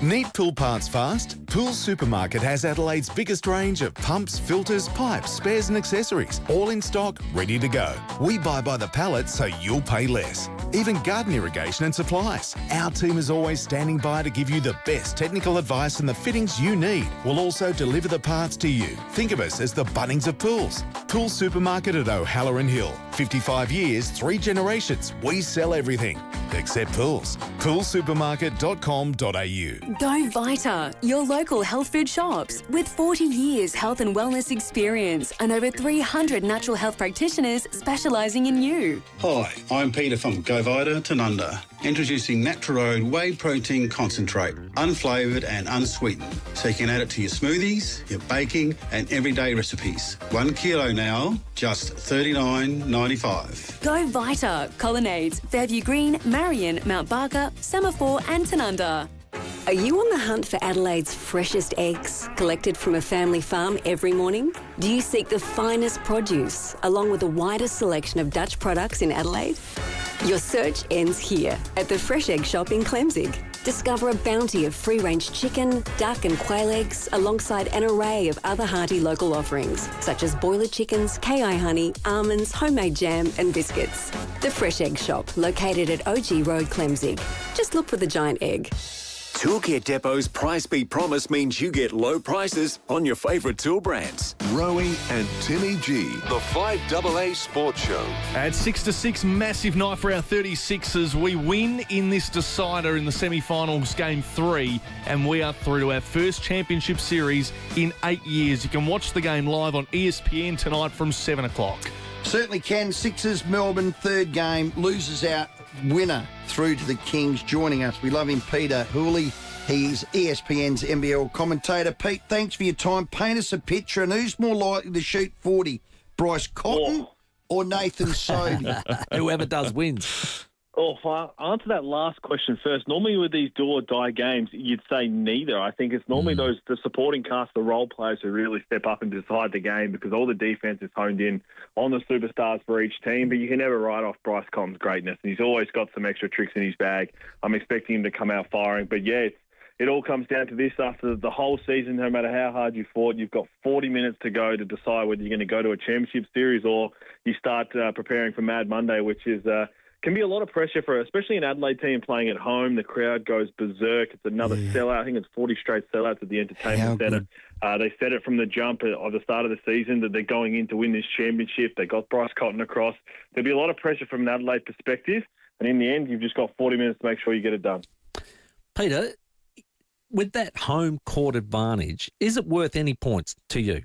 Need pool parts fast? Pool Supermarket has Adelaide's biggest range of pumps, filters, pipes, spares and accessories, all in stock, ready to go. We buy by the pallet so you'll pay less. Even garden irrigation and supplies. Our team is always standing by to give you the best technical advice and the fittings you need. We'll also deliver the parts to you. Think of us as the Bunnings of pools. Pool Supermarket at O'Halloran Hill. 55 years, 3 generations. We sell everything. Accept pools. Poolsupermarket.com.au. Go Vita, your local health food shops. With 40 years health and wellness experience and over 300 natural health practitioners specialising in you. Hi, I'm Peter from Go Vita Tanunda. Introducing Naturode Whey Protein Concentrate, unflavoured and unsweetened. So you can add it to your smoothies, your baking and everyday recipes. 1 kilo now, just $39.95. Go Vita, Colonnades, Fairview Green, Marion, Mount Barker, Semaphore and Tanunda. Are you on the hunt for Adelaide's freshest eggs, collected from a family farm every morning? Do you seek the finest produce, along with the widest selection of Dutch products in Adelaide? Your search ends here, at the Fresh Egg Shop in Clemzig. Discover a bounty of free-range chicken, duck and quail eggs, alongside an array of other hearty local offerings, such as boiler chickens, KI honey, almonds, homemade jam and biscuits. The Fresh Egg Shop, located at OG Road, Clemzig. Just look for the giant egg. Toolkit Depot's Price Beat Promise means you get low prices on your favourite tool brands. Rowey and Timmy G, the 5AA Sports Show. At 6-6, massive night for our 36ers. We win in this decider in the semi-finals, Game 3, and we are through to our first championship series in 8 years. You can watch the game live on ESPN tonight from 7 o'clock. Certainly can. Sixers, Melbourne, third game, loses out, winner through to the Kings. Joining us, we love him, Peter Hooley. He's ESPN's NBL commentator. Pete, thanks for your time. Paint us a picture, and who's more likely to shoot 40, Bryce Cotton or Nathan Sobey? Whoever does wins. Oh, I'll answer that last question first. Normally with these do-or-die games, you'd say neither. I think it's normally the supporting cast, the role players who really step up and decide the game because all the defense is honed in on the superstars for each team. But you can never write off Bryce Cotton's greatness. And he's always got some extra tricks in his bag. I'm expecting him to come out firing. But, yeah, it all comes down to this. After the whole season, no matter how hard you fought, you've got 40 minutes to go to decide whether you're going to go to a championship series or you start preparing for Mad Monday, which is can be a lot of pressure for, especially an Adelaide team playing at home. The crowd goes berserk. It's another sellout. I think it's 40 straight sellouts at the Entertainment Centre. They said it from the jump at the start of the season that they're going in to win this championship. They got Bryce Cotton across. There'll be a lot of pressure from an Adelaide perspective. And in the end, you've just got 40 minutes to make sure you get it done. Peter, with that home court advantage, is it worth any points to you?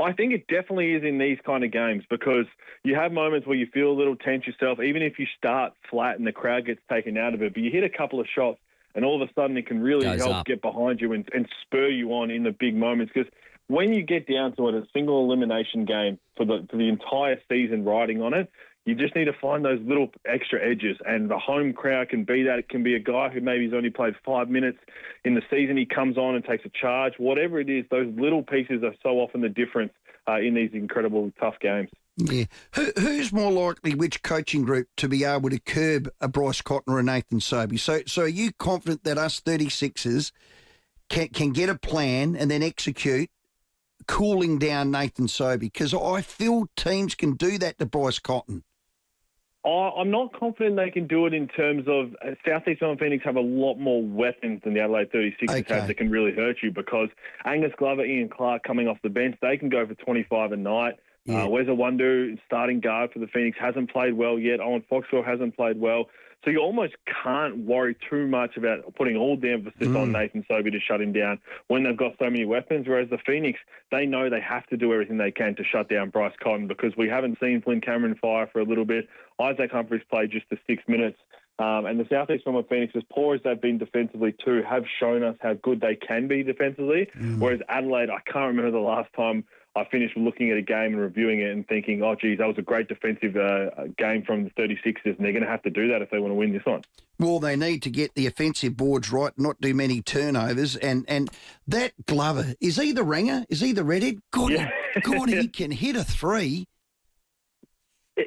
I think it definitely is in these kind of games because you have moments where you feel a little tense yourself, even if you start flat and the crowd gets taken out of it. But you hit a couple of shots and all of a sudden it can really help get behind you and spur you on in the big moments. Because when you get down to it, a single elimination game for the entire season riding on it, you just need to find those little extra edges, and the home crowd can be that. It can be a guy who maybe he's only played 5 minutes in the season. He comes on and takes a charge. Whatever it is, those little pieces are so often the difference in these incredible, tough games. Yeah. Who's more likely, which coaching group, to be able to curb a Bryce Cotton or a Nathan Sobey? So are you confident that us 36ers can get a plan and then execute cooling down Nathan Sobey? Because I feel teams can do that to Bryce Cotton. I'm not confident they can do it in terms of South East Melbourne Phoenix have a lot more weapons than the Adelaide 36ers have that can really hurt you because Angus Glover, Ian Clark coming off the bench, they can go for 25 a night. Wes Awundu, starting guard for the Phoenix, hasn't played well yet. Owen Foxwell hasn't played well. So you almost can't worry too much about putting all the emphasis on Nathan Sobey to shut him down when they've got so many weapons, whereas the Phoenix, they know they have to do everything they can to shut down Bryce Cotton because we haven't seen Flynn Cameron fire for a little bit. Isaac Humphries played just the 6 minutes. And the South East Melbourne Phoenix, as poor as they've been defensively too, have shown us how good they can be defensively, whereas Adelaide, I can't remember the last time I finished looking at a game and reviewing it and thinking, oh, geez, that was a great defensive game from the 36ers, and they're going to have to do that if they want to win this one. Well, they need to get the offensive boards right, not do many turnovers. And that Glover, is he the ringer? Is he the redhead? God, he can hit a three.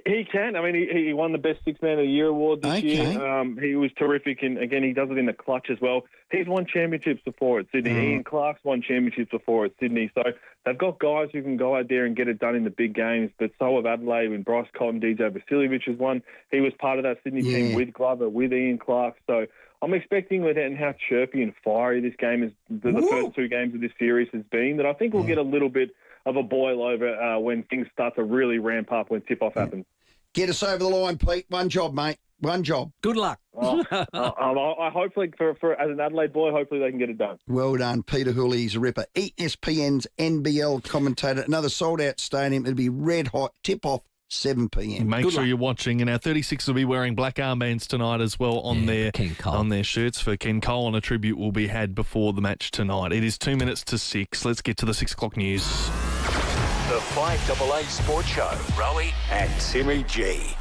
He can. I mean, he won the Best Six Man of the Year award this year. He was terrific, and again, he does it in the clutch as well. He's won championships before at Sydney. Ian Clark's won championships before at Sydney. So they've got guys who can go out there and get it done in the big games, but so have Adelaide when Bryce Cotton, DJ Vasiljevic has won. He was part of that Sydney team with Glover, with Ian Clark. So I'm expecting with that and how chirpy and fiery this game is, the first two games of this series has been, that I think we'll get a little bit of a boil over when things start to really ramp up when tip-off happens. Get us over the line, Pete. One job, mate. One job. Good luck. I hopefully, for as an Adelaide boy, hopefully they can get it done. Well done, Peter Hooley. He's a ripper. ESPN's NBL commentator. Another sold-out stadium. It'll be red hot. Tip-off 7 p.m. Make sure you're watching, and our 36 will be wearing black armbands tonight as well on their shirts for Ken Cole, and a tribute will be had before the match tonight. It is 2 minutes to 6. Let's get to the 6 o'clock news. The 5AA Sports Show. Rowey and Timmy G.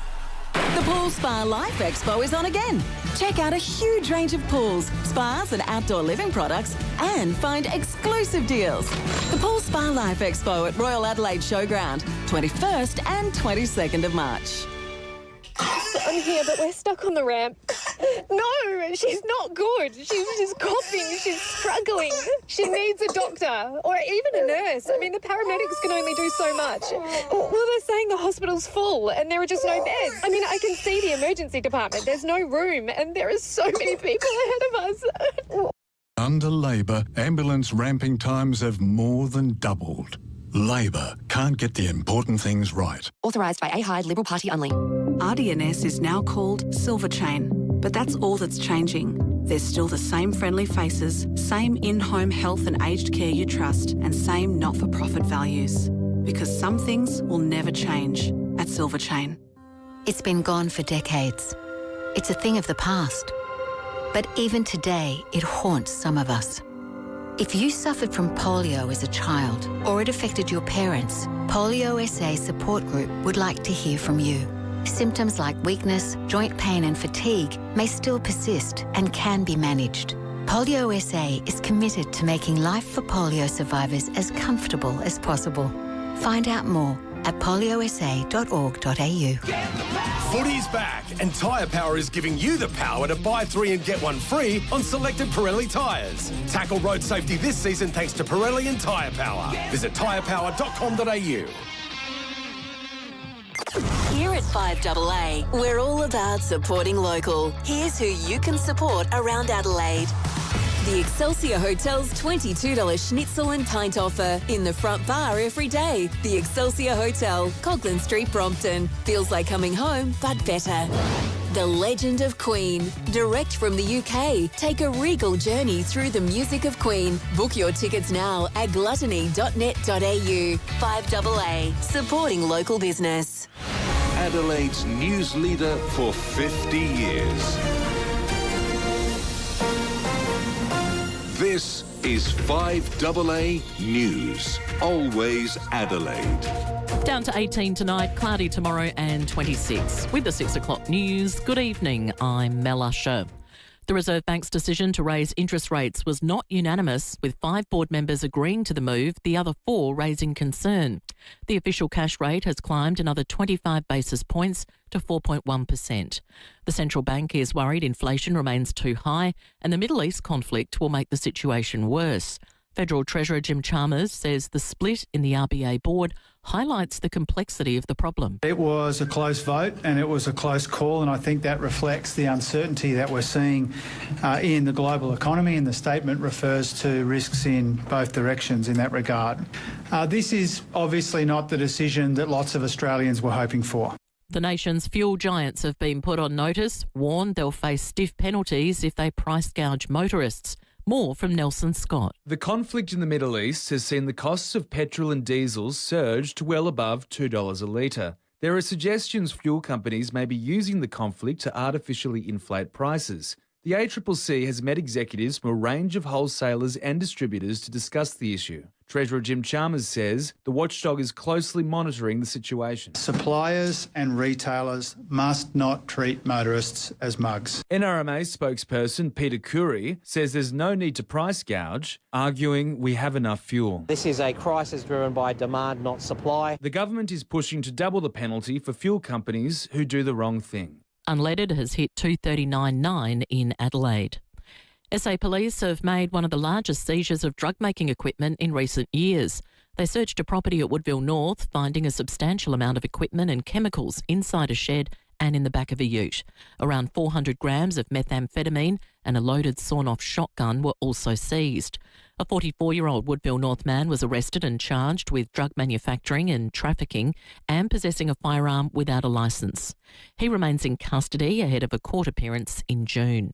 The Pool Spa Life Expo is on again. Check out a huge range of pools, spas and outdoor living products and find exclusive deals. The Pool Spa Life Expo at Royal Adelaide Showground, 21st and 22nd of March. I'm here, but we're stuck on the ramp. No, she's not good. She's coughing. She's struggling. She needs a doctor or even a nurse. I mean, the paramedics can only do so much. Well, they're saying the hospital's full and there are just no beds. I mean, I can see the emergency department. There's no room and there are so many people ahead of us. Under Labor, ambulance ramping times have more than doubled. Labor can't get the important things right. Authorised by AHIDE Liberal Party only. RDNS is now called Silver Chain, but that's all that's changing. There's still the same friendly faces, same in-home health and aged care you trust, and same not-for-profit values. Because some things will never change at Silver Chain. It's been gone for decades. It's a thing of the past. But even today, it haunts some of us. If you suffered from polio as a child or it affected your parents, Polio SA Support Group would like to hear from you. Symptoms like weakness, joint pain and fatigue may still persist and can be managed. Polio SA is committed to making life for polio survivors as comfortable as possible. Find out more at poliosa.org.au. Footy's back and Tyre Power is giving you the power to buy 3 and get 1 free on selected Pirelli tyres. Tackle road safety this season thanks to Pirelli and Tyre Power. Visit tyrepower.com.au. Here at 5AA, we're all about supporting local. Here's who you can support around Adelaide. The Excelsior Hotel's $22 schnitzel and pint offer in the front bar every day. The Excelsior Hotel, Coghlan Street, Brompton. Feels like coming home, but better. The Legend of Queen, direct from the UK. Take a regal journey through the music of Queen. Book your tickets now at gluttony.net.au. 5AA, supporting local business. Adelaide's news leader for 50 years. This is 5AA News. Always Adelaide. Down to 18 tonight, cloudy tomorrow and 26. With the 6 o'clock news, good evening, I'm Mel Usher. The Reserve Bank's decision to raise interest rates was not unanimous, with 5 board members agreeing to the move, the other 4 raising concern. The official cash rate has climbed another 25 basis points to 4.1%. The central bank is worried inflation remains too high and the Middle East conflict will make the situation worse. Federal Treasurer Jim Chalmers says the split in the RBA board highlights the complexity of the problem. It was a close vote and it was a close call, and I think that reflects the uncertainty that we're seeing in the global economy, and the statement refers to risks in both directions in that regard. This is obviously not the decision that lots of Australians were hoping for. The nation's fuel giants have been put on notice, warned they'll face stiff penalties if they price gouge motorists. More from Nelson Scott. The conflict in the Middle East has seen the costs of petrol and diesel surge to well above $2 a litre. There are suggestions fuel companies may be using the conflict to artificially inflate prices. The ACCC has met executives from a range of wholesalers and distributors to discuss the issue. Treasurer Jim Chalmers says the watchdog is closely monitoring the situation. Suppliers and retailers must not treat motorists as mugs. NRMA spokesperson Peter Curry says there's no need to price gouge, arguing we have enough fuel. This is a crisis driven by demand, not supply. The government is pushing to double the penalty for fuel companies who do the wrong thing. Unleaded has hit $239.9 in Adelaide. SA Police have made one of the largest seizures of drug-making equipment in recent years. They searched a property at Woodville North, finding a substantial amount of equipment and chemicals inside a shed and in the back of a ute. Around 400 grams of methamphetamine and a loaded sawn-off shotgun were also seized. A 44-year-old Woodville North man was arrested and charged with drug manufacturing and trafficking and possessing a firearm without a licence. He remains in custody ahead of a court appearance in June.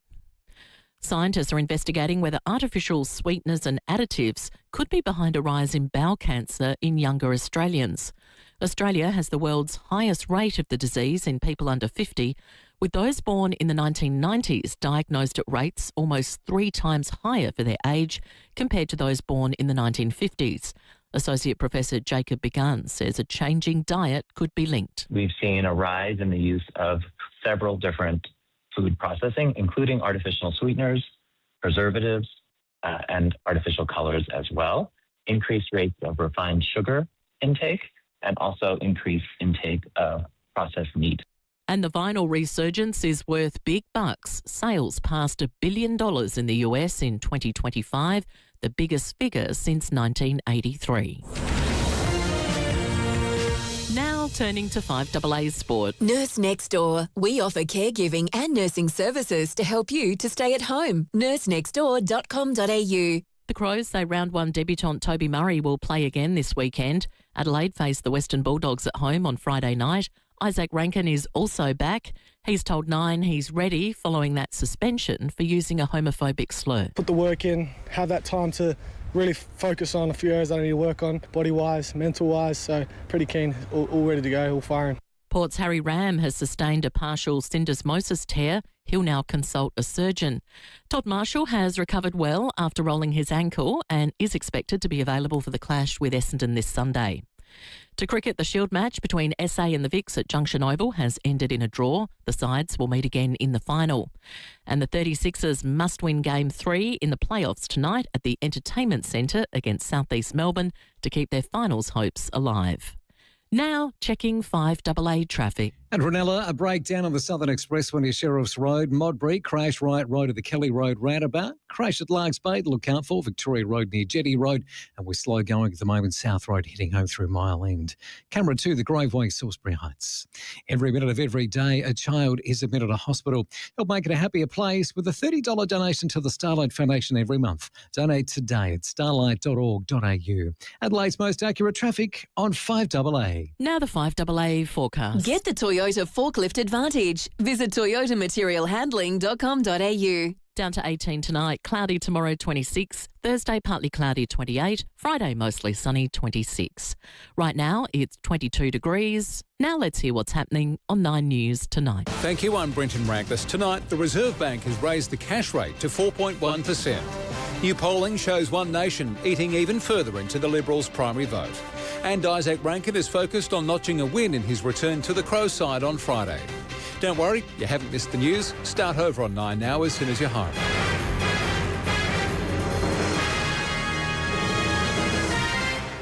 Scientists are investigating whether artificial sweeteners and additives could be behind a rise in bowel cancer in younger Australians. Australia has the world's highest rate of the disease in people under 50, with those born in the 1990s diagnosed at rates almost 3 times higher for their age compared to those born in the 1950s. Associate Professor Jacob Begun says a changing diet could be linked. We've seen a rise in the use of several different food processing, including artificial sweeteners, preservatives, and artificial colors as well, increased rates of refined sugar intake, and also increased intake of processed meat. And the vinyl resurgence is worth big bucks. Sales passed $1 billion in the US in 2025, the biggest figure since 1983. Now turning to 5AA Sport. Nurse Next Door. We offer caregiving and nursing services to help you to stay at home. nursenextdoor.com.au. The Crows say round 1 debutant Toby Murray will play again this weekend. Adelaide face the Western Bulldogs at home on Friday night. Isaac Rankin is also back. He's told Nine he's ready following that suspension for using a homophobic slur. Put the work in, have that time to really focus on a few areas I need to work on, body-wise, mental-wise, so pretty keen, all ready to go, all firing. Port's Harry Ram has sustained a partial syndesmosis tear. He'll now consult a surgeon. Todd Marshall has recovered well after rolling his ankle and is expected to be available for the clash with Essendon this Sunday. To cricket, the Shield match between SA and the Vics at Junction Oval has ended in a draw. The sides will meet again in the final. And the 36ers must win Game 3 in the playoffs tonight at the Entertainment Centre against South East Melbourne to keep their finals hopes alive. Now, checking 5AA traffic. At Ranella, a breakdown on the Southern Expressway near Sheriff's Road. Modbury, crash right road of the Kelly Road roundabout. Crash at Largs Bay to look out for. Victoria Road near Jetty Road. And we're slow going at the moment, South Road heading home through Mile End. Camera 2, the Graveway, Salisbury Heights. Every minute of every day, a child is admitted to hospital. Help make it a happier place with a $30 donation to the Starlight Foundation every month. Donate today at starlight.org.au. Adelaide's most accurate traffic on 5AA. Now the 5AA forecast. Get the Toyota Forklift Advantage. Visit toyotamaterialhandling.com.au. Down to 18 tonight, cloudy tomorrow 26, Thursday partly cloudy 28, Friday mostly sunny 26. Right now it's 22 degrees. Now let's hear what's happening on 9 News tonight. Thank you, I'm Brenton Rankless. Tonight the Reserve Bank has raised the cash rate to 4.1%. New polling shows One Nation eating even further into the Liberals' primary vote. And Isaac Rankin is focused on notching a win in his return to the Crow side on Friday. Don't worry, you haven't missed the news. Start over on 9 now as soon as you're home.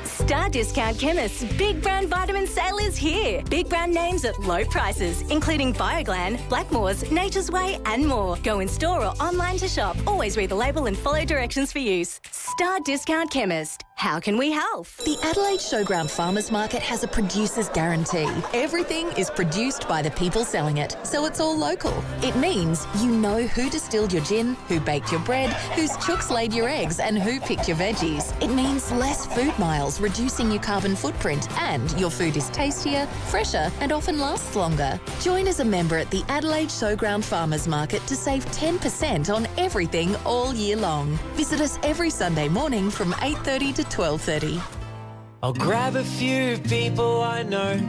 Star Discount Chemist's Big Brand Vitamin Sale is here. Big brand names at low prices, including Bioglan, Blackmores, Nature's Way and more. Go in store or online to shop. Always read the label and follow directions for use. Star Discount Chemist. How can we help? The Adelaide Showground Farmers Market has a producer's guarantee. Everything is produced by the people selling it, so it's all local. It means you know who distilled your gin, who baked your bread, whose chooks laid your eggs and who picked your veggies. It means less food miles, reducing your carbon footprint, and your food is tastier, fresher and often lasts longer. Join as a member at the Adelaide Showground Farmers Market to save 10% on everything all year long. Visit us every Sunday morning from 8:30 to 12:30. I'll grab a few people I know.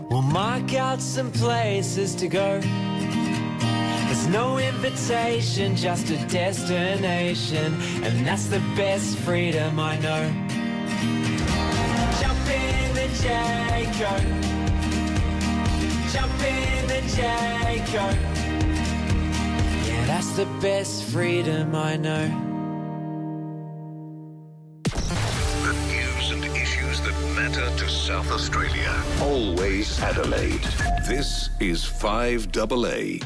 We'll mark out some places to go. There's no invitation, just a destination, and that's the best freedom I know. Jump in the Jayco. Jump in the Jayco. Yeah, that's the best freedom I know. Matter to South Australia. Always Adelaide. This is 5AA.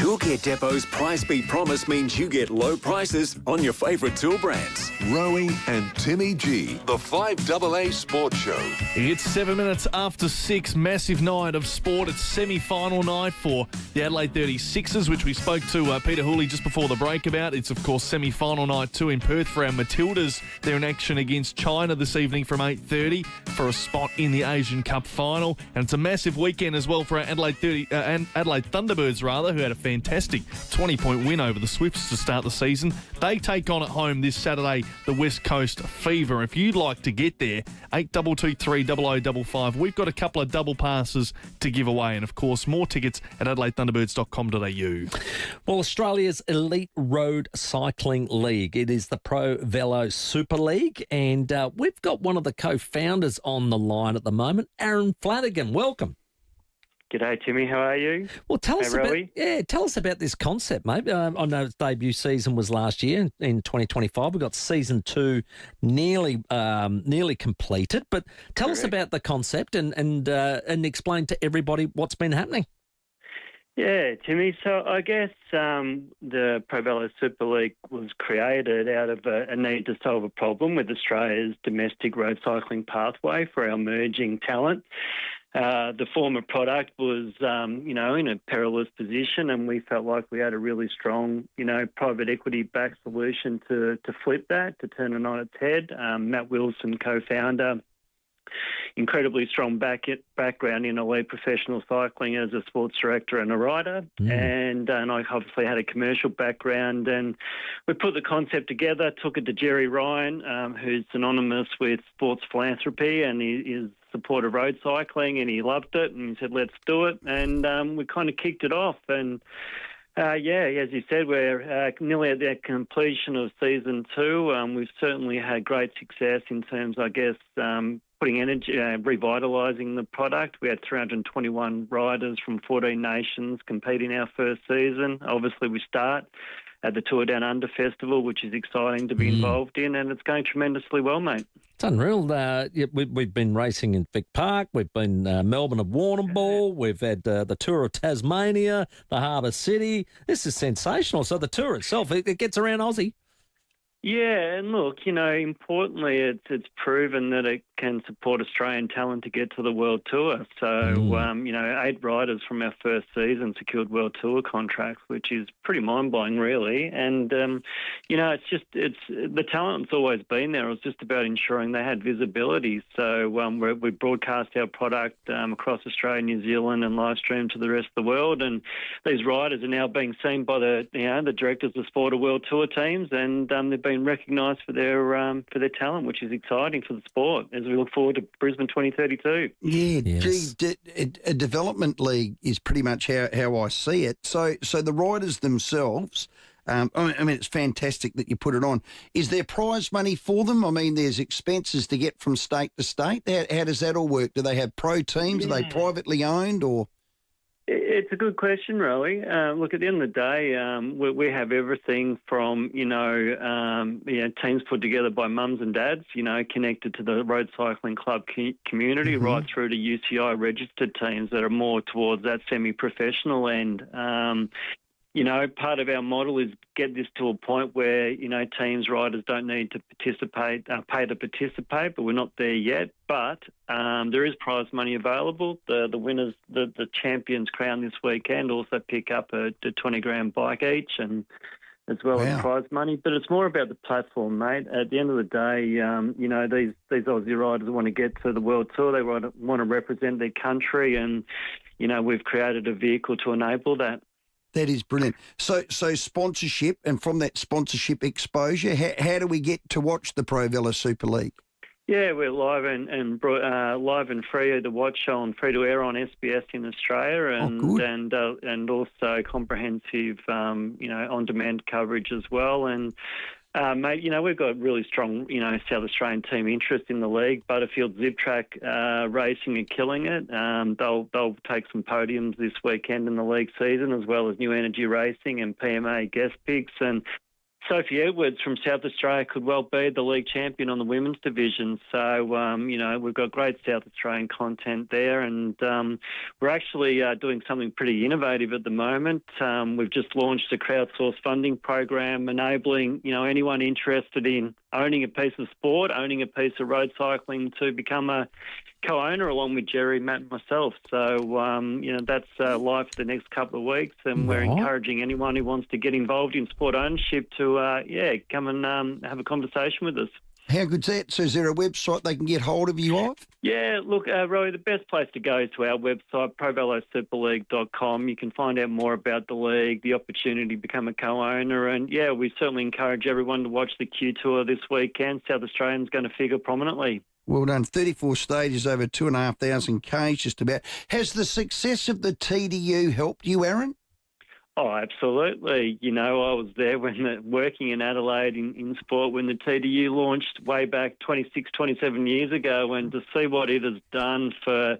Toolkit Depot's Price Beat Promise means you get low prices on your favourite tool brands. Rowey and Timmy G, the 5AA Sports Show. It's 7 minutes after 6. Massive night of sport. It's semi-final night for the Adelaide 36ers, which we spoke to Peter Hooley just before the break about. It's, of course, semi-final night too in Perth for our Matildas. They're in action against China this evening from 8:30 for a spot in the Asian Cup final. And it's a massive weekend as well for our Adelaide Thunderbirds, who had a fantastic 20-point win over the Swifts to start the season. They take on at home this Saturday the West Coast FIVEAA. If you'd like to get there, 8223 0055. We've got a couple of double passes to give away, and of course more tickets at adelaidethunderbirds.com.au. Well, Australia's elite road cycling league. It is the FIVEAA Super League, and we've got one of the co-founders on the line at the moment, Aaron Flanagan. Welcome. G'day, Timmy. How are you? Well, tell us about this concept, mate. I know its debut season was last year in 2025. We've got season 2 nearly completed. But tell us about the concept and explain to everybody what's been happening. Yeah, Timmy. So I guess the FIVEAA Super League was created out of a need to solve a problem with Australia's domestic road cycling pathway for our emerging talent. The former product was, in a perilous position, and we felt like we had a really strong, private equity-backed solution to flip that, to turn it on its head. Matt Wilson, co-founder, incredibly strong background in elite professional cycling as a sports director and a rider, and I obviously had a commercial background, and we put the concept together, took it to Jerry Ryan, who's synonymous with sports philanthropy, and he is support of road cycling, and he loved it, and he said, let's do it, and we kind of kicked it off, and as you said, we're nearly at the completion of season 2. We've certainly had great success in terms, I guess, putting energy, revitalising the product. We had 321 riders from 14 nations compete in our first season. Obviously, we start at the Tour Down Under Festival, which is exciting to be involved in, and it's going tremendously well, mate. It's unreal. We've been racing in Vic Park. We've been Melbourne of Warrnambool. We've had the Tour of Tasmania, the Harbour City. This is sensational. So the tour itself, it gets around Aussie. Yeah, and look, importantly, it's proven that it can support Australian talent to get to the World Tour. So, 8 riders from our first season secured World Tour contracts, which is pretty mind-blowing, really. And, it's the talent's always been there. It was just about ensuring they had visibility. So we broadcast our product across Australia, New Zealand, and live streamed to the rest of the world. And these riders are now being seen by the directors of sport of World Tour teams, and they've been recognised for their talent, which is exciting for the sport as we look forward to Brisbane 2032. Yeah, yes. A development league is pretty much how I see it. So the riders themselves, it's fantastic that you put it on. Is there prize money for them? I mean, there's expenses to get from state to state. How does that all work? Do they have pro teams? Are they privately owned or...? It's a good question, Rowey. Look, at the end of the day, we have everything from, teams put together by mums and dads, connected to the road cycling club community, right through to UCI registered teams that are more towards that semi-professional end. Part of our model is get this to a point where, teams, riders don't need to participate, pay to participate, but we're not there yet. But there is prize money available. The winners, the champions crowned this weekend also pick up a 20-gram bike each, and as well as prize money. But it's more about the platform, mate. At the end of the day, these Aussie riders want to get to the World Tour. They want to represent their country, and, we've created a vehicle to enable that. That is brilliant. So sponsorship, and from that sponsorship exposure, how do we get to watch the FIVEAA Super League? Yeah, we're live and free to watch on free to air on SBS in Australia, and also comprehensive on demand coverage as well. And mate, we've got really strong, South Australian team interest in the league. Butterfield Zip Track Racing are killing it. They'll take some podiums this weekend in the league season, as well as New Energy Racing and PMA guest picks. And Sophie Edwards from South Australia could well be the league champion on the women's division. So, we've got great South Australian content there, and we're actually doing something pretty innovative at the moment. We've just launched a crowdsourced funding program enabling, anyone interested in owning a piece of sport, owning a piece of road cycling to become a co-owner along with Jerry, Matt and myself. So, that's live for the next couple of weeks, and we're encouraging anyone who wants to get involved in sport ownership to, come and have a conversation with us. How good's that? So is there a website they can get hold of you of? Yeah, look, Rowey, the best place to go is to our website, provelosuperleague.com. You can find out more about the league, the opportunity to become a co-owner, and, we certainly encourage everyone to watch the Q Tour this weekend. South Australian's going to figure prominently. Well done. 34 stages, over 2,500 Ks just about. Has the success of the TDU helped you, Aaron? Oh, absolutely. I was there when working in Adelaide in sport when the TDU launched way back 26, 27 years ago, and to see what it has done for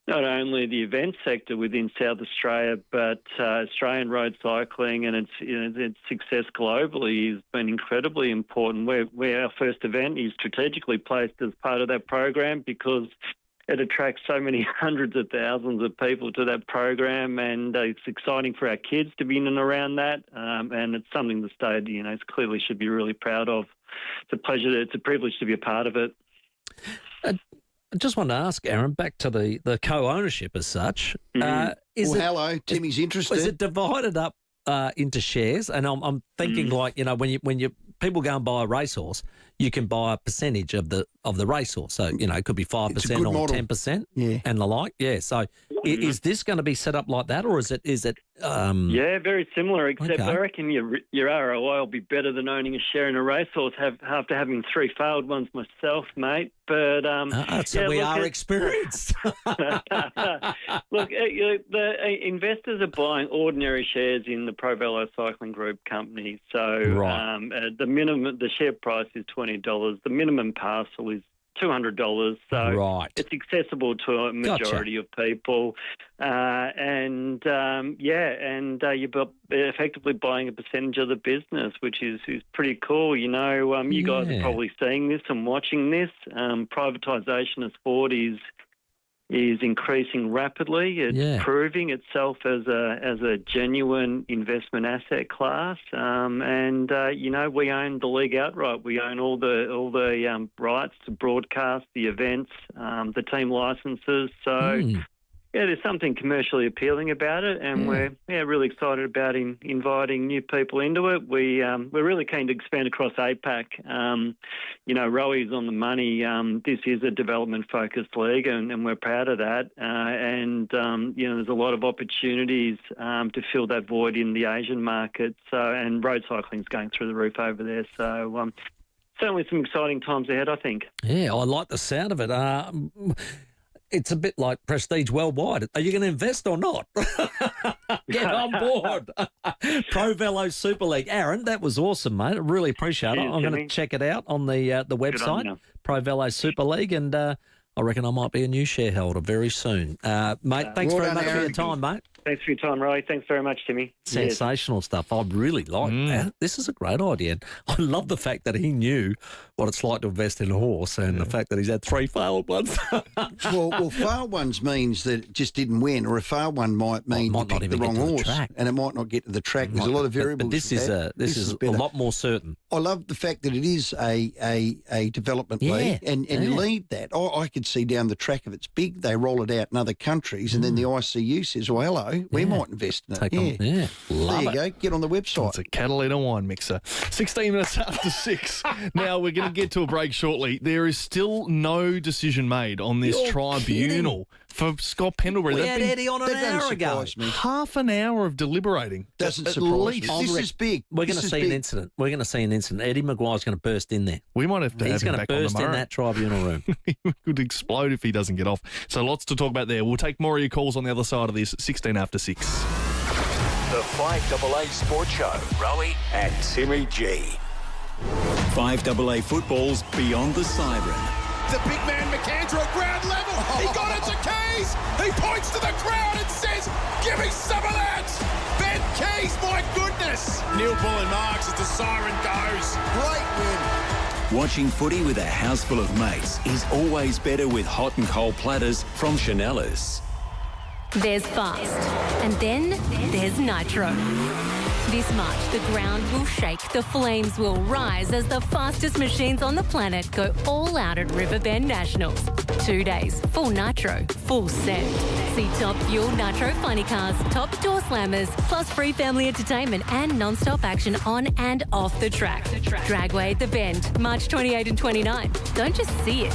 not only the event sector within South Australia, but Australian road cycling and its success globally has been incredibly important. Where our first event is strategically placed as part of that program because it attracts so many hundreds of thousands of people to that program, and it's exciting for our kids to be in and around that, and it's something the state, clearly should be really proud of. It's a pleasure, it's a privilege to be a part of it. I just want to ask, Aaron, back to the co-ownership as such. Hello, Timmy's interested. Is it divided up into shares? And I'm thinking when you people go and buy a racehorse, you can buy a percentage of the racehorse. So, it could be 5% or model. 10% and the like. Yeah. So is this going to be set up like that, or is it? Yeah, very similar, except I reckon your ROI will be better than owning a share in a racehorse after having 3 failed ones myself, mate. But so we are experienced. Look, the investors are buying ordinary shares in the Pro Velo Cycling Group company. So the share price is $20. The minimum parcel is $200, so it's accessible to a majority of people, you're effectively buying a percentage of the business, which is pretty cool. You guys are probably seeing this and watching this. Privatisation of sport is increasing rapidly. It's proving itself as a genuine investment asset class, we own the league outright. We own all the rights to broadcast the events, the team licenses. So. There's something commercially appealing about it, and we're really excited about inviting new people into it. We're really keen to expand across APAC. Rowey's on the money. This is a development-focused league, and we're proud of that. There's a lot of opportunities to fill that void in the Asian market. And road cycling's going through the roof over there. So certainly some exciting times ahead, I think. Yeah, I like the sound of it. It's a bit like Prestige Worldwide. Are you going to invest or not? Get on board. Pro Velo Super League. Aaron, that was awesome, mate. I really appreciate it. I'm going to check it out on the website, Pro Velo Super League, and I reckon I might be a new shareholder very soon. Mate, thanks very much for your time, mate. Thanks for your time, Rowey. Thanks very much, Timmy. Sensational stuff. I really like that. This is a great idea. And I love the fact that he knew what it's like to invest in a horse, and the fact that he's had 3 failed ones. well, failed ones means that it just didn't win, or a failed one might mean you picked the wrong horse, and it might not get to the track. There's a lot of variables. But this is a lot more certain. I love the fact that it is a development league, and you lead that. I could see down the track if it's big, they roll it out in other countries, and then the ICU says, well, hello, we might invest in it. There you go. Get on the website. It's a Catalina wine mixer. 16 minutes after 6. Now, we're going to get to a break shortly. There is still no decision made on this tribunal for Scott Pendlebury. We had Eddie on an hour ago. Half an hour of deliberating. Doesn't surprise me. This is big. We're going to see an incident. We're going to see an incident. Eddie Maguire's going to burst in there. We might have to have him back on tomorrow. He's going to burst in that tribunal room. He could explode if he doesn't get off. So lots to talk about there. We'll take more of your calls on the other side of this at 16 after 6. The 5AA Sports Show. Rowey and Timmy G. 5AA football's Beyond the Siren. The big man McAndrew at ground level. He got it to Keys. He points to the crowd and says, give me some of that. Ben Keys, my goodness. Yes! Neil Bull and Marks as the siren goes. Great win. Watching footy with a house full of mates is always better with hot and cold platters from Chanellas. There's Fast, and then there's Nitro. This March, the ground will shake, the flames will rise as the fastest machines on the planet go all out at Riverbend Nationals. 2 days, full nitro, full send. See top fuel nitro funny cars, top door slammers, plus free family entertainment and non-stop action on and off the track. Dragway at the Bend, March 28 and 29. Don't just see it,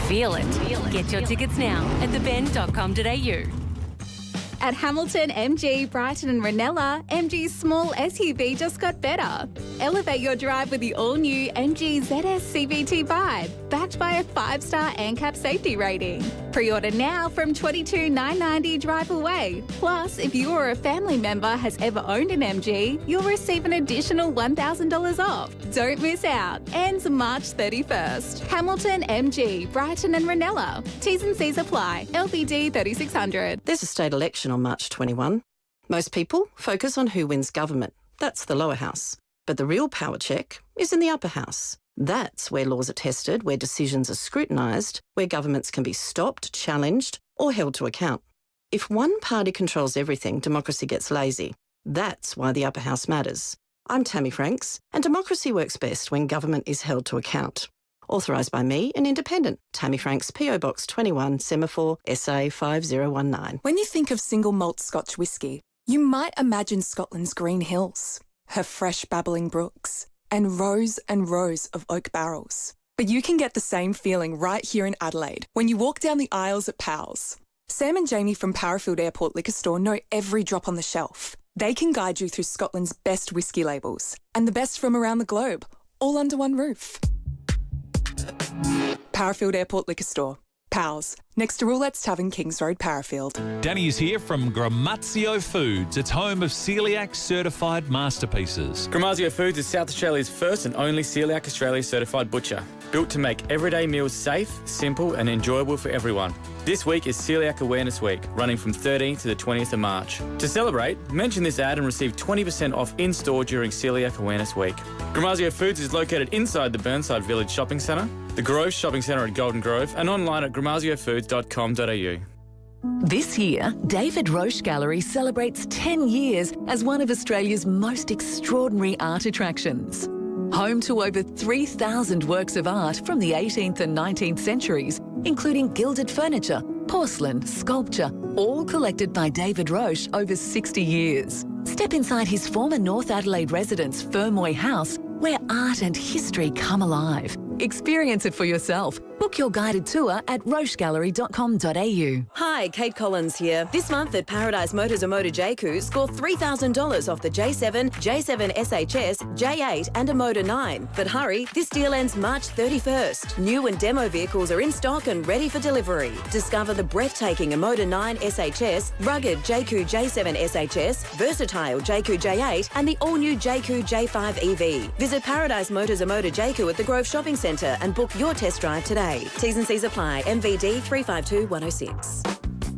feel it. Get your tickets now at thebend.com.au. At Hamilton, MG, Brighton and Ranella, MG's small SUV just got better. Elevate your drive with the all-new MG ZS CVT Vibe, backed by a 5-star ANCAP safety rating. Pre-order now from $22,990 drive away. Plus, if you or a family member has ever owned an MG, you'll receive an additional $1,000 off. Don't miss out. Ends March 31st. Hamilton, MG, Brighton and Ranella. T's and C's apply. LBD 3600. There's a state election on March 21. Most people focus on who wins government. That's the lower house. But the real power check is in the upper house. That's where laws are tested, where decisions are scrutinised, where governments can be stopped, challenged, or held to account. If one party controls everything, democracy gets lazy. That's why the upper house matters. I'm Tammy Franks, and democracy works best when government is held to account. Authorised by me, an independent. Tammy Franks, PO Box 21, Semaphore, SA 5019. When you think of single malt Scotch whisky, you might imagine Scotland's green hills, her fresh babbling brooks, and rows of oak barrels. But you can get the same feeling right here in Adelaide when you walk down the aisles at Powell's. Sam and Jamie from Parafield Airport Liquor Store know every drop on the shelf. They can guide you through Scotland's best whisky labels and the best from around the globe, all under one roof. Parafield Airport Liquor Store. Powell's, next to Roulette's Tavern, Kings Road, Parafield. Danny is here from Gramazio Foods. It's home of celiac certified masterpieces. Gramazio Foods is South Australia's first and only Celiac Australia certified butcher. Built to make everyday meals safe, simple and enjoyable for everyone. This week is Celiac Awareness Week, running from 13th to the 20th of March. To celebrate, mention this ad and receive 20% off in-store during Celiac Awareness Week. Gramazio Foods is located inside the Burnside Village Shopping Centre, the Grove Shopping Centre at Golden Grove, and online at gramazio.foods.com.au. This year, David Roche Gallery celebrates 10 years as one of Australia's most extraordinary art attractions. Home to over 3,000 works of art from the 18th and 19th centuries, including gilded furniture, porcelain, sculpture, all collected by David Roche over 60 years. Step inside his former North Adelaide residence, Fermoy House, where art and history come alive. Experience it for yourself. Book your guided tour at rochegallery.com.au. Hi, Kate Collins here. This month at Paradise Motors Motor JQ, score $3,000 off the J7, J7 SHS, J8 and a Motor 9. But hurry, this deal ends March 31st. New and demo vehicles are in stock and ready for delivery. Discover the breathtaking Motor 9 SHS, rugged JQ J7 SHS, versatile JQ J8 and the all-new JQ J5 EV. Visit Paradise Motors Motor JQ at the Grove Shopping Centre and book your test drive today. T's and C's apply. MVD 352106.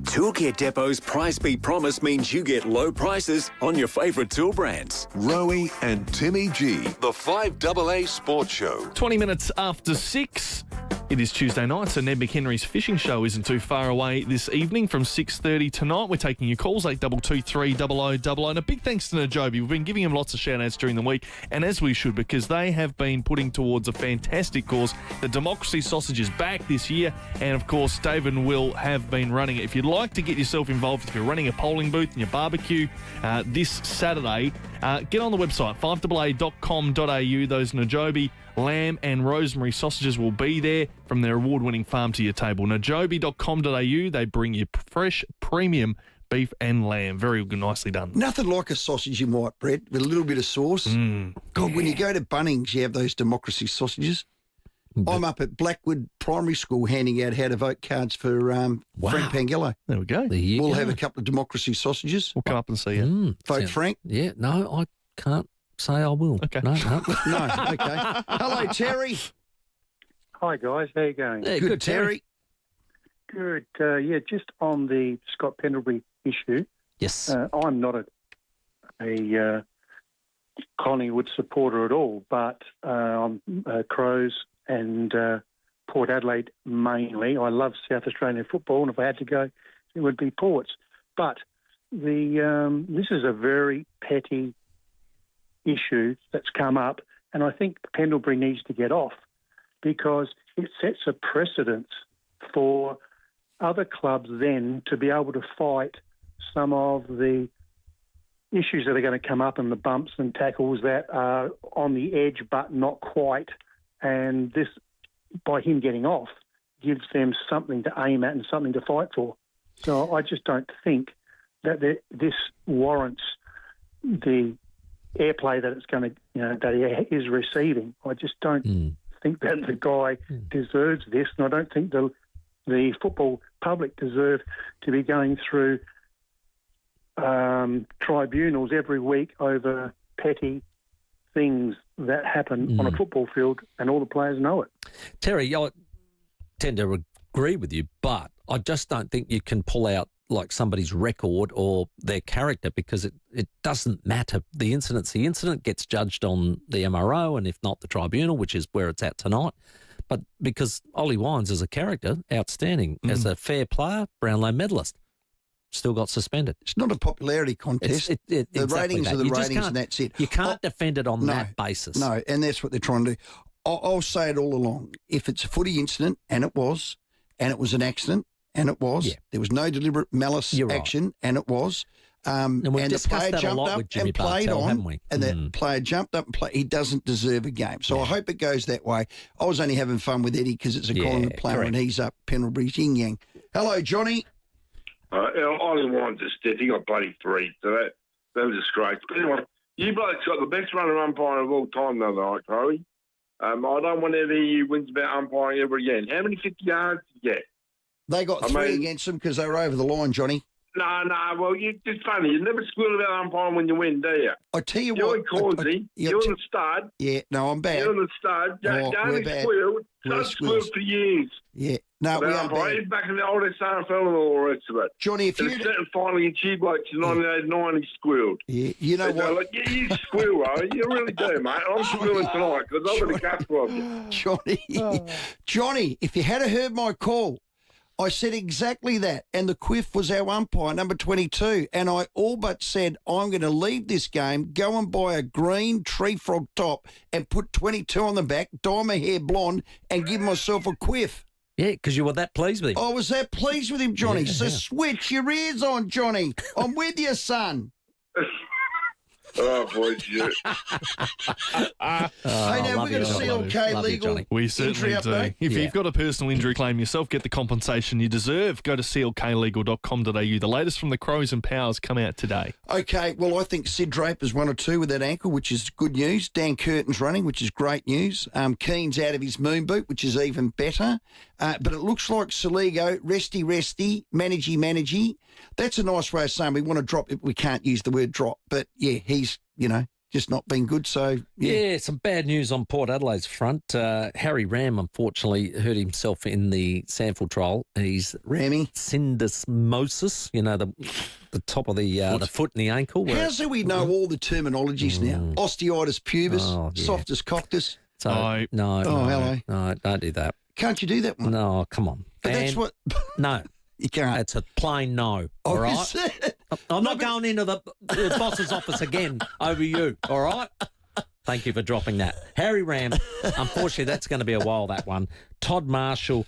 Toolkit Depot's Price Beat Promise means you get low prices on your favourite tool brands. Rowey and Timmy G, the 5AA Sports Show. 20 minutes after 6. It is Tuesday night, so Ned McHenry's fishing show isn't too far away this evening from 6:30 tonight. We're taking your calls, 8223 0000. And a big thanks to Najobi. We've been giving them lots of shout-outs during the week, and as we should, because they have been putting towards a fantastic cause. The Democracy Sausage is back this year, and of course, David and Will have been running it. If you'd like to get yourself involved, if you're running a polling booth and your barbecue this Saturday, get on the website, 5AA.com.au. Those Najobi lamb and rosemary sausages will be there from their award-winning farm to your table. Najobi.com.au, they bring you fresh, premium beef and lamb. Very good, nicely done. Nothing like a sausage in white bread with a little bit of sauce. God, when you go to Bunnings, you have those Democracy sausages. I'm up at Blackwood Primary School handing out how to vote cards for Frank Pangello. There we go. We'll have a couple of Democracy sausages. We'll come up and see you. Vote Frank. Yeah, no, I can't say I will. Okay. No. No, okay. Hello, Terry. Hi, guys. How you going? Yeah, good, Terry. Good. Yeah, just on the Scott Pendlebury issue. Yes. I'm not a Collingwood supporter at all, but I'm Crows and Port Adelaide mainly. I love South Australian football, and if I had to go, it would be Ports. But this is a very petty issue that's come up, and I think Pendlebury needs to get off because it sets a precedence for other clubs then to be able to fight some of the issues that are going to come up and the bumps and tackles that are on the edge but not quite. And this, by him getting off, gives them something to aim at and something to fight for. So I just don't think that this warrants the airplay that it's going to, that he is receiving. I just don't think that the guy deserves this, and I don't think the football public deserve to be going through tribunals every week over petty things that happen on a football field, and all the players know it. Terry, I tend to agree with you, but I just don't think you can pull out like somebody's record or their character because it doesn't matter. The incident gets judged on the MRO and if not the tribunal, which is where it's at tonight. But because Ollie Wines is a character, outstanding. As a fair player, Brownlow medalist, still got suspended. It's not a popularity contest. The ratings are the ratings and that's it. You can't defend it on that basis. No, and that's what they're trying to do. I'll say it all along. If it's a footy incident, and it was an accident, and it was, there was no deliberate malice action, and it was, and the player jumped up and played on, and the player jumped up and played, he doesn't deserve a game. So I hope it goes that way. I was only having fun with Eddie because it's a Collingwood player and he's up Pendlebury's yin-yang. Hello, Johnny. Ollie Wines is stiff. He got bloody 3, so that was a disgrace. But anyway, you blokes got the best runner umpire of all time the other night, Rowey. I don't want to ever hear you wins about umpiring ever again. How many 50 yards did you get? They got 3 against them because they were over the line, Johnny. No, well, it's funny. You never squeal about umpiring when you win, do you? I tell you you're what. In Causey, you're in the stud. Yeah, no, I'm bad. You're in the stud. Don't squeal. Don't squeal for years. Yeah. No, we are bad. Back in the old SRFL and all the rest of it. Johnny, if you... finally in Cheer Blokes in 1989, he squealed. Yeah, you know what? Like, you squeal, right? You really do, mate. I'm squealing tonight because I've got a gas problem. Johnny, if you had heard my call, I said exactly that, and the Quiff was our umpire, number 22, and I all but said, I'm going to leave this game, go and buy a green tree frog top and put 22 on the back, dye my hair blonde, and give myself a Quiff. Yeah, because you were that pleased with him. I was that pleased with him, Johnny. So switch your ears on, Johnny. I'm with you, son. Oh, boy, shit. Hey, now we've got a CLK legal We certainly do. update. If you've got a personal injury claim yourself, get the compensation you deserve. Go to clklegal.com.au. The latest from the Crows and Powers come out today. Okay, well, I think Sid Draper's 1 or 2 with that ankle, which is good news. Dan Curtin's running, which is great news. Keen's out of his moon boot, which is even better. But it looks like Saligo, resty, managey. That's a nice way of saying we want to drop it. We can't use the word drop, but yeah, he's, just not been good. So, yeah, some bad news on Port Adelaide's front. Harry Ram, unfortunately, hurt himself in the Sandford trial. He's syndesmosis, the top of the foot and the ankle. How do we know all the terminologies now? Osteitis pubis, softus coctus. So, no. Oh, hello. No, don't do that. Can't you do that one? No, come on. But that's what... No. You can't. It's a plain no, all right? I'm not going into the boss's office again over you, all right? Thank you for dropping that. Harry Ram, unfortunately, that's going to be a while, that one. Todd Marshall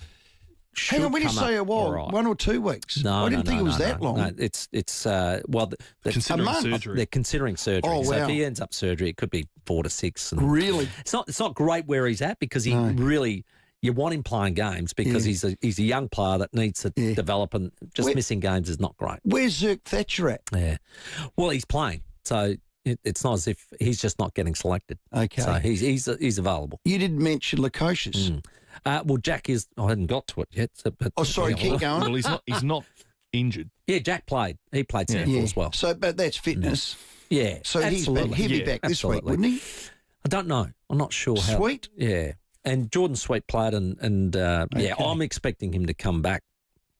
should Hang on, when you come say up, a while, all right. 1 or 2 weeks? No, I didn't think it was that long. No, it's considering surgery. They're considering surgery. Oh, So wow. if he ends up surgery, it could be 4 to 6. And Really? It's not great where he's at because he really... You want him playing games because he's a young player that needs to develop, and just missing games is not great. Where's Zirk Thatcher at? Yeah. Well, he's playing, so it's not as if he's just not getting selected. Okay. So he's available. You didn't mention Lukosius. Well, Jack is... I hadn't got to it yet. But, sorry, keep going. Well, he's not injured. Yeah, Jack played. He played Sandford as well. So, but that's fitness. Yeah, So absolutely. he'll be back this week, wouldn't he? I don't know. I'm not sure how... Sweet? Yeah. And Jordan Sweet played, and I'm expecting him to come back,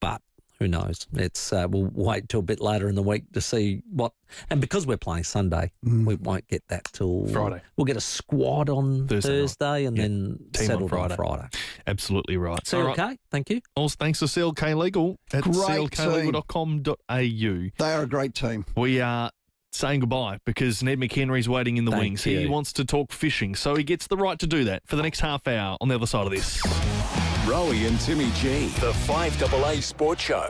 but who knows? It's we'll wait till a bit later in the week to see what. And because we're playing Sunday, we won't get that till Friday. We'll get a squad on Thursday and then team settled on Friday. Absolutely right. CLK, right. Thank you. Also, thanks to CLK Legal at clklegal.com.au. They are a great team. We are saying goodbye because Ned McHenry's waiting in the Thank wings. you. He wants to talk fishing, so he gets the right to do that for the next half hour on the other side of this. Rowey and Timmy G, the 5AA Sports Show.